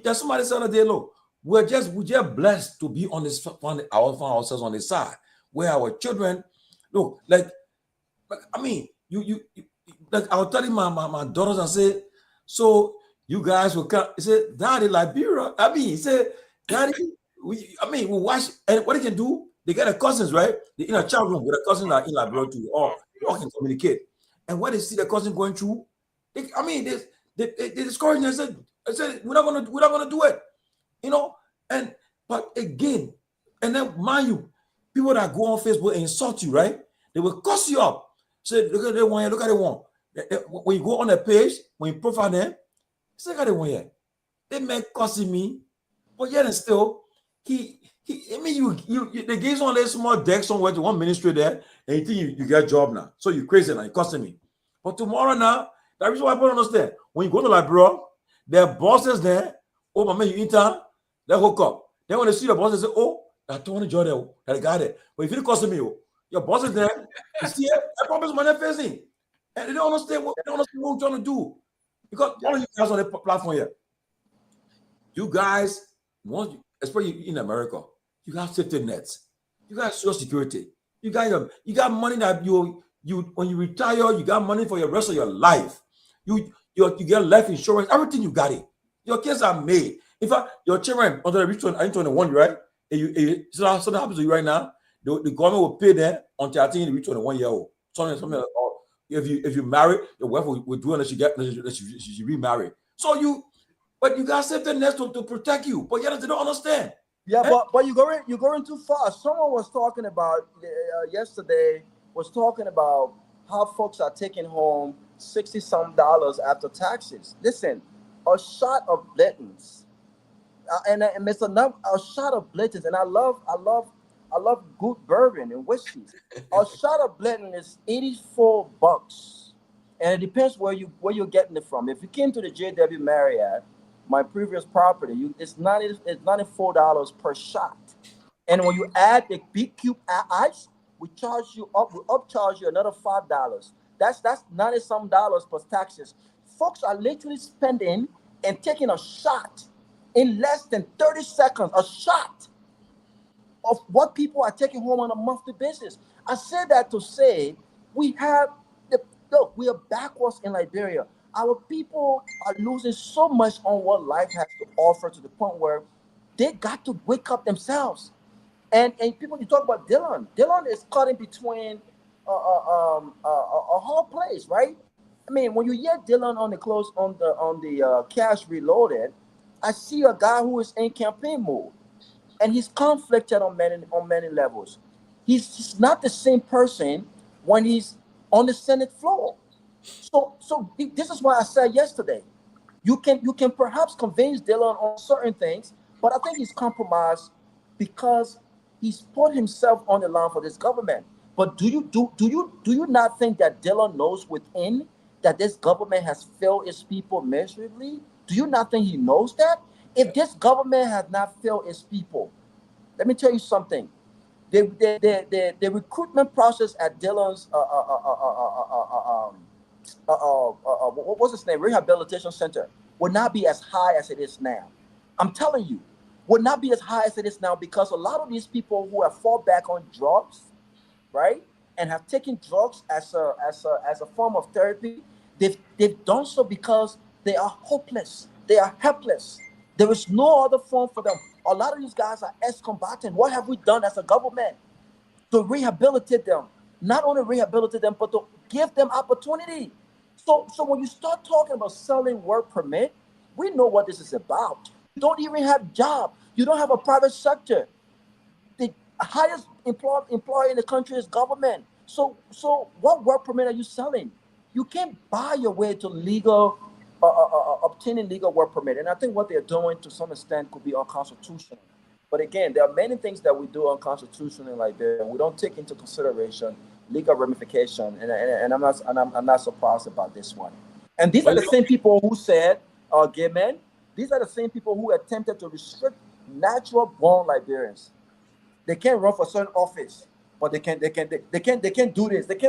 D: there's somebody said the other day, look, we're just blessed to be on this, find ourselves on this side where our children, look, I mean, you like I was telling my daughters, I said, so you guys will come. He said, Daddy, Liberia. I mean, he said, Daddy, we watch, and what they can do, they get their cousins, right? They're in a chat room with a cousin that are in Liberia too, or can communicate. And when they see the cousin going through, they discourage them. I said, we're not gonna do it, but again, and then mind you, People that go on Facebook and insult you, right? They will cuss you up. Say, look at that one here, look at that one. When you go on a page, when you profile them, say, look at that one here. They may cussing me, but yet and still, I mean, they gave someone a small deck somewhere to one ministry there, and you think you get a job now. So you crazy now, you're cussing me. But tomorrow now, that reason why I don't understand. When you go to Liberia, there are bosses there. Oh, my man, you intern, they hook up. Then when they see your boss, they say, oh, that 20 job there, that got it. But if you cussing me, your boss is there, you see that problem money facing. And they don't understand what we're trying to do. Because all of you guys on the platform here, you guys, especially in America, you got safety nets, you got social security, you got money that you when you retire, you got money for the rest of your life. You get life insurance, everything you got it. Your kids are made. In fact, your children under the reach 21, right? So something happens to you right now, the government will pay them until I think you reach 21 year old. Something or if you marry, your wife will do unless she remarry. So but you got safety nets to protect you, but yet they don't understand.
H: Yeah, but you're going too far. Someone was talking about yesterday was talking about how folks are taking home $60-some after taxes. Listen, a shot of Blanton's, and Mr. Num, a shot of Blanton's, and I love good bourbon and whiskey. A shot of Blanton is $84, and it depends where you're getting it from. If you came to the JW Marriott, my previous property, it's $94 per shot, and when you add the big cube ice, we upcharge you another $5. That's $90-some plus taxes. Folks are literally spending and taking a shot in less than 30 seconds, a shot of what people are taking home on a monthly basis. I say that to say we are backwards in Liberia. Our people are losing so much on what life has to offer to the point where they got to wake up themselves. And people, you talk about Dylan. Dylan is caught in between a hard place, right? I mean, when you hear Dylan on the Cash Reloaded, I see a guy who is in campaign mode, and he's conflicted on many levels. He's not the same person when he's on the Senate floor. So this is why I said yesterday, you can perhaps convince Dylan on certain things, but I think he's compromised because he's put himself on the line for this government. But do you not think that Dylan knows within that this government has failed its people miserably? Do you not think he knows that? If this government has not failed its people, let me tell you something. The recruitment process at Dylan's what's his name? Rehabilitation center would not be as high as it is now. I'm telling you, would not be as high as it is now because a lot of these people who have fallen back on drugs, right, and have taken drugs as a form of therapy, they've done so because they are hopeless, they are helpless. There is no other form for them. A lot of these guys are ex-combatants. What have we done as a government to rehabilitate them? Not only rehabilitate them, but to give them opportunity. So when you start talking about selling work permit, we know what this is about. You don't even have job. You don't have a private sector. The highest employer in the country is government. So what work permit are you selling? You can't buy your way to legal, obtaining legal work permit. And I think what they're doing to some extent could be unconstitutional. But again, there are many things that we do unconstitutional in Liberia, and we don't take into consideration legal ramification. And I'm not surprised about this one. And these are the same people who said, gay men. These are the same people who attempted to restrict natural-born Liberians. They can't run for certain office, but they can't do this. They can't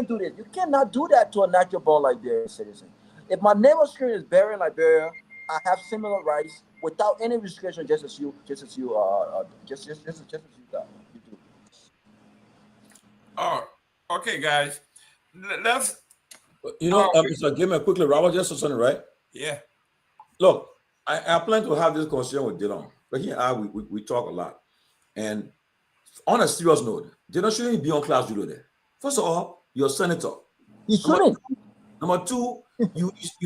H: do this. You cannot do that to a natural-born Liberian citizen. If my neighbor's screen is buried in Liberia, I have similar rights without any restriction, just as you do.
A: Oh, okay, guys. Let's.
D: Mr. Give me quickly, Robert, just something, right?
A: Yeah.
D: Look, I plan to have this conversation with Dylan, but he and I, we talk a lot. And on a serious note, Dylan shouldn't be on class video there. First of all, you're a senator.
H: You shouldn't.
D: Number two,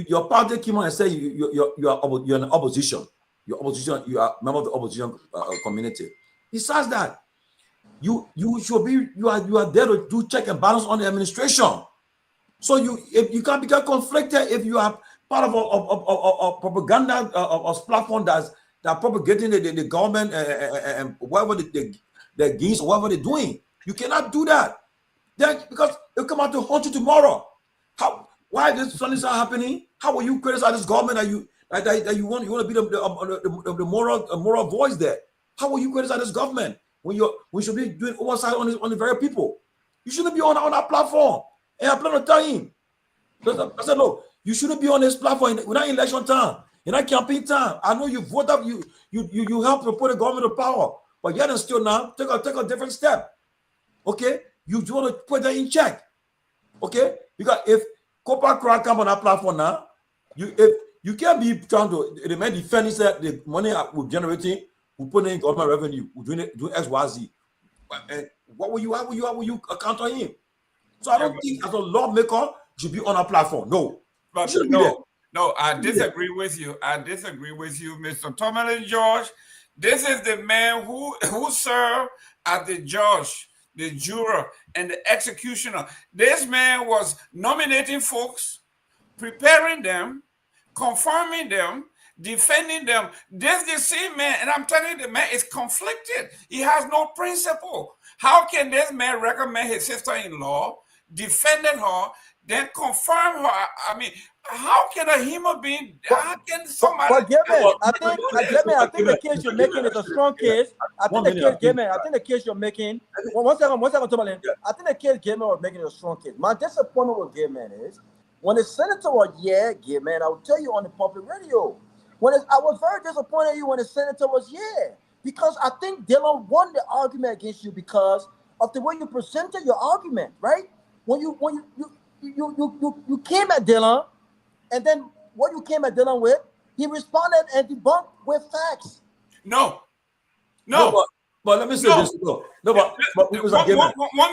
D: your party came on and said you're in opposition. You're opposition. You are a member of the opposition community. Besides that, You should be you are there to do check and balance on the administration. So you can't become conflicted if you are part of a propaganda platform that propagating the government and whatever the gains or whatever they're doing. You cannot do that. Then because it'll come out to haunt you tomorrow. Why this something's not happening? How will you criticize this government that you want to be the moral voice there? How will you criticize this government when we should be doing oversight on the very people? You shouldn't be on our platform. And I plan to tell him. I said, look, you shouldn't be on this platform. We're not in election time. You're not campaign time. I know you vote up, you help to put the government to power, but yet and still now take a different step. Okay, you want to put that in check. Okay, because if corporate crowd come on our platform now, you can't be trying to defend that the money we're generating, we put in government revenue, we're doing X, Y, Z. How will you account on him? So I don't think as a lawmaker you should be on our platform. No.
A: But no, I disagree with you. I disagree with you, Mr. Tomalin George. This is the man who served as the judge, the juror, and the executioner. This man was nominating folks, preparing them, confirming them, defending them. This is the same man, and I'm telling you, the man is conflicted. He has no principle. How can this man recommend his sister-in-law, defended her, then confirm her? I mean, how can a human being? How can somebody?
J: But I think the case you're making is a strong case. I think the case you're making. One second, Tomalin. I think the case Gayman was making is a strong case. My disappointment with Gayman is when the senator was Gayman, I will tell you on the public radio. I was very disappointed in you when the senator was because I think Dylan won the argument against you because of the way you presented your argument, right? When you came at Dylan, and then what you came at Dylan with, he responded and debunked with facts.
A: No.
D: But let me say this.
A: One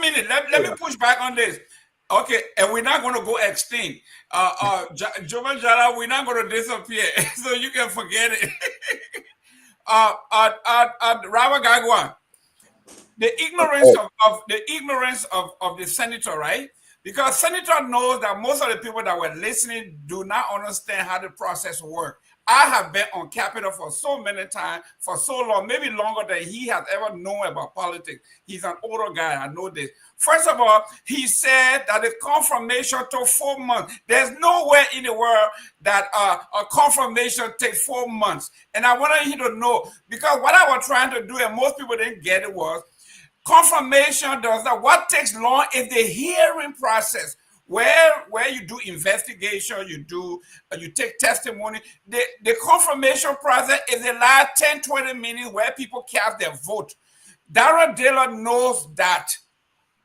A: minute. Let me push back on this. Okay, and we're not going to go extinct. Jovan Jara, we're not going to disappear, so you can forget it. Robert Garguah, the ignorance of the senator, right? Because senator knows that most of the people that were listening do not understand how the process works. I have been on Capitol for so many times, for so long, maybe longer than he has ever known about politics. He's an older guy, I know this. First of all, he said that the confirmation took 4 months. There's nowhere in the world that a confirmation takes 4 months. And I wanted you to know, because what I was trying to do, and most people didn't get it, was confirmation does not. What takes long is the hearing process. Where you do investigation, you take testimony. The confirmation process is the last 10-20 minutes where people cast their vote. Darrell Dillon knows that.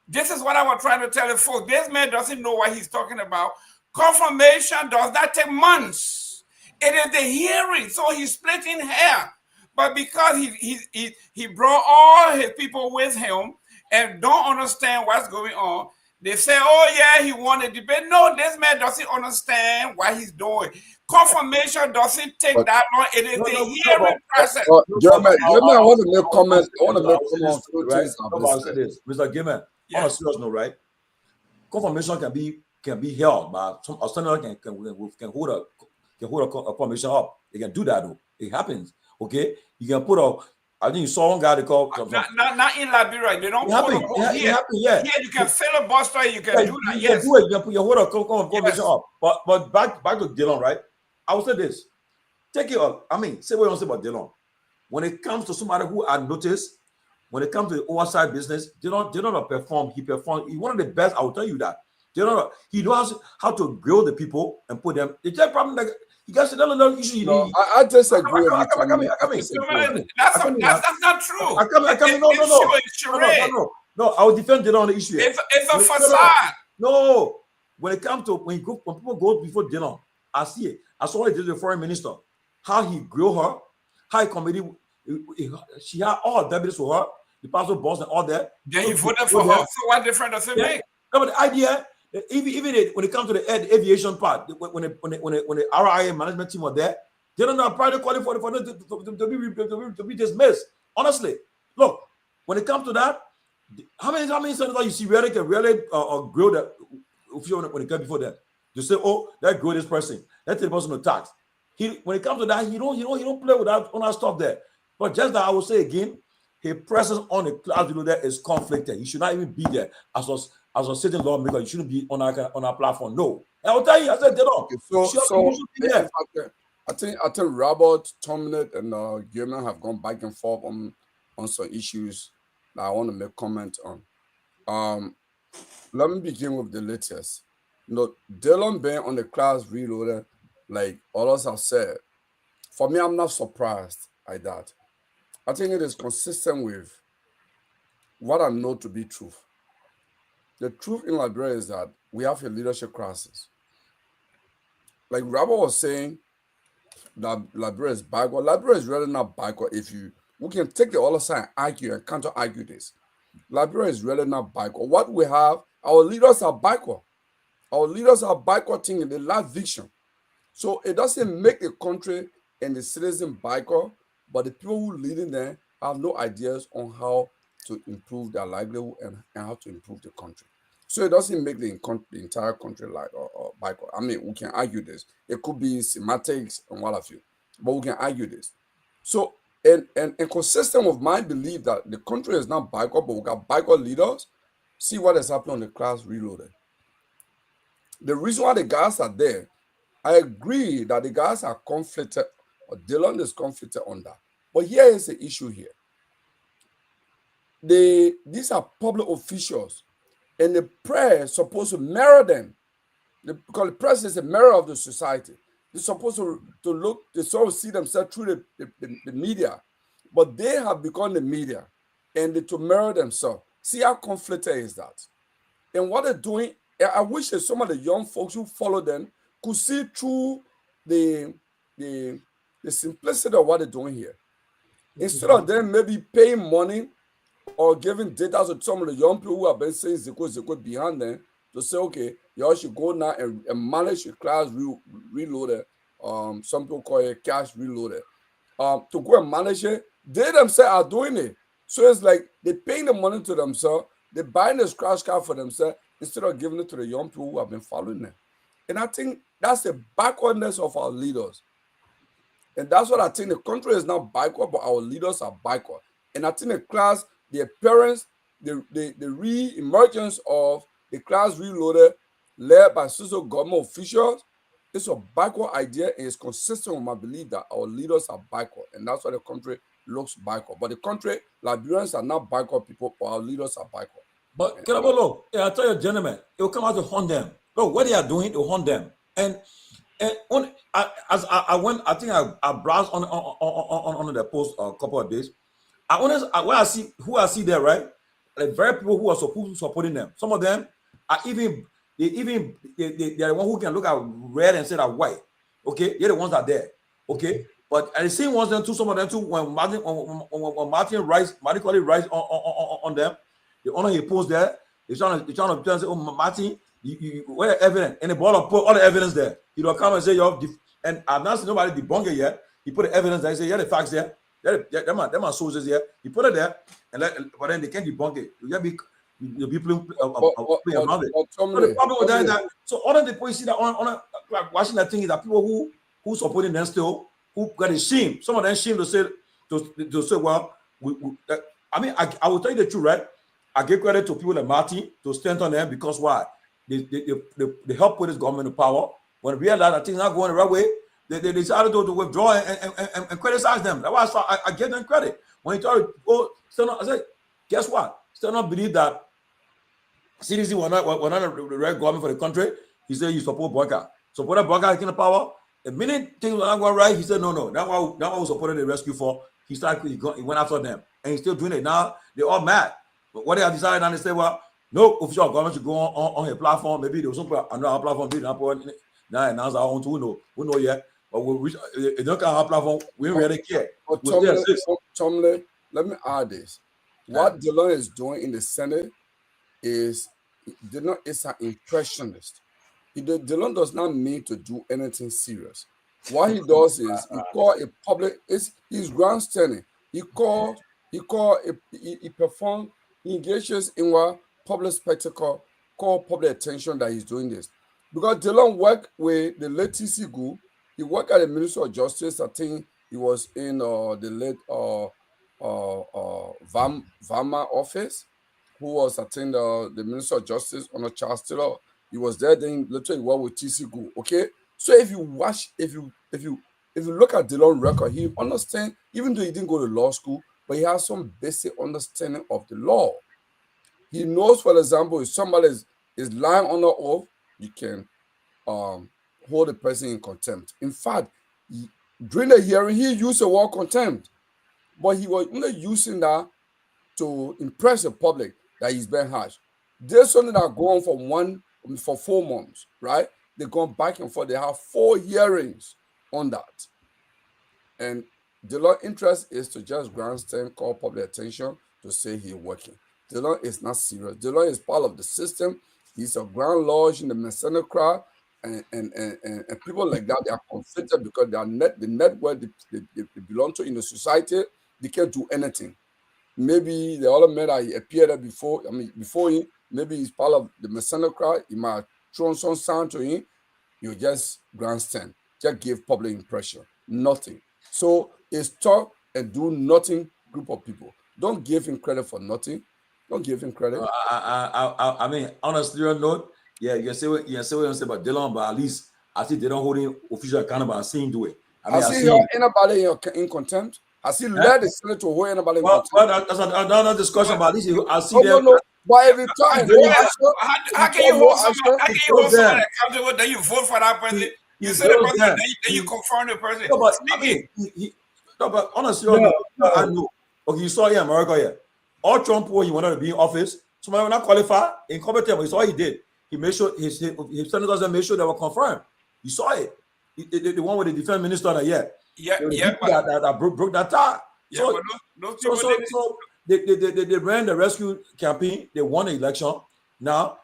A: This is what I was trying to tell the folks. This man doesn't know what he's talking about. Confirmation does not take months. It is the hearing, so he's splitting hair. But because he brought all his people with him and don't understand what's going on, they say, oh, yeah, he won a debate. No, this man doesn't understand what he's doing. Confirmation doesn't take that long. It is the hearing process.
E: Gayman, I want to make comments.
D: Mr. Gayman, on a serious note, right? Confirmation can be held by a senator can hold a confirmation up. They can do that, though. It happens. Okay? You can put I think you saw one guy they called.
A: Not in Liberia. They don't put it here.
D: Yeah,
A: you can filibuster. You can do that.
D: You can do it. You can put your hold a confirmation up. But back to Dylan, right? I will say this. Take it up. I mean, say what you want to say about Dylan. When it comes to somebody who I noticed, when it comes to the oversight business, Dylan perform. He performed. He's one of the best. I will tell you that. He knows how to grill the people and put them. The problem that you guys said, no, issue.
E: No, I disagree with you.
A: That's not true.
D: No, I will defend Dylan on the issue.
A: It's a facade.
D: No, when it comes to when people go before Dylan, I see it. I saw it did the foreign minister, how he grilled her, how he committed. She had all deputies for her, the pastor boss and all that.
A: Then he voted for her. So what difference does it make?
D: No, but the idea. Even when it comes to the aviation part, when the RIA management team were there, they don't have private quality for them to be dismissed. Honestly, look, when it comes to that, How many senators you see really can really grow that official when it comes before that? You say, oh, that grow this person. That's the person no tax. When it comes to that, he don't play with that on that stuff there. But just that I will say again, his presence on the class below there is conflicted. He should not even be there as a sitting lawmaker. You shouldn't be on our platform. No, I will tell you. I said, they don't.
E: Okay, I think Robert, Tomalin, and Guar have gone back and forth on some issues that I want to make comment on. Let me begin with the latest. Dylan being on the class reloaded, like others have said, for me, I'm not surprised by that. I think it is consistent with what I know to be truth. The truth in Liberia is that we have a leadership crisis. Like Robert was saying, that Liberia is backward. Liberia is really not backward. We can take the other side and argue and counter argue this. Liberia is really not backward. What we have, our leaders are backward. Our leaders are backward thinking. They lack vision. So it doesn't make the country and the citizen backward, but the people who lead in there have no ideas on how to improve their livelihood and how to improve the country. So it doesn't make the entire country like or backward. I mean, we can argue this. It could be semantics and what have you, but we can argue this. So, and consistent with my belief that the country is not backward, but we got backward leaders. See what has happened on the class reloaded. The reason why the guys are there, I agree that the guys are conflicted, or Dylan is conflicted on that. But here is the issue here. These are public officials, and the press is supposed to mirror them. Because the press is a mirror of the society. They're supposed to look, they sort of see themselves through the media. But they have become the media, and to mirror themselves. See how conflicted is that? And what they're doing, I wish that some of the young folks who follow them could see through the simplicity of what they're doing here. Instead of them maybe paying money or giving data to some of the young people who have been saying Zeko behind them to say, okay, y'all should go now and manage your class reloaded. Some people call it cash reloaded. To go and manage it, they themselves are doing it. So it's like they're paying the money to themselves, they're buying the scratch card for themselves instead of giving it to the young people who have been following them. And I think that's the backwardness of our leaders. And that's what I think. The country is not backward, but our leaders are backward. And I think the class, the appearance, the re-emergence of the class reloaded led by social government officials, it's a backward idea, and it's consistent with my belief that our leaders are backward. And that's why the country looks backward. But the country, Liberians are not backward people, but our leaders are backward.
D: But Kehleboe, I tell you, gentlemen, it will come out to hunt them. Look, what they are doing, to hunt them. And I think I browsed on the post a couple of days. I see there, right? Like very people who are supporting them. Some of them are even they're the one who can look at red and say that white. Okay, they're the ones that are there. Okay, but at the same ones then too, some of them too, when Martin Colley writes on them, the honor he posts there, they're trying to say, oh Martin, you where the evidence? And the ball put all the evidence there. He don't come and say and I've not seen nobody debunk it yet. He put the evidence there. He say, yeah, the facts there. Them are sources here. He put it there, but then they can't debunk it. You'll be playing around it. So the problem with that is that other people you see that on watching that thing is that people who supporting them still, who got a shame. Some of them shame to say, well, I mean, I will tell you the truth, right? I give credit to people like Martin to stand on them because why? They help put this government in power. When we realize that things are not going the right way, they decided to withdraw and criticize them. That's why I give them credit. When he told I said, guess what? Still not believe that CDC were not the right government for the country. He said you support Boyka. Supported Boyka in the power. The minute things were not going right, he said no. That's why we supported the rescue for. He went after them. And he's still doing it. Now they're all mad. But what they have decided now, they say, well, no official government should go on a platform. Maybe there was some another platform. Now announce our own too. We know yet. But it don't have a platform. We don't really care.
E: But Tomalin, let me add this. What Dylan is doing in the Senate is an impressionist. Dylan does not need to do anything serious. What he does is he call a public. He's grandstanding. He performed he engages in what public spectacle called public attention that he's doing this. Because Dylan worked with the late T.C. Gu. He worked at the Ministry of Justice. I think he was in the late Vama office, who was, I think, the Minister of Justice under Charles Taylor. He was there, then later he worked with T.C. Gu. Okay, so if you look at Dylan's record, he understands, even though he didn't go to law school, but he has some basic understanding of the law. He knows, for example, if somebody is lying under oath, you can hold the person in contempt. In fact, during the hearing, he used the word contempt, but he was only using that to impress the public that he's been harsh. There's something that go on for 4 months, right? They go back and forth. They have 4 hearings on that. And the law interest is to just grandstand, call public attention to say he's working. The law is not serious. The law is part of the system. He's a grand lodge in the Messianic crowd, and people like that, they are conflicted because the network they belong to in the society, they can't do anything. Maybe the other man that appeared there before him, maybe he's part of the Messianic crowd. He might throw some sound to him. You just grandstand, just give public impression, nothing. So it's talk and do nothing group of people. Don't give him credit for nothing. Don't give him credit.
D: I mean, honestly, note, yeah, you can say what you say about Dylan, but at least I see they don't hold him official accountable. I see him do it. I
E: see anybody in contempt. I see led the Senate to hold anybody in contempt.
D: Well, that's another discussion about this. I see them.
E: No. But every time,
A: how can you hold somebody accountable? Then you vote for that person. You say the person, then you confirm the person.
D: No, but I mean, but honestly, I know. Okay, you saw here in America here. All Trump when he wanted to be in office, somebody will not qualify, incompetent, but you saw what he did. He made sure his senators made sure they were confirmed. You saw it. The one with the defense minister that that broke that tie.
A: Yeah,
D: so they ran the rescue campaign. They won the election. Now,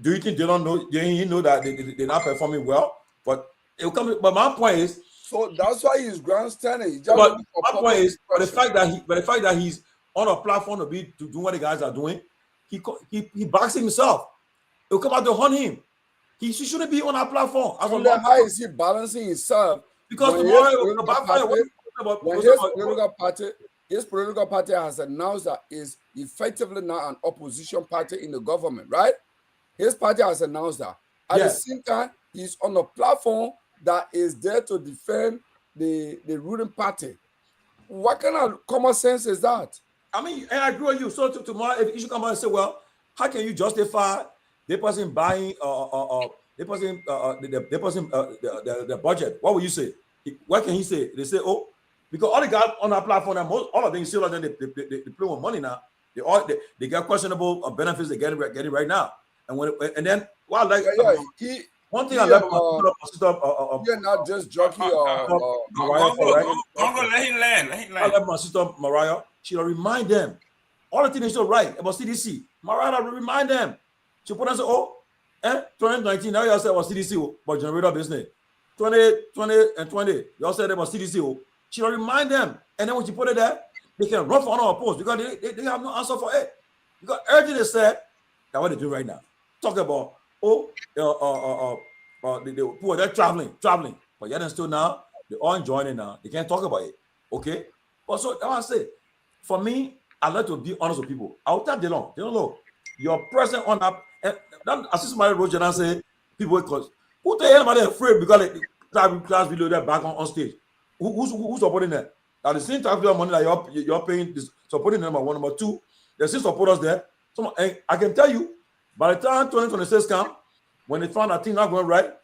D: do you think they don't know? They know that they're not performing well. But it will come. But my point is.
E: So that's why he's grandstanding.
D: But my point is, the fact that he's on a platform to do what the guys are doing, he backs himself. It will come out to hunt him. He shouldn't be on our platform.
E: How is he balancing himself?
D: Because
E: his political party has announced that is effectively now an opposition party in the government, right? His party has announced that. At the same time, he's on a platform that is there to defend the ruling party. What kind of common sense is that?
D: I mean, and I agree with you. So tomorrow, if you should come out and say, well, how can you justify the person buying the budget? What will you say? What can he say? They say, oh, because all the guys on our platform, all of them, still they play with money now. They get questionable benefits they're getting right now. And then one thing I left
E: you're not just jockey
A: Mariah, let him land.
D: I left my sister Mariah. She'll remind them all the things they're right about CDC. Mariah will remind them. She put on say, 2019, now y'all said about CDC, but generator business. 2020, y'all said about CDC. She'll remind them. And then when she put it there, they can run for our post because they have no answer for it. Because everything they said, that's what they do right now. Talk about, they're traveling. But yet and still now, they're all enjoying it now. They can't talk about it. Okay? But so that's what I say. For me, I like to be honest with people. I'll tell Dylan, look, you're present on that. And I see somebody wrote and say, people, because who the hell am I afraid because the class below that back on stage? Who's supporting that? Now the same tax money that you're paying is supporting number one, number two. There's still supporters there. So I can tell you, by the time 2026 comes, when they found that thing not going right,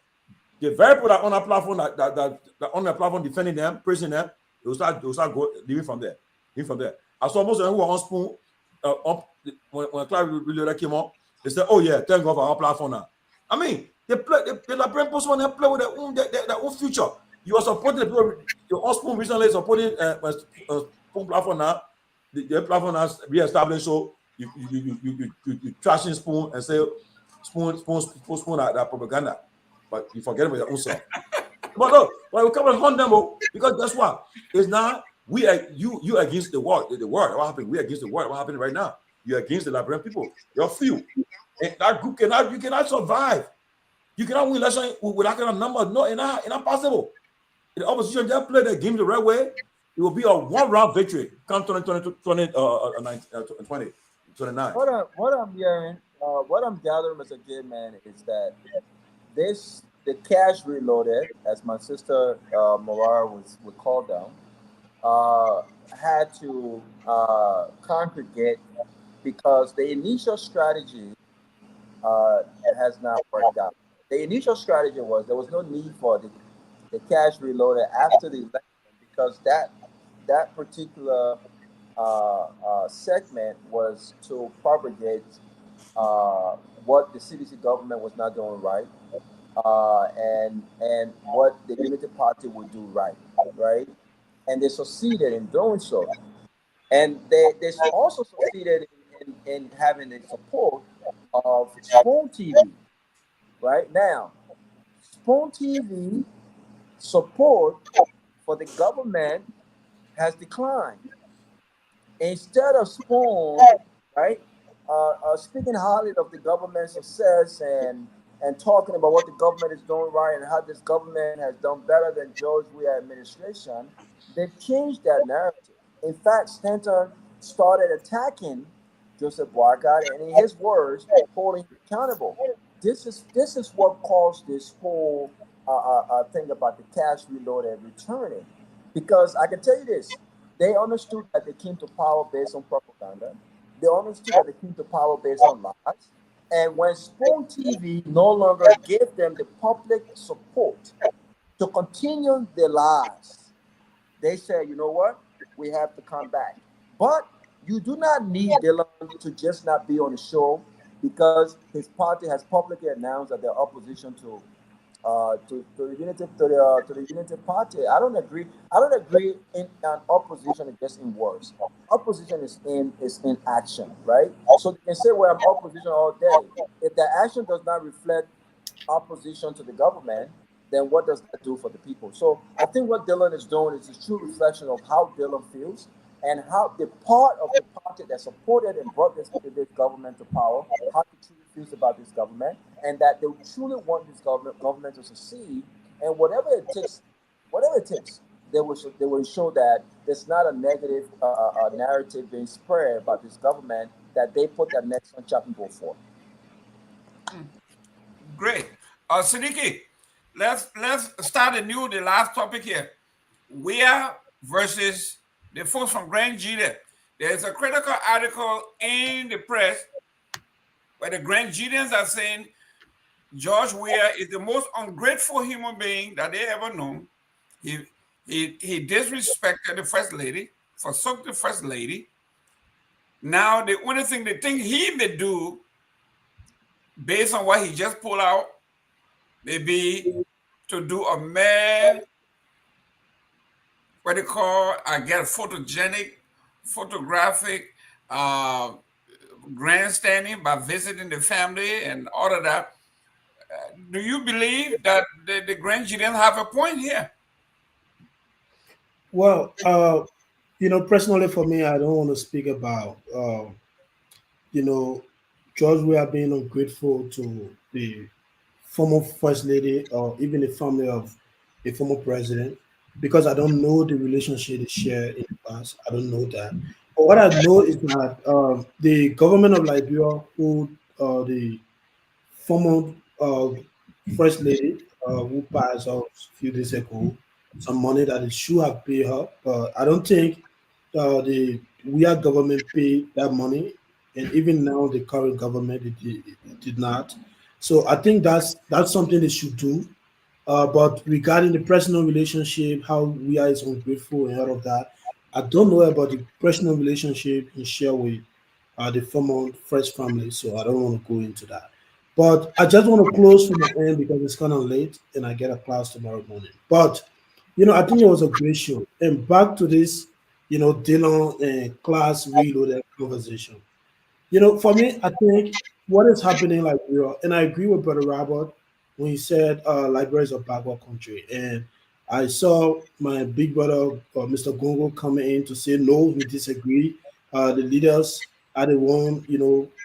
D: the very people that on that platform that on the platform defending them, praising them, they will start going living from there. I saw most of them who were on Spoon when Clive really came up. They said, "Oh yeah, thank God for our platform now." I mean, they like brand post when they play with their own future. You are supporting the people. Your own Spoon recently supporting Spoon platform now. The platform has re-established. So you trashing Spoon and say Spoon that propaganda, but you forget about your own self. But no, we come and hunt them because guess what? It's not you against the world. The world. What happened? We against the world. What happening right now? You're against the Liberian people. You're few. And that group you cannot survive. You cannot win election with that kind of number. No, it's not possible. The opposition just play the game the right way. It will be a one-round victory come 2029.
H: What I'm hearing, what I'm gathering, Mr. J Man, is that the cash reloaded, as my sister Mawara would call them, had to congregate because the initial strategy has not worked out. The initial strategy was there was no need for the cash reloaded after the election because that particular segment was to propagate what the CDC government was not doing right, and what the Unity Party would do right, and they succeeded in doing so, and they also succeeded in having the support of Spoon TV. Right now, Spoon TV support for the government has declined. Instead of Spoon, right, speaking highly of the government's success and talking about what the government is doing right and how this government has done better than George Weah administration, they've changed that narrative. In fact, Stanton started attacking Joseph Boycott and, in his words, holding him accountable. This is what caused this whole thing about the cash reloaded returning. Because I can tell you this, they understood that they came to power based on propaganda. They understood that they came to power based on lies. And when Spoon TV no longer gave them the public support to continue their lies, they said, you know what? We have to come back. But you do not need Dylan to just not be on the show because his party has publicly announced that they're opposition to the Unity Party. I don't agree. In an opposition is just in words. Opposition is in action, right? So they can say, "Well, I'm opposition all day." If the action does not reflect opposition to the government, then what does that do for the people? So I think what Dylan is doing is a true reflection of how Dylan feels and how the part of the party that supported and brought this government to power, how he truly feels about this government, and that they truly want this government to succeed, and whatever it takes, they will show that there's not a negative narrative being spread about this government that they put their necks on chopping board for.
A: Great. Siddiqui, let's start the last topic here. Weah versus the folks from Grand Judah. There's a critical article in the press where the Grand Judeans are saying George Weah is the most ungrateful human being that they ever known. He disrespected the First Lady, forsook the First Lady. Now the only thing they think he may do, based on what he just pulled out, may be to do a mad, what they call, I guess, photographic grandstanding by visiting the family and all of that. Do you believe that the Grand Judeans have a point here?
I: Well, personally for me, I don't want to speak about, George Weah being ungrateful to the former First Lady or even the family of a former president because I don't know the relationship they share in the past. I don't know that. But what I know is that the government of Liberia, who the former First Lady who passed out a few days ago, some money that it should have paid her, but I don't think the Weah government paid that money, and even now the current government it did not. So I think that's something they should do. But regarding the personal relationship, how Weah is ungrateful and all of that, I don't know about the personal relationship he share with the former First family, so I don't want to go into that. But I just want to close from the end because it's kind of late and I get a class tomorrow morning. But I think it was a great show. And back to this, Dylan and class reloaded conversation. For me, I think what is happening like and I agree with Brother Robert when he said Liberia is a backward country. And I saw my big brother, Mr. Gongo, coming in to say no, we disagree. The leaders are the one,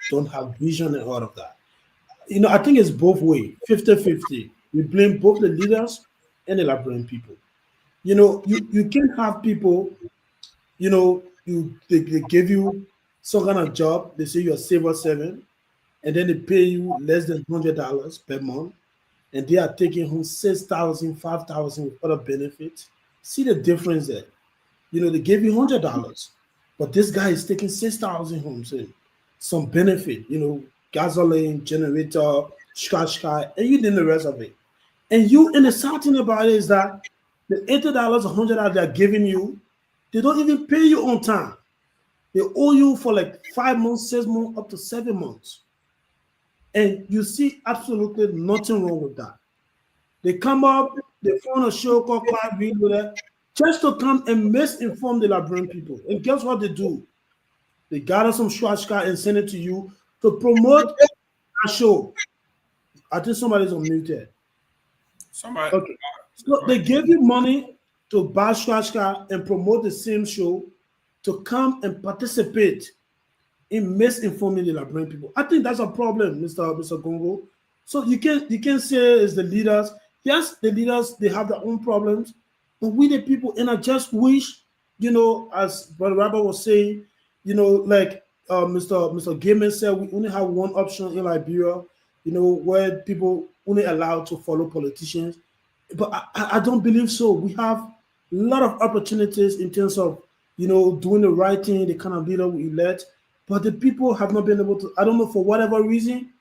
I: don't have vision and all of that. I think it's both ways, 50-50. We blame both the leaders and the Liberian people. You can't have people, they give you some kind of job, they say you're a civil servant, and then they pay you less than $100 per month, and they are taking home 6,000, 5,000 with other benefits. See the difference there. They gave you $100, but this guy is taking 6,000 home, so some benefit, gasoline, generator, scratch card, and you did the rest of it. And the sad thing about it is that the $80, $100 they're giving you, they don't even pay you on time. They owe you for like 5 months, 6 months, up to 7 months. And you see absolutely nothing wrong with that. They come up, they phone a show called Clive Reloader just to come and misinform the Liberian people. And guess what they do? They gather some scratch card and send it to you to promote a show. I think somebody's unmuted.
A: Somebody.
I: Okay. So they gave you money to buy scratch card and promote the same show to come and participate in misinforming the Liberian people. I think that's a problem, Mr. Gongloe. So you can't say it's the leaders. Yes, the leaders, they have their own problems, but we the people, and I just wish, as Brother Rabbi was saying, like Mr. Gaiman said, we only have one option in Liberia, where people only allowed to follow politicians. But I don't believe so. We have a lot of opportunities in terms of, doing the right thing, the kind of leader we elect. But the people have not been able to, I don't know, for whatever reason,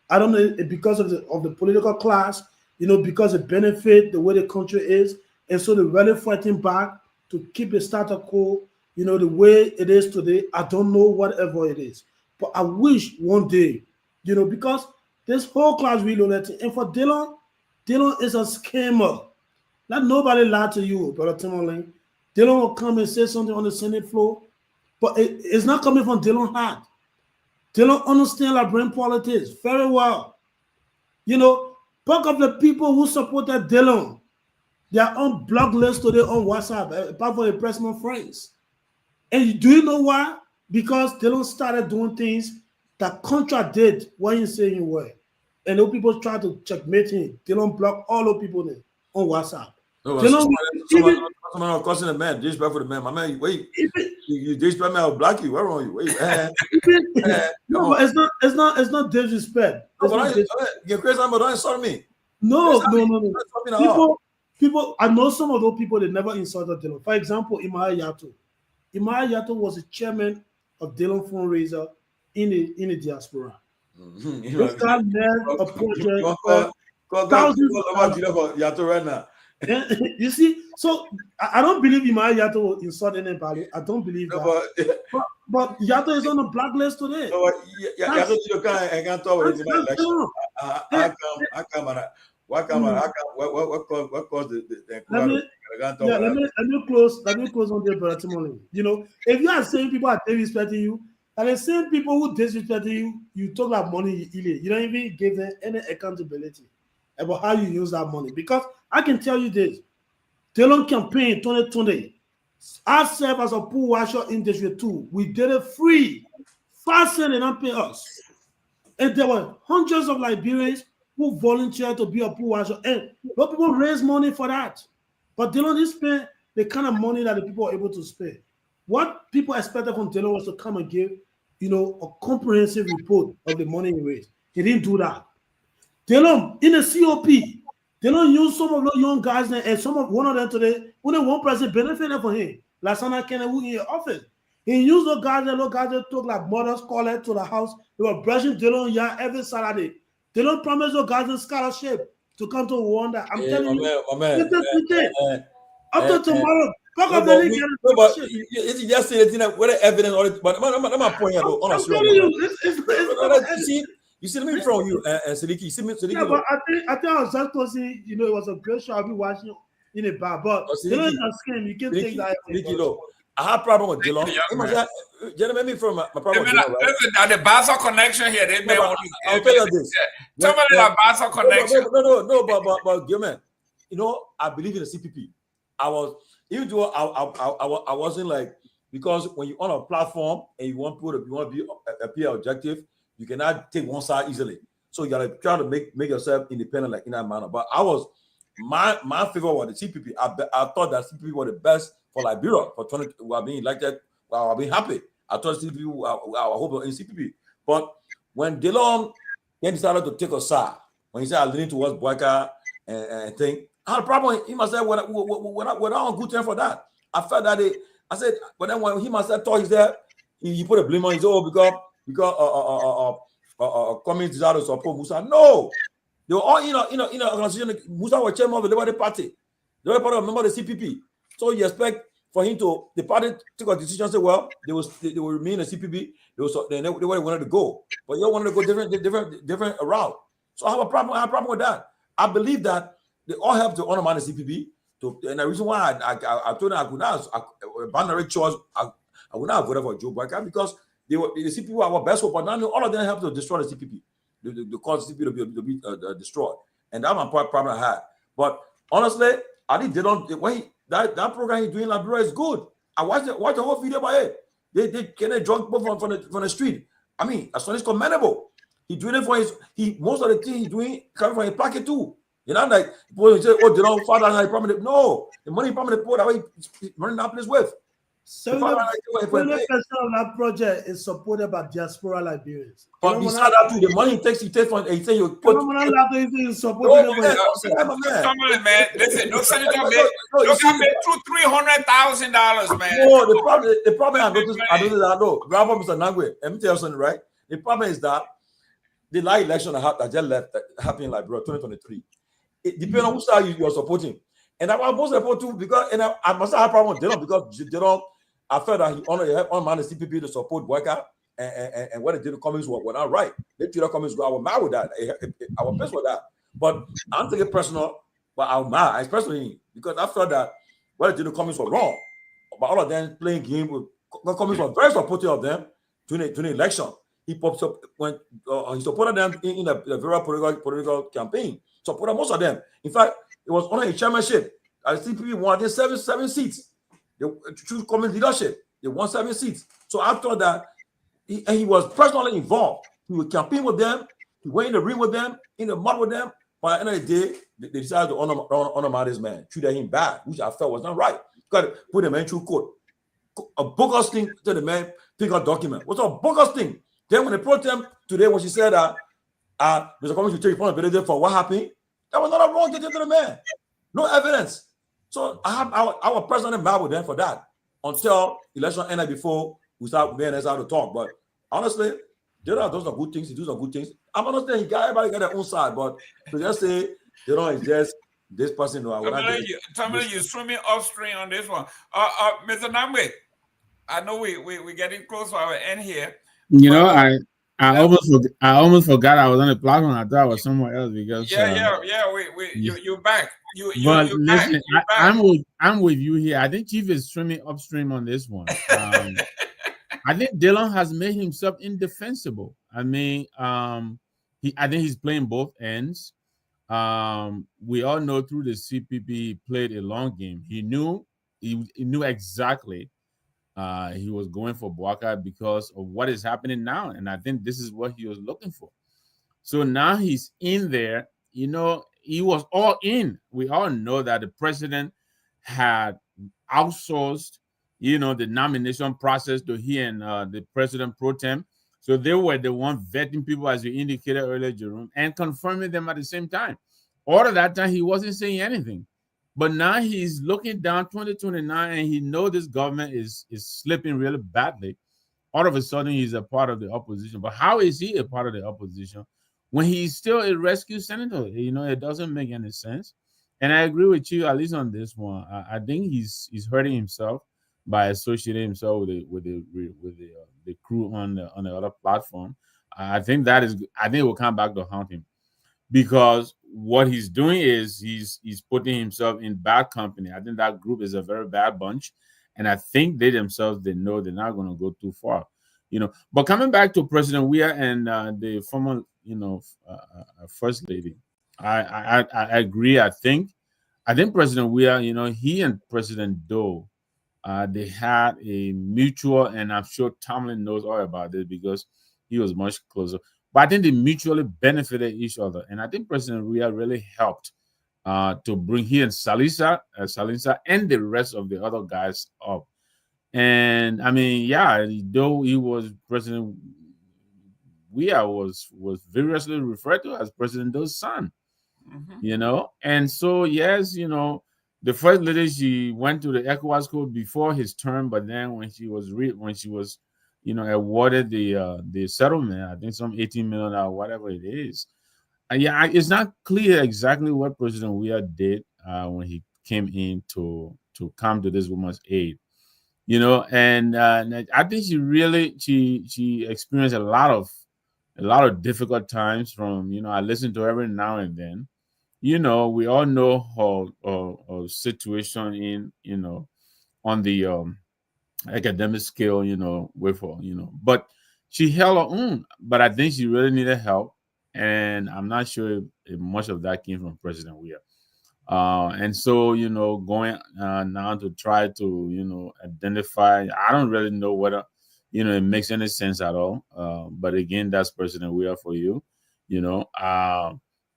I: I don't know, because of the political class, because it benefit the way the country is. And so they're really fighting back to keep the status quo, the way it is today. I don't know, whatever it is. But I wish one day, because this whole class reloaded. And for Dillon is a scammer. Let nobody lie to you, Brother Tomalin. Dillon will come and say something on the Senate floor, but it's not coming from Dillon's heart. Dillon understands Liberian politics very well. Part of the people who supported Dillon, they are on block list today on WhatsApp, apart from the Pressman friends. And do you know why? Because Dillon started doing things that contradict what he's saying he were. And those people try to checkmate him. Dillon block all those people there on WhatsApp.
D: No, someone causing a man, disrespect for the man. My man, wait, you disrespect me, I'll block you. Where are you? Wait,
I: no, it's not disrespect.
D: You're crazy, but don't insult me.
I: No. People, I know some of those people, they never insulted Dillon. For example, Imaya Yato. Imaya Yato was the chairman of Dillon fundraiser in the diaspora. This guy led a project.
D: Yato right now.
I: You see, so I don't believe Imaya Yato will insult anybody. I don't believe that. But Yato is on the blacklist today.
D: Yato, you can't talk with him in election. What caused the
I: let me close on the Brother Tomalin. If you are saying people are disrespecting you, and the same people who disrespect you talk about money you don't even give them any accountability about how you use that money. Because I can tell you this, Dillon campaign 2020, I served as a pool washer in District 2. We did it free. 5 cents and not pay us. And there were hundreds of Liberians who volunteered to be a pool washer. And a lot of people raised money for that. But Dillon didn't spend the kind of money that the people were able to spend. What people expected from Dillon was to come and give, a comprehensive report of the money he raised. He didn't do that. Dillon, in the COP, Dillon used some of the young guys there, and one of them today, only one person benefited from him. Lasana Kennedy, who in the office. He used those guys that took like mothers, call it to the house. They were brushing Dillon every Saturday. Dillon promised those guys a scholarship to come to Rwanda. I'm telling you, up to tomorrow.
D: It's just saying what evidence, but my point here.
I: I'm telling you,
D: you see me from you, Sidiki. You see me, Sidiki.
I: Yeah, but I think I was just closing. It was a great show. I'll be watching in a bar, but Dillon is a scam. You can't take that.
D: I have problem with Dillon. Gentlemen, me from my problem with Dillon,
A: right? The Basel connection here.
D: I'll tell you this.
A: Tell me the Basel connection.
D: No, but Gilman, I believe in the CPP. I was, even though I wasn't like because when you're on a platform and you want to be appear objective, you cannot take one side easily. So you gotta try to make yourself independent, like in that manner. But I was my favor was the CPP. I thought that CPP were the best for Liberia for 20 who are being elected. I was being happy. I thought CPP I hope in CPP. But when Delon then decided to take a side, when he said I lean towards Boyka and think, I had a problem. He must say we're not on good term for that. I felt that I said, but then when he must have thought he's there, he put a blame on his own because communists decided to support Musa. No, they were all in a organization. Musa was chairman of the Liberia Party. The Liberia Party was a member of the CPP. So you expect for him to the party took a decision, say, well, they will remain a CPP. They wanted to go, but you wanted to go different route. So I have a problem with that. I believe that they all have to honor the CPP. And the reason why I told them I could not binary choice, I would not vote for Joe Boyka because the CPP were our best hope, but now all of them have to destroy the CPP, the cause the CPP to be destroyed, and that's my problem I had. But honestly, I think they don't. That program he's doing in Liberia is good. I watched the whole video by it. They get drunk people from the street. I mean, that's what is commendable. He doing it for most of the things he's doing coming from his pocket too. You know, like people say, "Oh, they don't father and promise." No, the money promise the poor that way he's running that place with.
I: 70% of that project is supported by diaspora Liberians.
D: But besides that, too, the money he takes from he say you put.
A: Man, listen, no senator made $300,000, man.
D: No, the problem I noticed, I know. Grandpa Mr. Nangwe, let me tell you something, right? The problem is that the last election that just left happened in Liberia 2023. It depends on who side you are supporting. And I was most supportive too because I must have a problem with Dylan because Dylan, I felt that he honored the CPP to support Boyka and what they did the comments were not right. They did the comments I was mad with that. I was pissed with that. But I'm taking it personal, but I'm mad, especially because I felt that what they did the comments were wrong. But all of them playing game with the comments were very supportive of them during the election. He pops up when he supported them in a very political campaign. Supported most of them. In fact, it was on a chairmanship. I CPP won 7 seats. They choose common leadership. They won 7 seats. So I thought that he was personally involved. He would campaign with them. He went in the ring with them, in the mud with them. But at the end of the day, they decided to honor this man, treated him bad, which I felt was not right. Got to put the man through court. A bogus thing to the man pick up document. What's a bogus thing? Then when they brought them today, when she said that Mr. Commissioner take responsibility for what happened, that was not a wrong thing to the man. No evidence. So I was personally mad with them for that until election ended before we start to talk. But honestly, those are good things. He does some good things. I'm understanding everybody got their own side, but to just say it's just this person.
A: Tomalin, you swimming upstream on this one. Mr. Namwe, I know we're getting close to our end here.
F: You know, I almost forgot I was on the platform. I thought I was somewhere else because
A: you're back.
F: But
A: you're
F: listen,
A: back.
F: I'm with you here. I think Chief is swimming upstream on this one. I think Dylan has made himself indefensible. I mean, I think he's playing both ends. We all know through the CPP he played a long game. He knew exactly he was going for Boyka because of what is happening now, and I think this is what he was looking for. So now he's in there. You know, he was all in. We all know that the president had outsourced, the nomination process to he and the president pro tem. So they were the one vetting people, as you indicated earlier, Jerome, and confirming them at the same time. All of that time, he wasn't saying anything. But now he's looking down 2029, and he knows this government is slipping really badly. All of a sudden, he's a part of the opposition. But how is he a part of the opposition when he's still a rescue senator? It doesn't make any sense. And I agree with you, at least on this one. I think he's hurting himself by associating himself with the crew on the other platform. I think it will come back to haunt him, because what he's doing is he's putting himself in bad company. I think that group is a very bad bunch, and I think they themselves, they know they're not going to go too far. But coming back to President Weah and the former first lady, I agree. I think President Weah, he and President Doe They had a mutual, and I'm sure Tomalin knows all about this because he was much closer. But I think they mutually benefited each other, and I think President Weah really helped to bring he and Salisa, and the rest of the other guys up. And I mean, yeah, though he was President Weah was variously referred to as President Doe's son, and so yes, the first lady, she went to the ECOWAS code before his term, but then when she was awarded the settlement, I think some 18 million or whatever it is. Yeah, it's not clear exactly what President Weah did when he came in to come to this woman's aid. And I think she experienced a lot of difficult times from, I listen to her every now and then. We all know her situation on the academic scale, with her, but she held her own. But I think she really needed help, and I'm not sure if much of that came from President Weah. And so, going now to try to, identify, I don't really know whether, it makes any sense at all. But again, that's President Weah for you,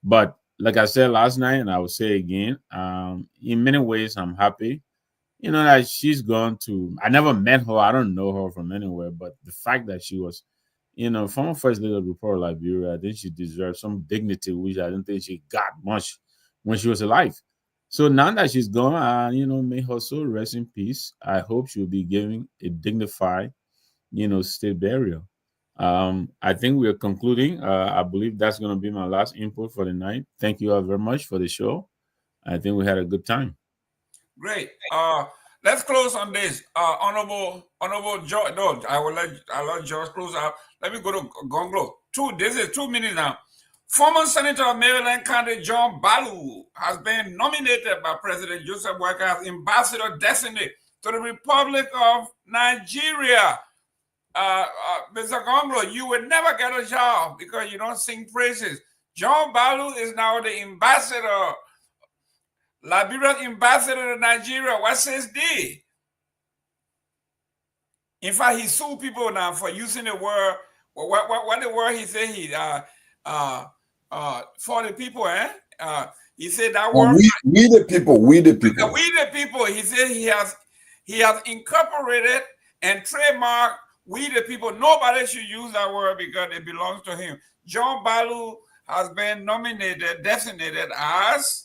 F: but like I said last night, and I will say again, in many ways, I'm happy, that she's gone to, I never met her. I don't know her from anywhere, but the fact that she was, former First Lady of the Republic of Liberia, I think she deserves some dignity, which I don't think she got much when she was alive. So now that she's gone, may her soul rest in peace. I hope she'll be giving a dignified, state burial. I think we are concluding. I believe that's going to be my last input for the night. Thank you all very much for the show. I think we had a good time.
A: Great. Let's close on this. Honorable George. No, I'll let George close out. Let me go to Gongloe. This is 2 minutes now. Former Senator of Maryland County John Balu has been nominated by President Joseph Boakai as ambassador designate to the Republic of Nigeria. Mr. Gongloe, you would never get a job because you don't sing praises. John Balu is now the ambassador, Liberia's ambassador to Nigeria. What says D? In fact, he sued people now for using the word. What the word he said for the people, he said that word.
E: We the people.
A: We the people. He said he has incorporated and trademarked we the people. Nobody should use that word because it belongs to him. John Balu has been designated as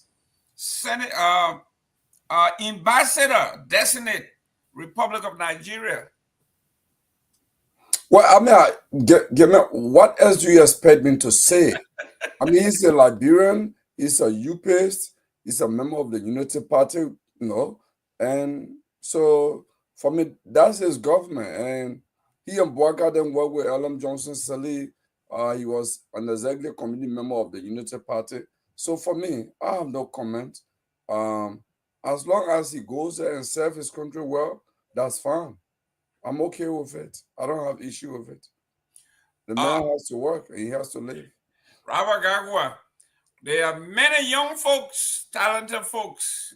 A: ambassador designate Republic of Nigeria.
E: Well, I mean, what else do you expect me to say? I mean, he's a Liberian, he's a UPist, he's a member of the Unity Party, and so for me, that's his government. And he and Boakai then worked with Elam Johnson Sali. He was an executive committee member of the Unity Party. So for me, I have no comment. As long as he goes there and serves his country well, that's fine. I'm okay with it. I don't have issue with it. The man has to work and he has to live.
A: Robert Garguah, there are many young folks, talented folks.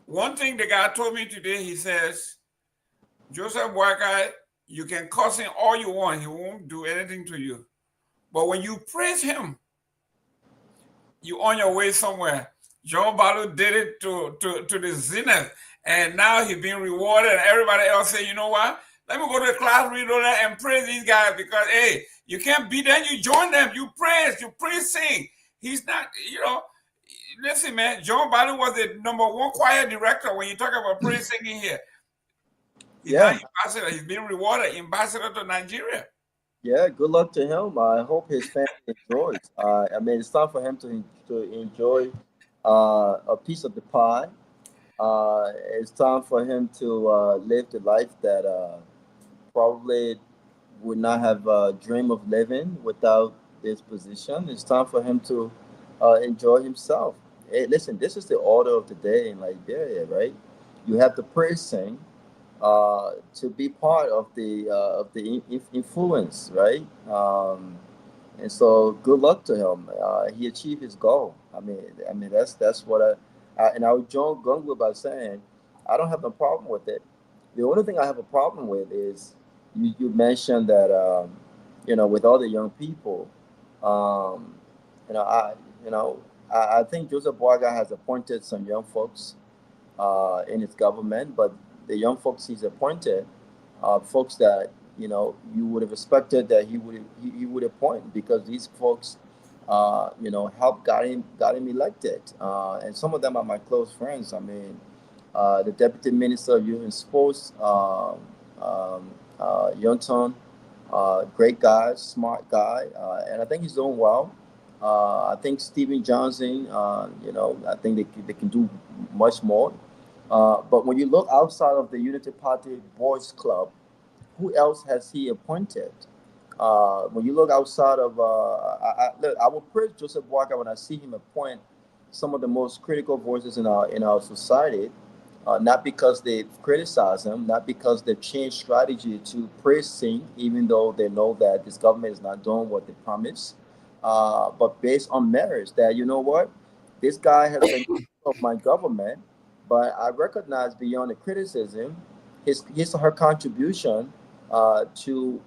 A: One thing the guy told me today, he says, Joseph Boakai, you can curse him all you want. He won't do anything to you. But when you praise him, you're on your way somewhere. John Balu did it to the zenith. And now he's being rewarded, and everybody else say, you know what? Let me go to the class reloader and praise these guys because, hey, you can't beat them, you join them, you praise, sing. He's not, listen, man, John Balu was the #1 choir director when you talk about praise singing here. He's not ambassador, he's being rewarded, ambassador to Nigeria.
H: Yeah, good luck to him. I hope his family enjoys. I mean, it's time for him to enjoy a piece of the pie. It's time for him to live the life that probably would not have dreamed of living without this position. It's time for him to enjoy himself. Hey, listen, this is the order of the day in Liberia, right? You have the praise sing to be part of the influence, right? And so good luck to him. He achieved his goal. I mean that's what and I would join Gongloe by saying I don't have no problem with it. The only thing I have a problem with is you mentioned that with all the young people, um, you know I I think Joseph Boaga has appointed some young folks in his government, but the young folks he's appointed are folks that you would have expected that he would appoint, because these folks helped got him elected, and some of them are my close friends. I mean, the Deputy Minister of Youth and Sports, Yonton, great guy, smart guy, and I think he's doing well. I think Stephen Johnson, I think they can do much more. But when you look outside of the Unity Party Boys Club, who else has he appointed? When you look outside of, I will praise Joseph Boaga when I see him appoint some of the most critical voices in our society. Not because they've criticized him, not because they've changed strategy to praise him, even though they know that this government is not doing what they promised, but based on merits. That, you know what, this guy has been of my government, but I recognize beyond the criticism, his or her contribution to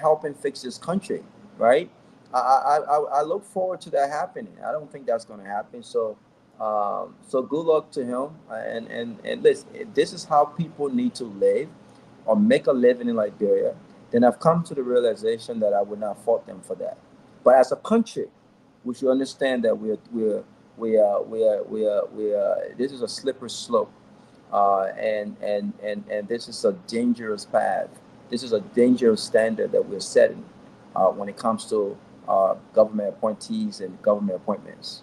H: helping fix this country, right? I look forward to that happening. I don't think that's going to happen. So good luck to him. And listen, if this is how people need to live or make a living in Liberia, then I've come to the realization that I would not fault them for that. But as a country, we should understand that this is a slippery slope, and this is a dangerous path. This is a dangerous standard that we're setting when it comes to government appointees and government appointments.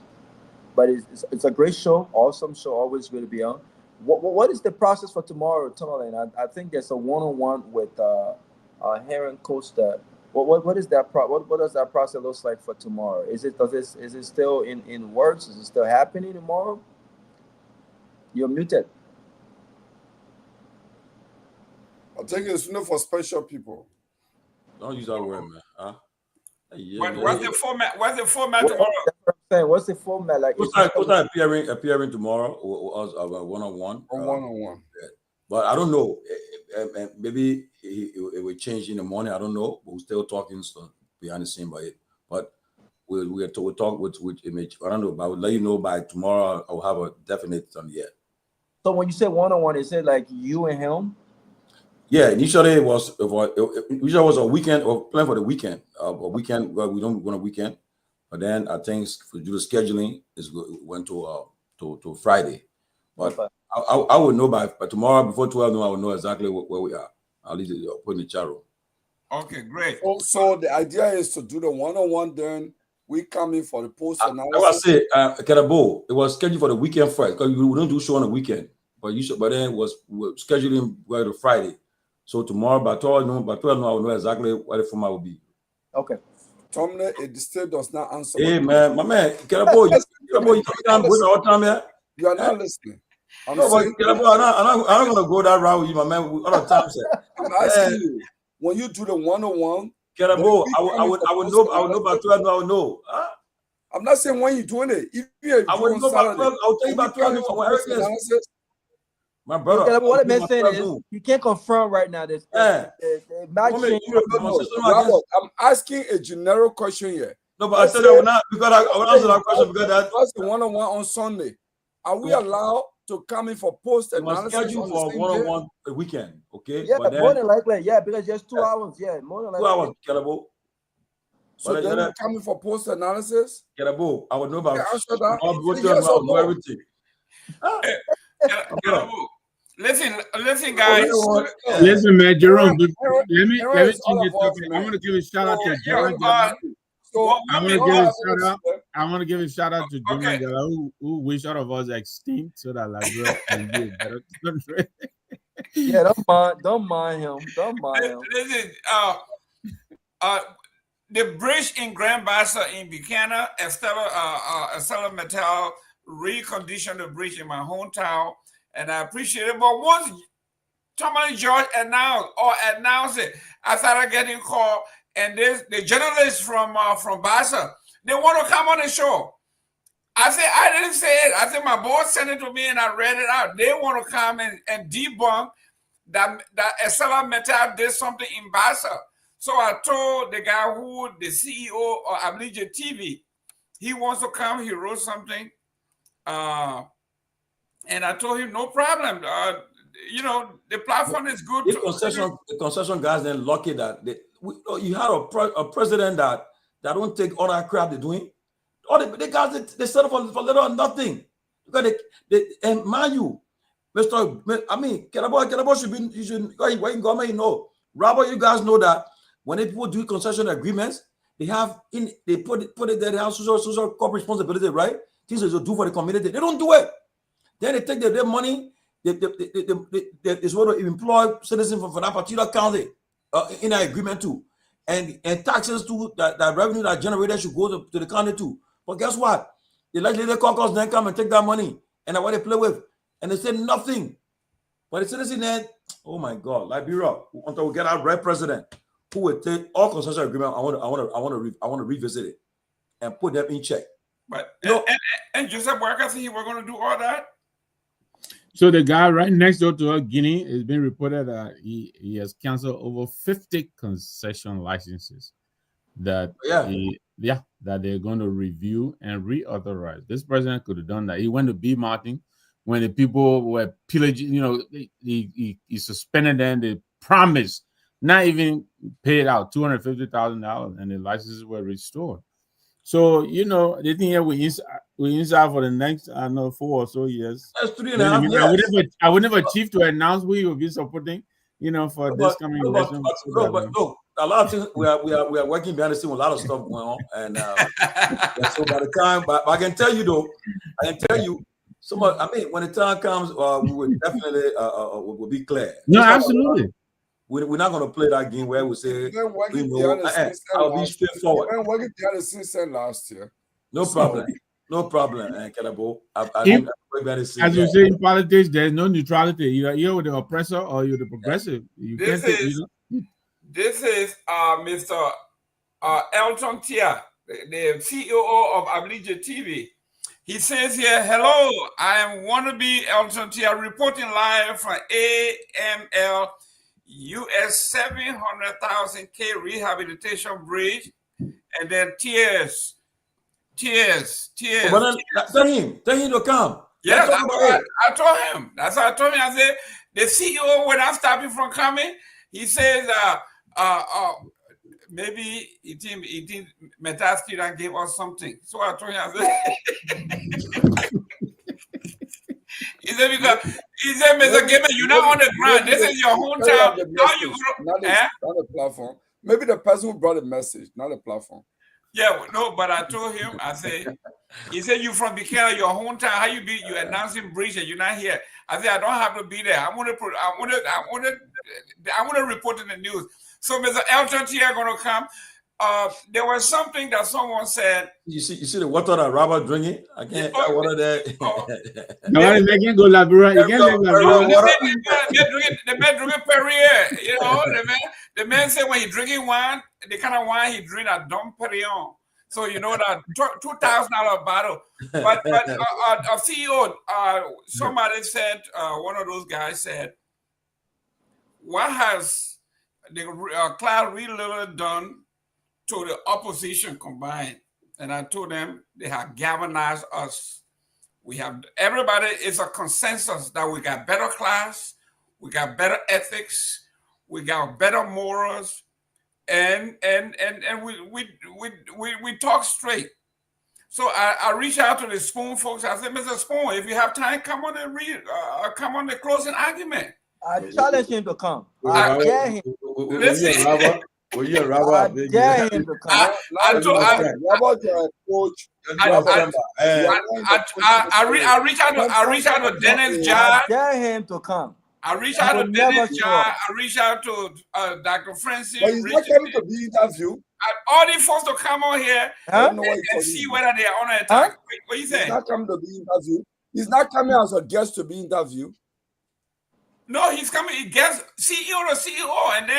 H: But it's a great show, awesome show, always good to be on. What is the process for tomorrow, Tomalin? I think there's a one-on-one with Heron Costa. What is that? What does that process look like for tomorrow? Is it still in works? Is it still happening tomorrow? You're muted.
E: I think it's not for special people.
D: Don't use that word, man. Huh?
A: What's the format? What's the format tomorrow?
H: What's the format like?
D: What's that appearing tomorrow? Or one-on-one?
E: One-on-one.
D: Yeah. But I don't know. Maybe it will change in the morning. I don't know. But we're still talking behind the scene by it. But we'll talk with Image. I don't know. But I will let you know by tomorrow. I'll have a definite on yet.
H: So when you say one-on-one, is it like you and him?
D: Yeah, initially it was a weekend or plan for the weekend. A weekend, well, we don't want a weekend, but then I think due to scheduling, it went to Friday. But okay. I will know by tomorrow before 12 noon. I will know exactly where we are. I'll leave it put in the chat room.
A: Okay, great.
E: So the idea is to do the one-on-one. Then we come in for the post analysis.
D: I was say, Kehleboe, it was scheduled for the weekend first because we don't do show on the weekend. But then we're scheduling by the Friday. So tomorrow by 12 noon, I will know exactly what the format will be.
H: Okay.
E: Tomalin, it still does not answer.
D: Hey man, my man, Kehleboe, you can't waste our time here.
E: You are not listening.
D: I'm not gonna go that route with you, my man. Other times,
E: I'm asking you, when you do the one-on-one,
D: Kehleboe, I would know by 12 noon. I will know.
E: I'm not saying when you're doing it. If you're
D: I will know by 12. I'll tell you by 12 noon for analysis. My brother,
H: what I'm saying is you can't confirm right now.
E: I'm asking a generic question here.
D: No, but I said I will not because I will answer that question because
E: that's the one-on-one on Sunday. Are we allowed to come in for post analysis?
D: Schedule for one-on-one a weekend, okay?
H: Yeah, but more than likely, yeah, because just 2 hours, yeah, more than likely.
D: 2 hours, Kehleboe.
E: So then we come in for post analysis.
D: Kehleboe, I would know about
A: everything. Listen, guys.
F: Listen, man, Jerome. Let me change the topic. I want to give a shout out to Jerome. I want to give a shout out to Jerome who wish all of us extinct so that Liberia can be a better country.
H: Yeah, don't mind him. Don't mind him.
A: Listen, the bridge in Grand Bassa in Buchanan, Estella Mattel reconditioned the bridge in my hometown. And I appreciate it. But once Tomalin George announced it, I started getting called. And the journalists from Bassa, they want to come on the show. I said, I didn't say it. I think my boss sent it to me and I read it out. They want to come and debunk that Estella Metal did something in Bassa. So I told the guy the CEO of Liberia TV, he wants to come. He wrote something, and I told him no problem. You know, the platform is good.
D: The concession guys then lucky that you had a president that don't take all that crap they're doing. All the guys they settle for little or nothing. Because and mind you, Kehleboe should be, you should, when government, you know, Robert, you guys know that when people do concession agreements, they put it there, they have social corporate responsibility, right? Things they do for the community. They don't do it. Then they take their money, they sort of employ citizens for that particular county in an agreement too. And taxes too, that revenue that generated should go to the county too. But guess what? The legislative caucus then come and take that money and that's what they play with. And they say nothing. But the citizen then, oh my God, Liberia, until we get our right president who will take all concession agreement, I want to revisit it and put them in check.
A: But and Joseph Boyka said he was going to do all that.
F: So the guy right next door to us, Guinea, has been reported that he has canceled over 50 concession licenses that that they're going to review and reauthorize. This president could have done that. He went to B Martin when the people were pillaging, you know, he suspended them. They promised not even paid out $250,000 and the licenses were restored. So, you know, the thing here we inside for the next, 4 or so years.
D: That's 3.5 years.
F: I would never achieve to announce who you will be supporting, you know, for this coming election.
D: Look, a lot of things we are working behind the scene with a lot of stuff going on, and so by the time, but I can tell you though, when the time comes, we will definitely will be clear.
F: No, absolutely.
D: We're not going to play that game where we say, I'll be straightforward.
E: We've been working behind the scenes last year.
D: No problem. No problem, Kehleboe.
F: As you say in politics, there's no neutrality. You're with the oppressor or you're the progressive.
A: This is Mr. Elton Tia, the CEO of Liberia TV. He says here, hello, I am wannabe Elton Tia reporting live from AML US 700,000 K rehabilitation bridge, and then tears.
D: But tell him to come.
A: Yeah, I told him. That's what I told him. I said the CEO will not stop you from coming. He says, maybe he did Metaski and gave us something. So I told him, I said, he said, Mr. Gamer, you're not on the ground. This is your hometown. How you
E: not a platform. Maybe the person who brought the message, not a platform.
A: Yeah, no, but I told him, I said, he said, you from Buchanan, your hometown, how you be, you announcing bridge and you're not here. I said, I don't have to be there. I want to report in the news. So Mr. Elton T are going to come. There was something that someone said.
D: You see the water that Robert drinking? I can't water there.
F: No, they can go Liberia.
A: The man drinking Perrier. You know, the man said when he drinking wine, the kind of wine he drink a Dom Perignon. So you know that $2,000 bottle. But a CEO, somebody said, one of those guys said, what has the Clyde Reed done to the opposition combined? And I told them they have galvanized us. We have everybody is a consensus that we got better class, we got better ethics, we got better morals, and we talk straight. So I reached out to the Spoon folks. I said, Mr. Spoon, if you have time, come on and read, come on the closing argument.
J: I challenge him to come. I dare him.
A: Listen.
D: Well, yeah, Robert.
J: I dare him to come.
A: I reached out to Dennis Jai.
J: I dare him to come.
A: I reached out to Dennis Jai. I reached out to Dr. Francis.
E: But he's not coming to be interviewed.
A: All these folks to come on here and see whether they are on an attack. What you saying?
E: He's not coming to be interviewed. He's not coming as a guest to be interviewed.
A: No, he's coming. He gets CEO to CEO, and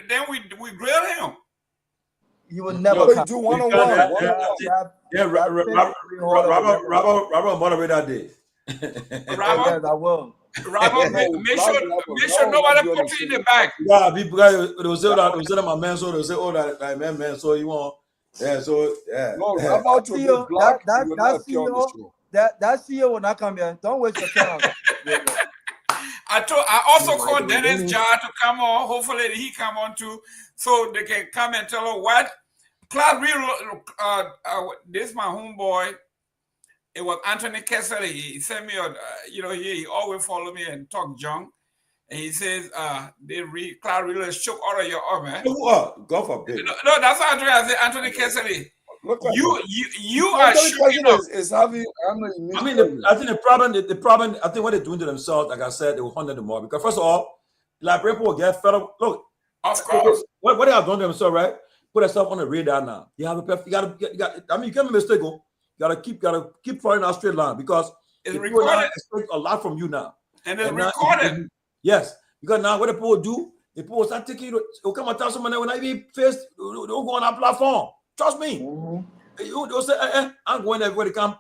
A: then we grill him.
J: You will never come.
E: Do one-on-one.
D: Yeah, Robert moderate that day.
A: Robert,
J: I will.
A: Ronald, make sure nobody put you in the back.
D: Yeah, people they say that my man, so they say, oh, that man, so you want, yeah, so yeah.
E: No, about to be black,
J: that CEO will not come here. Don't waste your time.
A: I also called Dennis Jar to come on. Hopefully he come on too, so they can come and tell her what. Class real, this my homeboy. It was Anthony Kessler. He sent me he always follow me and talk junk. And he says, they Cloud really shook out of your arm, man.
D: God forbid.
A: No, that's what I say, Anthony Kessler. You are shooking up.
E: Is having,
D: I mean, I think the problem, I think what they're doing to themselves, like I said, they will hunt them more. Because first of all, like people will get fed up. Look,
A: of course.
D: What they have done to themselves, right? Put yourself on the radar now. You have you got. I mean, you can't be mistaken. You gotta keep following that straight line because
A: it's recorded.
D: Expect a lot from you now.
A: And it's recorded.
D: Yes, because now what the people do, the people start taking you. They'll come and tell someone that when I be faced, they'll go on that platform. Trust me. They'll say, I'm going there where they can't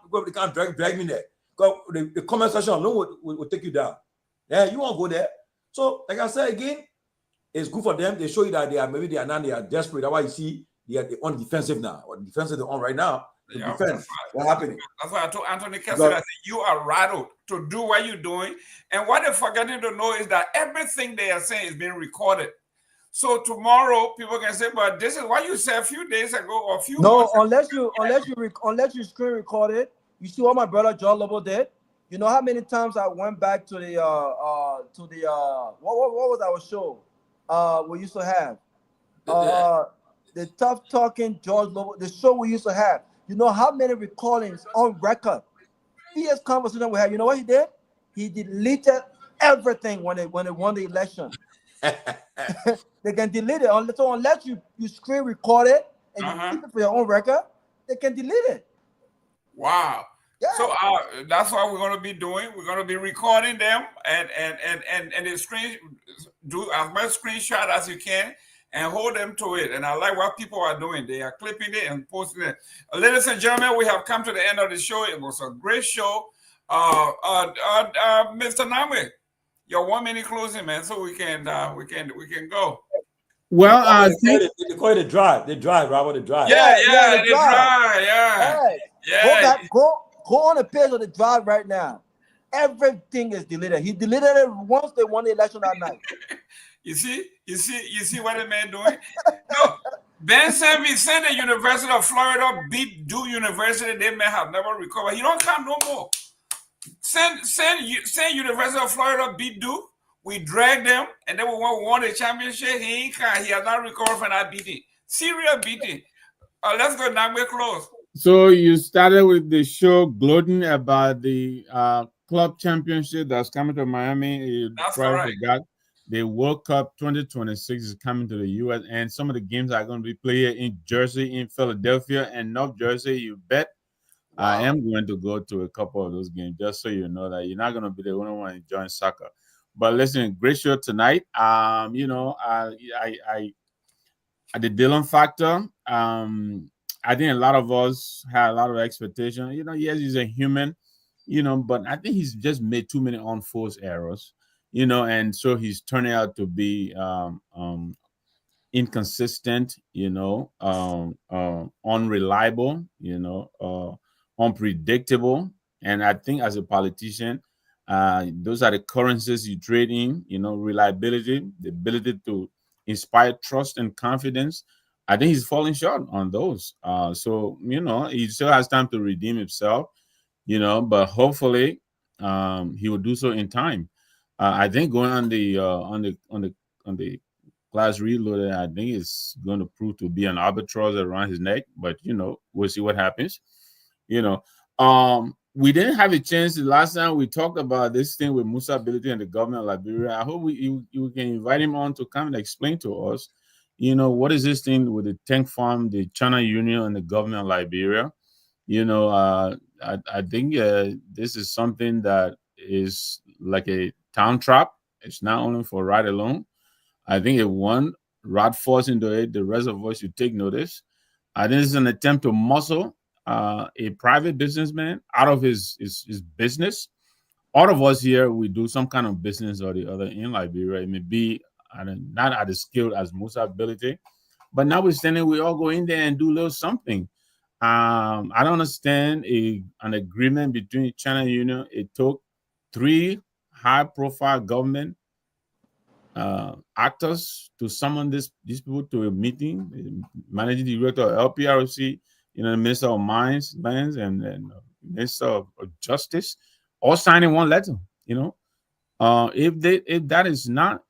D: drag me there. Because the comment section alone will take you down. Yeah, you won't go there. So, like I said again, it's good for them. They show you that they are desperate. That's why you see they're on defensive now. Or defensive they're on right now.
A: Yeah,
D: defense. What's happening?
A: That's why I told Anthony Kessler, I said, you are rattled to do what you're doing. And what they're forgetting to know is that everything they are saying is being recorded. So tomorrow people can say, but this is what you said a few days ago or a few months ago.
J: unless you screen record it. You see what my brother John Lobo did? You know how many times I went back to the what was our show? We used to have the tough talking George Lobo, the show we used to have. You know how many recordings on record? Fierce conversation we had. You know what he did? He deleted everything when they won the election. They can delete it. So unless you screen record it and you keep it for your own record, they can delete it.
A: Wow.
J: Yeah.
A: So that's what we're going to be doing. We're going to be recording them and do as much screenshot as you can and hold them to it. And I like what people are doing. They are clipping it and posting it. Ladies and gentlemen, we have come to the end of the show. It was a great show. Mr. Namwe, your 1 minute closing, man, so we can go.
F: Well,
D: they call it the drive. They drive, Robert. The drive.
A: Yeah, the drive. Yeah.
J: Yeah. Go on the page of the drive right now. Everything is deleted. He deleted it once they won the election that night.
A: You see what the man doing? No, Ben Sanvee said the University of Florida beat Duke University. They may have never recovered. He don't come no more. Send University of Florida beat Duke. We dragged them, and then we won the championship. He ain't come. He has not recovered from that beating. Serious beating. Let's go now. We're close.
F: So you started with the show gloating about the club championship that's coming to Miami.
A: That's right.
F: The World Cup 2026 is coming to the U.S. and some of the games are going to be played in Jersey, in Philadelphia, and North Jersey. You bet. Wow. I am going to go to a couple of those games just so you know that you're not going to be the only one enjoying soccer. But listen, great show tonight. The Dylan factor. I think a lot of us had a lot of expectation. Yes, he's a human, but I think he's just made too many unforced errors, and so he's turning out to be inconsistent, unreliable, unpredictable. And I think as a politician, those are the currencies you trade in, reliability, the ability to inspire trust and confidence. I think he's falling short on those. So he still has time to redeem himself, but hopefully he will do so in time. I think going on the class reloaded, I think it's going to prove to be an albatross around his neck, but we'll see what happens. We didn't have a chance the last time we talked about this thing with Musa Ability and the government of Liberia. I hope you can invite him on to come and explain to us, what is this thing with the tank farm, the China Union, and the government of Liberia? I think this is something that is like a town trap. It's not only for ride alone. I think if one rat falls into it, the rest of us should take notice. I think this is an attempt to muscle a private businessman out of his business all of us here, we do some kind of business or the other in Liberia. It may be not at the skill as most ability, but notwithstanding, we all go in there and do a little something. I don't understand an agreement between China and Union. It took 3 high-profile government actors to summon these people to a meeting. Managing director of LPRC, the Minister of Mines, Lands, and Minister of Justice, all signing one letter. If that is not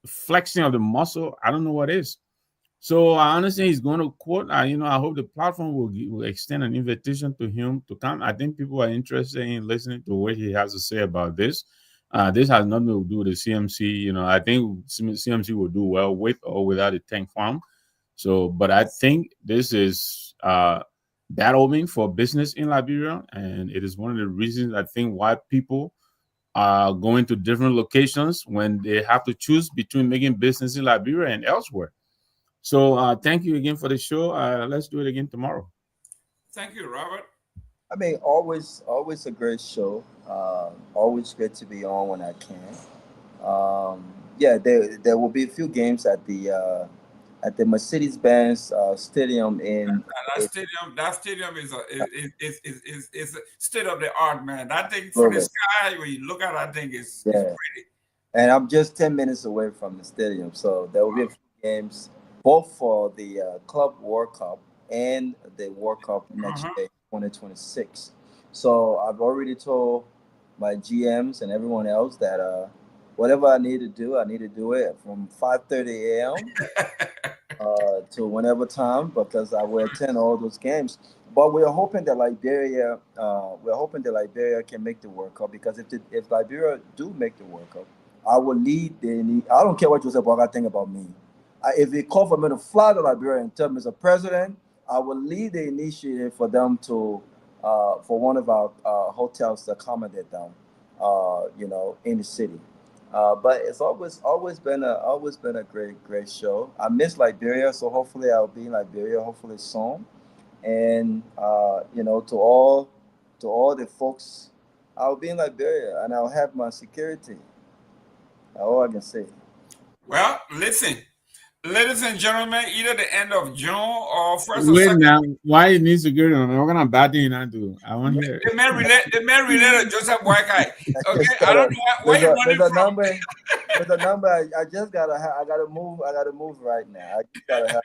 F: flexing of the muscle, I don't know what is. So I understand he's going to court. I hope the platform will extend an invitation to him to come. I think people are interested in listening to what he has to say about this. This has nothing to do with the CMC. I think CMC will do well with or without a tank farm. So, but I think this is bad omen for business in Liberia, and it is one of the reasons I think why people are going to different locations when they have to choose between making business in Liberia and elsewhere. So thank you again for the show. Let's do it again tomorrow.
A: Thank you, Robert.
H: I mean, always a great show. Always great to be on when I can. Yeah, there will be a few games at the Mercedes-Benz Stadium in.
A: That stadium is state of the art, man. That thing from the sky, when you look at that thing, is pretty.
H: And I'm just 10 minutes away from the stadium, so there will be a few games, both for the Club World Cup and the World Cup next year, 2026. So I've already told my GMs and everyone else that whatever I need to do it from 5:30 a.m. To whenever time, because I will attend all those games. But we're hoping that Liberia can make the World Cup, because if Liberia do make the World Cup, I will lead I don't care what Joseph Boakai think about me. If they call for me to fly to Liberia and tell me as a president, I will lead the initiative for them to for one of our hotels to accommodate them, in the city. But it's always been a great show. I miss Liberia, so hopefully I'll be in Liberia hopefully soon. And to all the folks, I'll be in Liberia and I'll have my security. All I can say.
A: Well, listen, ladies and gentlemen, either the end of June or first or
F: Wait
A: second.
F: now, why you need security? What kind of bad thing you not do? I want to hear.
A: The man related to Joseph Boakai. Okay, I don't know where you running from.
H: There's a number. I just gotta move. I gotta move right now. I just gotta have.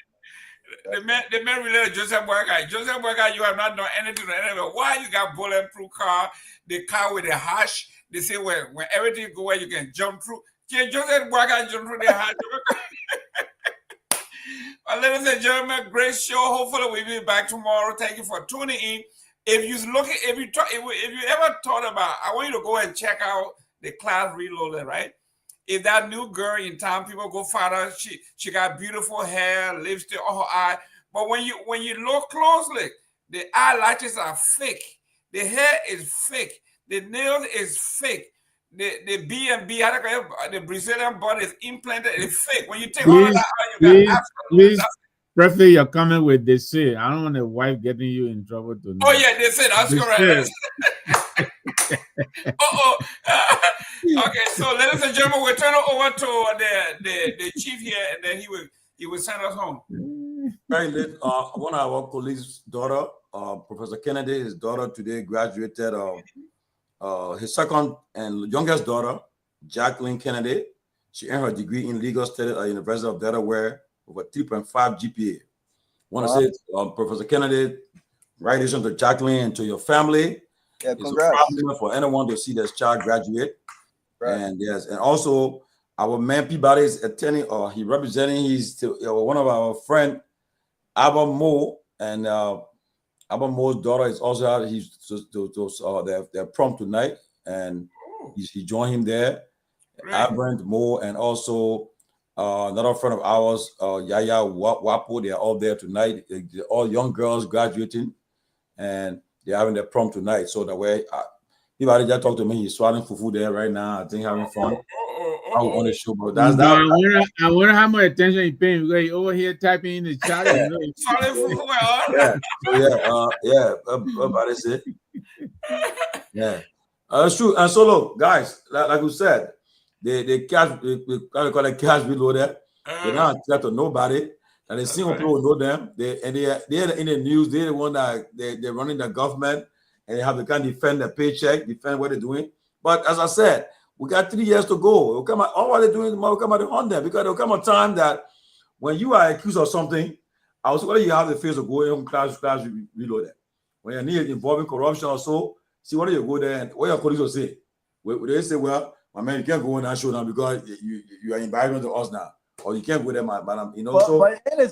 A: The man related to Joseph Boakai. Joseph Boakai, you have not done anything to anyone. Why you got bulletproof car? The car with the hash. They say when everything go where you can jump through. Can Joseph Boakai jump through the hash? Ladies and gentlemen, great show. Hopefully we'll be back tomorrow. Thank you for tuning in. If you ever thought about, I want you to go and check out the Class Reloaded, right? If that new girl in town, people go find her. She got beautiful hair, lipstick on her eye. But when you look closely, the eyelashes are fake. The hair is fake. The nails is fake. The B&B, the Brazilian body is implanted, it's fake. When you take all of that out, you got
F: please preface your comment with they say. I don't want a wife getting you in trouble tonight.
A: Oh yeah, they say that's correct. Okay, so ladies and gentlemen, we'll turn it over to the chief here, and then he will send us home.
D: Very late. One of our colleagues' daughter, Professor Kennedy, his daughter today graduated. His second and youngest daughter, Jacqueline Kennedy, she earned her degree in legal studies at the University of Delaware with a 3.5 GPA. I want to say, Professor Kennedy, congratulations to Jacqueline and to your family.
H: Yeah,
D: it's a problem for anyone to see their child graduate. Right. And yes, and also our man Peabody is attending, or he representing one of our friend, Abba Mo, and Abba Mo's daughter is also out. He's their prom tonight, and he joined him there. Abraham Mo, and also another friend of ours, Yaya Wapo. They are all there tonight. They're all young girls graduating, and they're having their prom tonight. So that way, Peabody just talked to me. He's swallowing fufu there right now. I think having fun. On the show, bro. That's that.
F: I wonder how much attention he's paying. Because he's over here typing in the chat.
D: Yeah. Everybody said. Yeah. That's true. And so look, guys, like you said, they cash, they call it cash below there. They're not threat to nobody. And the single people know them. They're in the news. They're the one that they're running the government, and they have to kind of defend their paycheck, defend what they're doing. But as I said, we got 3 years to go. It'll come out, all what they're doing will come out on them, because there'll come a time that when you are accused of something, I was whether you have the face to go in class reload it. When you're near involving corruption or so, see whether you go there and what your colleagues will say. They say, well, my man, you can't go in that show now because you are inviting to us now. Or you can't go there, but you know.
J: But they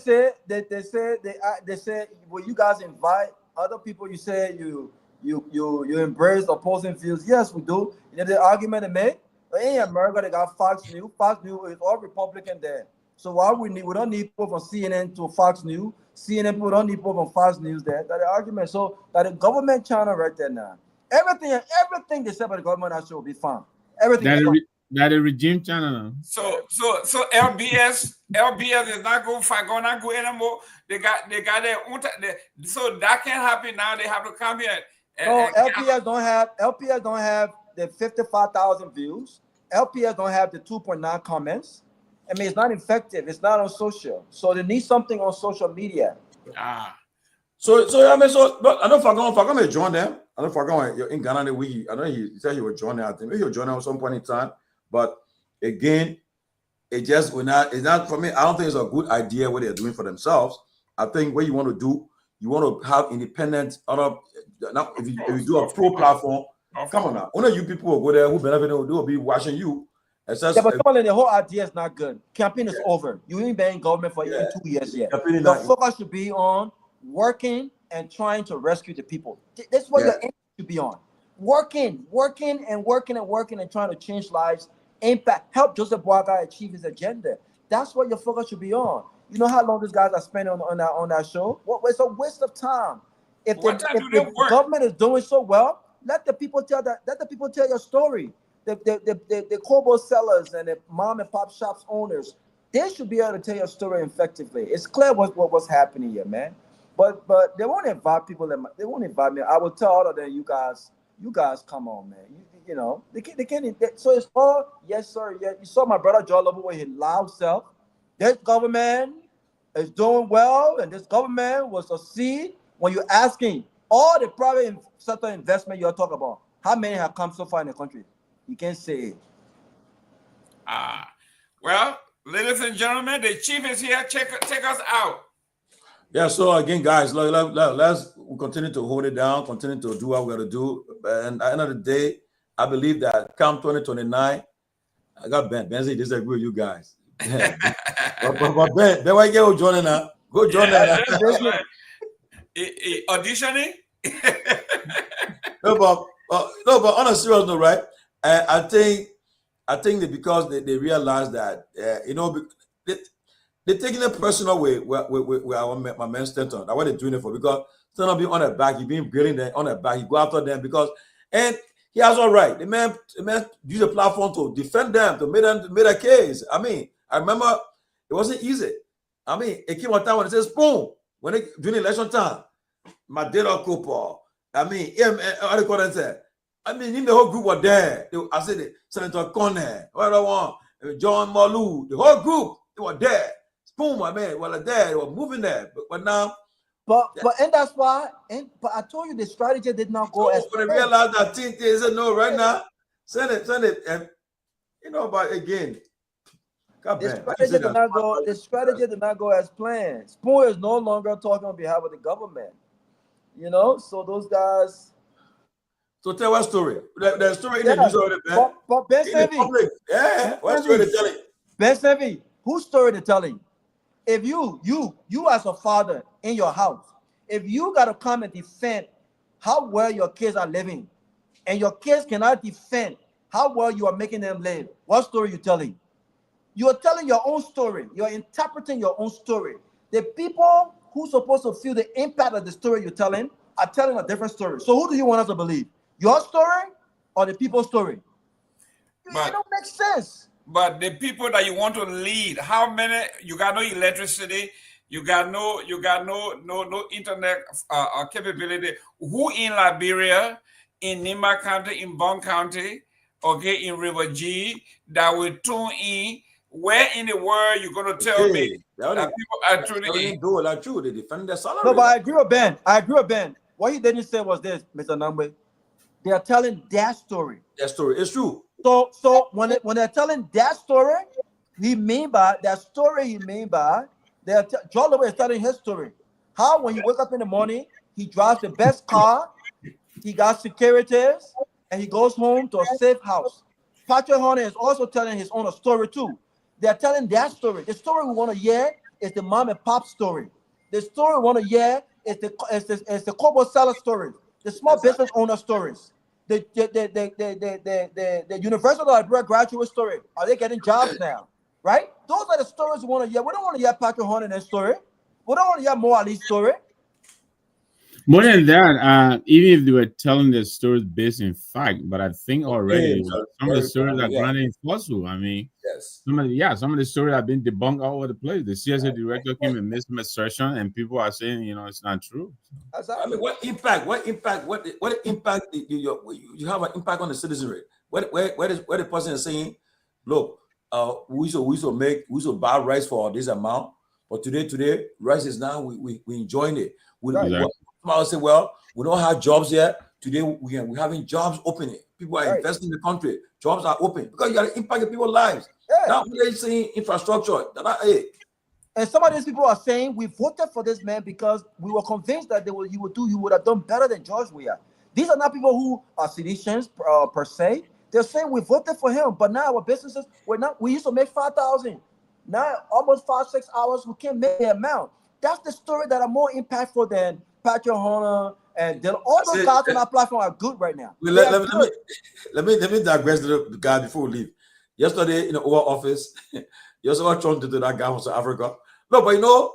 J: say when you guys invite other people, you say you embrace opposing views. Yes, we do. You know the argument they make. But in America, they got Fox News. Fox News is all Republican there. So why we don't need people from CNN to Fox News. CNN people don't need people from Fox News there. That's the argument. So that the government channel right there now. Everything they say about the government actually will be fine. Everything.
F: That a regime channel.
A: So LBS is not gonna go anymore. They got their own. So that can't happen now. They have to come here.
J: No, LPS don't have the 55,000 views. LPS don't have the 2.9 comments. I mean, it's not effective. It's not on social. So they need something on social media.
D: So I mean, but I know Fagon may join them. I know Fagon in Ghana the week. I know he said he would join them. I think maybe he'll join them at some point in time. But again, it's not for me. I don't think it's a good idea what they're doing for themselves. I think what you want to do, you want to have independent other. Now, if you do a pro platform, come on now. Only you people will go there who benefit, they will be watching you.
J: But the whole idea is not good. Campaign is over. You ain't been in government for even 2 years yet. The focus should be on working and trying to rescue the people. That's what your aim should be on. Working and trying to change lives, impact, help Joseph Boakai achieve his agenda. That's what your focus should be on. You know how long these guys are spending on that show? It's a waste of time. If the government is doing so well, let the people tell your story. The Kobo sellers and the mom and pop shops owners, they should be able to tell your story effectively. It's clear what's happening here, man. But they won't invite people. They won't invite me. I will tell all of them, you guys, come on, man. You know, they can't. So it's all yes, sir. Yeah, you saw my brother Joe Lobo with his loud self. This government is doing well, and this government will succeed. When you're asking all the private sector investment you're talking about, how many have come so far in the country? You can't say it.
A: Well, ladies and gentlemen, the chief is here. Check us out.
D: Yeah, so again, guys, let's continue to hold it down, continue to do what we got to do. And at the end of the day, I believe that come 2029, I got Ben. Ben said disagree with you guys. but Ben, why you joining now? Go join that.
A: Auditioning?
D: No, but on a serious note, right? I think that because they realize that, they're taking it personal way where my man Stanton. That's what they're doing it for. Because Stanton be on their back, he been grilling them on their back, he go after them and he has all right. The man used a platform to defend them, to make a case. I mean, I remember it wasn't easy. I mean, it came a time when it says boom, during election time, Madela Cooper. I mean, what do you call it? I mean, the whole group were there. I said Senator Conner, John Malu, the whole group, they were there. Boom, I mean, well, there, they were moving there. But now,
J: and that's why. But I told you the strategy did not go as.
D: When they realized that thing is no right now, send it, and but again,
J: the strategy did not go as planned. Spoon is no longer talking on behalf of the government. So those guys.
D: So tell what story? The story in the news already, Ben.
J: But Ben Sanvee.
D: What story they telling?
J: Ben Sanvee, whose story they telling? If you as a father in your house, if you got to come and defend how well your kids are living, and your kids cannot defend how well you are making them live, what story you telling? You are telling your own story. You are interpreting your own story. The people who's supposed to feel the impact of the story you're telling are telling a different story. So who do you want us to believe? Your story or the people's story? It don't make sense.
A: But the people that you want to lead, how many? You got no electricity, you got no internet capability. Who in Liberia in Nima County, in Bond County, okay, in River G, that will tune in. Where in the world you're going to tell me that people are tuning in?
D: Do it true. They defend their salary.
J: No, but I agree with Ben. What he didn't say was this, Mr. Nambe. They are telling their story.
D: Their story is true.
J: So when they're telling that story, he mean by that story. He mean by John Lofa is telling his story. How when he wake up in the morning, he drives the best car, he got securities, and he goes home to a safe house. Patrick Hunter is also telling his own story too. They're telling that story. The story we want to hear is the mom and pop story. The story we want to hear is the Kobo seller story. The small business owner stories, the University of Liberia graduate story. Are they getting jobs now? Right? Those are the stories we want to hear. We don't want to hear Patrick Horner's story. We don't want to hear Mo Ali's story.
F: More than that, even if they were telling the stories based in fact, but I think already some of the stories are granted falsehood. I mean, some of the stories have been debunked all over the place. The CSA director came and made some assertion, and people are saying, it's not true.
D: I mean, what impact you have an impact on the citizenry? Where the person is saying, look, we should buy rice for this amount, but today rice is now we enjoying it. Somebody say, well, we don't have jobs yet. Today we're having jobs opening. People are investing in the country. Jobs are open because you got to impact people's lives. Now they're saying infrastructure.
J: And some of these people are saying we voted for this man because we were convinced that he would have done better than George Weah. These are not people who are citizens per se. They're saying we voted for him, but now our businesses we used to make 5,000. Now almost 5-6 hours we can't make the amount. That's the story that are more impactful than Patrick Horner and all those guys on our platform are good right now.
D: Let me digress to the guy before we leave. Yesterday in the Oval Office, you saw Trump to that guy from South Africa. No, but look,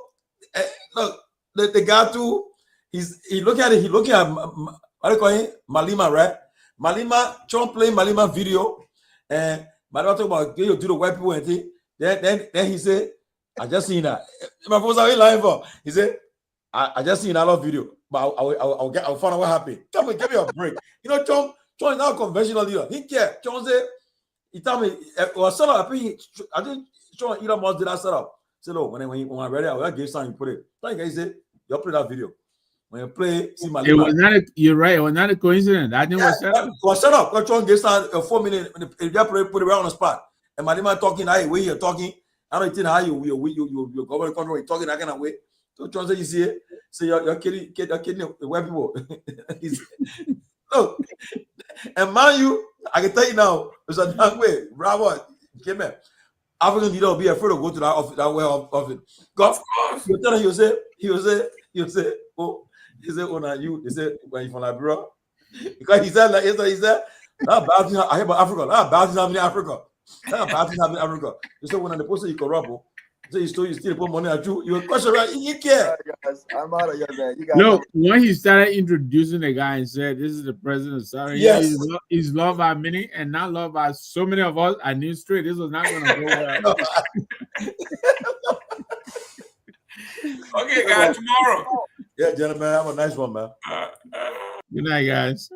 D: the guy too. He looking at what do you call him? Malema, right? Malema, Trump playing Malema video, and Malema talk about you do the white people and thing. Then he said, I just seen that. My folks are lying for. He said, I just seen another video, but I'll find out what happened. Come on, give me a break. Trump is not a conventional leader. He care. Trump said, he told me, well, set up. I think Trump Elon Musk did that set up. Say, look, when I'm ready, I will give something. Put it. Thank you. He said, you play that video. When you play, see my.
F: You're right. It was not a coincidence. That thing was set up.
D: It was set up. Trump gave some 4 minutes. If you put it right on the spot, and Malema talking, way you're talking. I don't think how you government control talking that kind of way. So Trump said, you see it? So you're kidding the white people. Look, and mind you, I can tell you now, there's a damn way. Bravo, came in. African leader will be afraid to go to that office, that way of it. Because you tell him, you say, oh, now you, he said, when you from Liberia, because he said, not bad thing I hear about Africa, not bad things happening in Africa. Not bad things happening in Africa. You said when the person you corrupt, so you still put money at you. You question, right? You care.
J: Guys, I'm out of here, man.
F: No, when he started introducing the guy and said, "This is the president of Saudi,"
D: yes,
F: he's loved by many and not loved by so many of us. I knew straight this was not going to go well.
A: Okay, guys, tomorrow.
D: Yeah, gentlemen, have a nice one, man.
F: Good night, guys.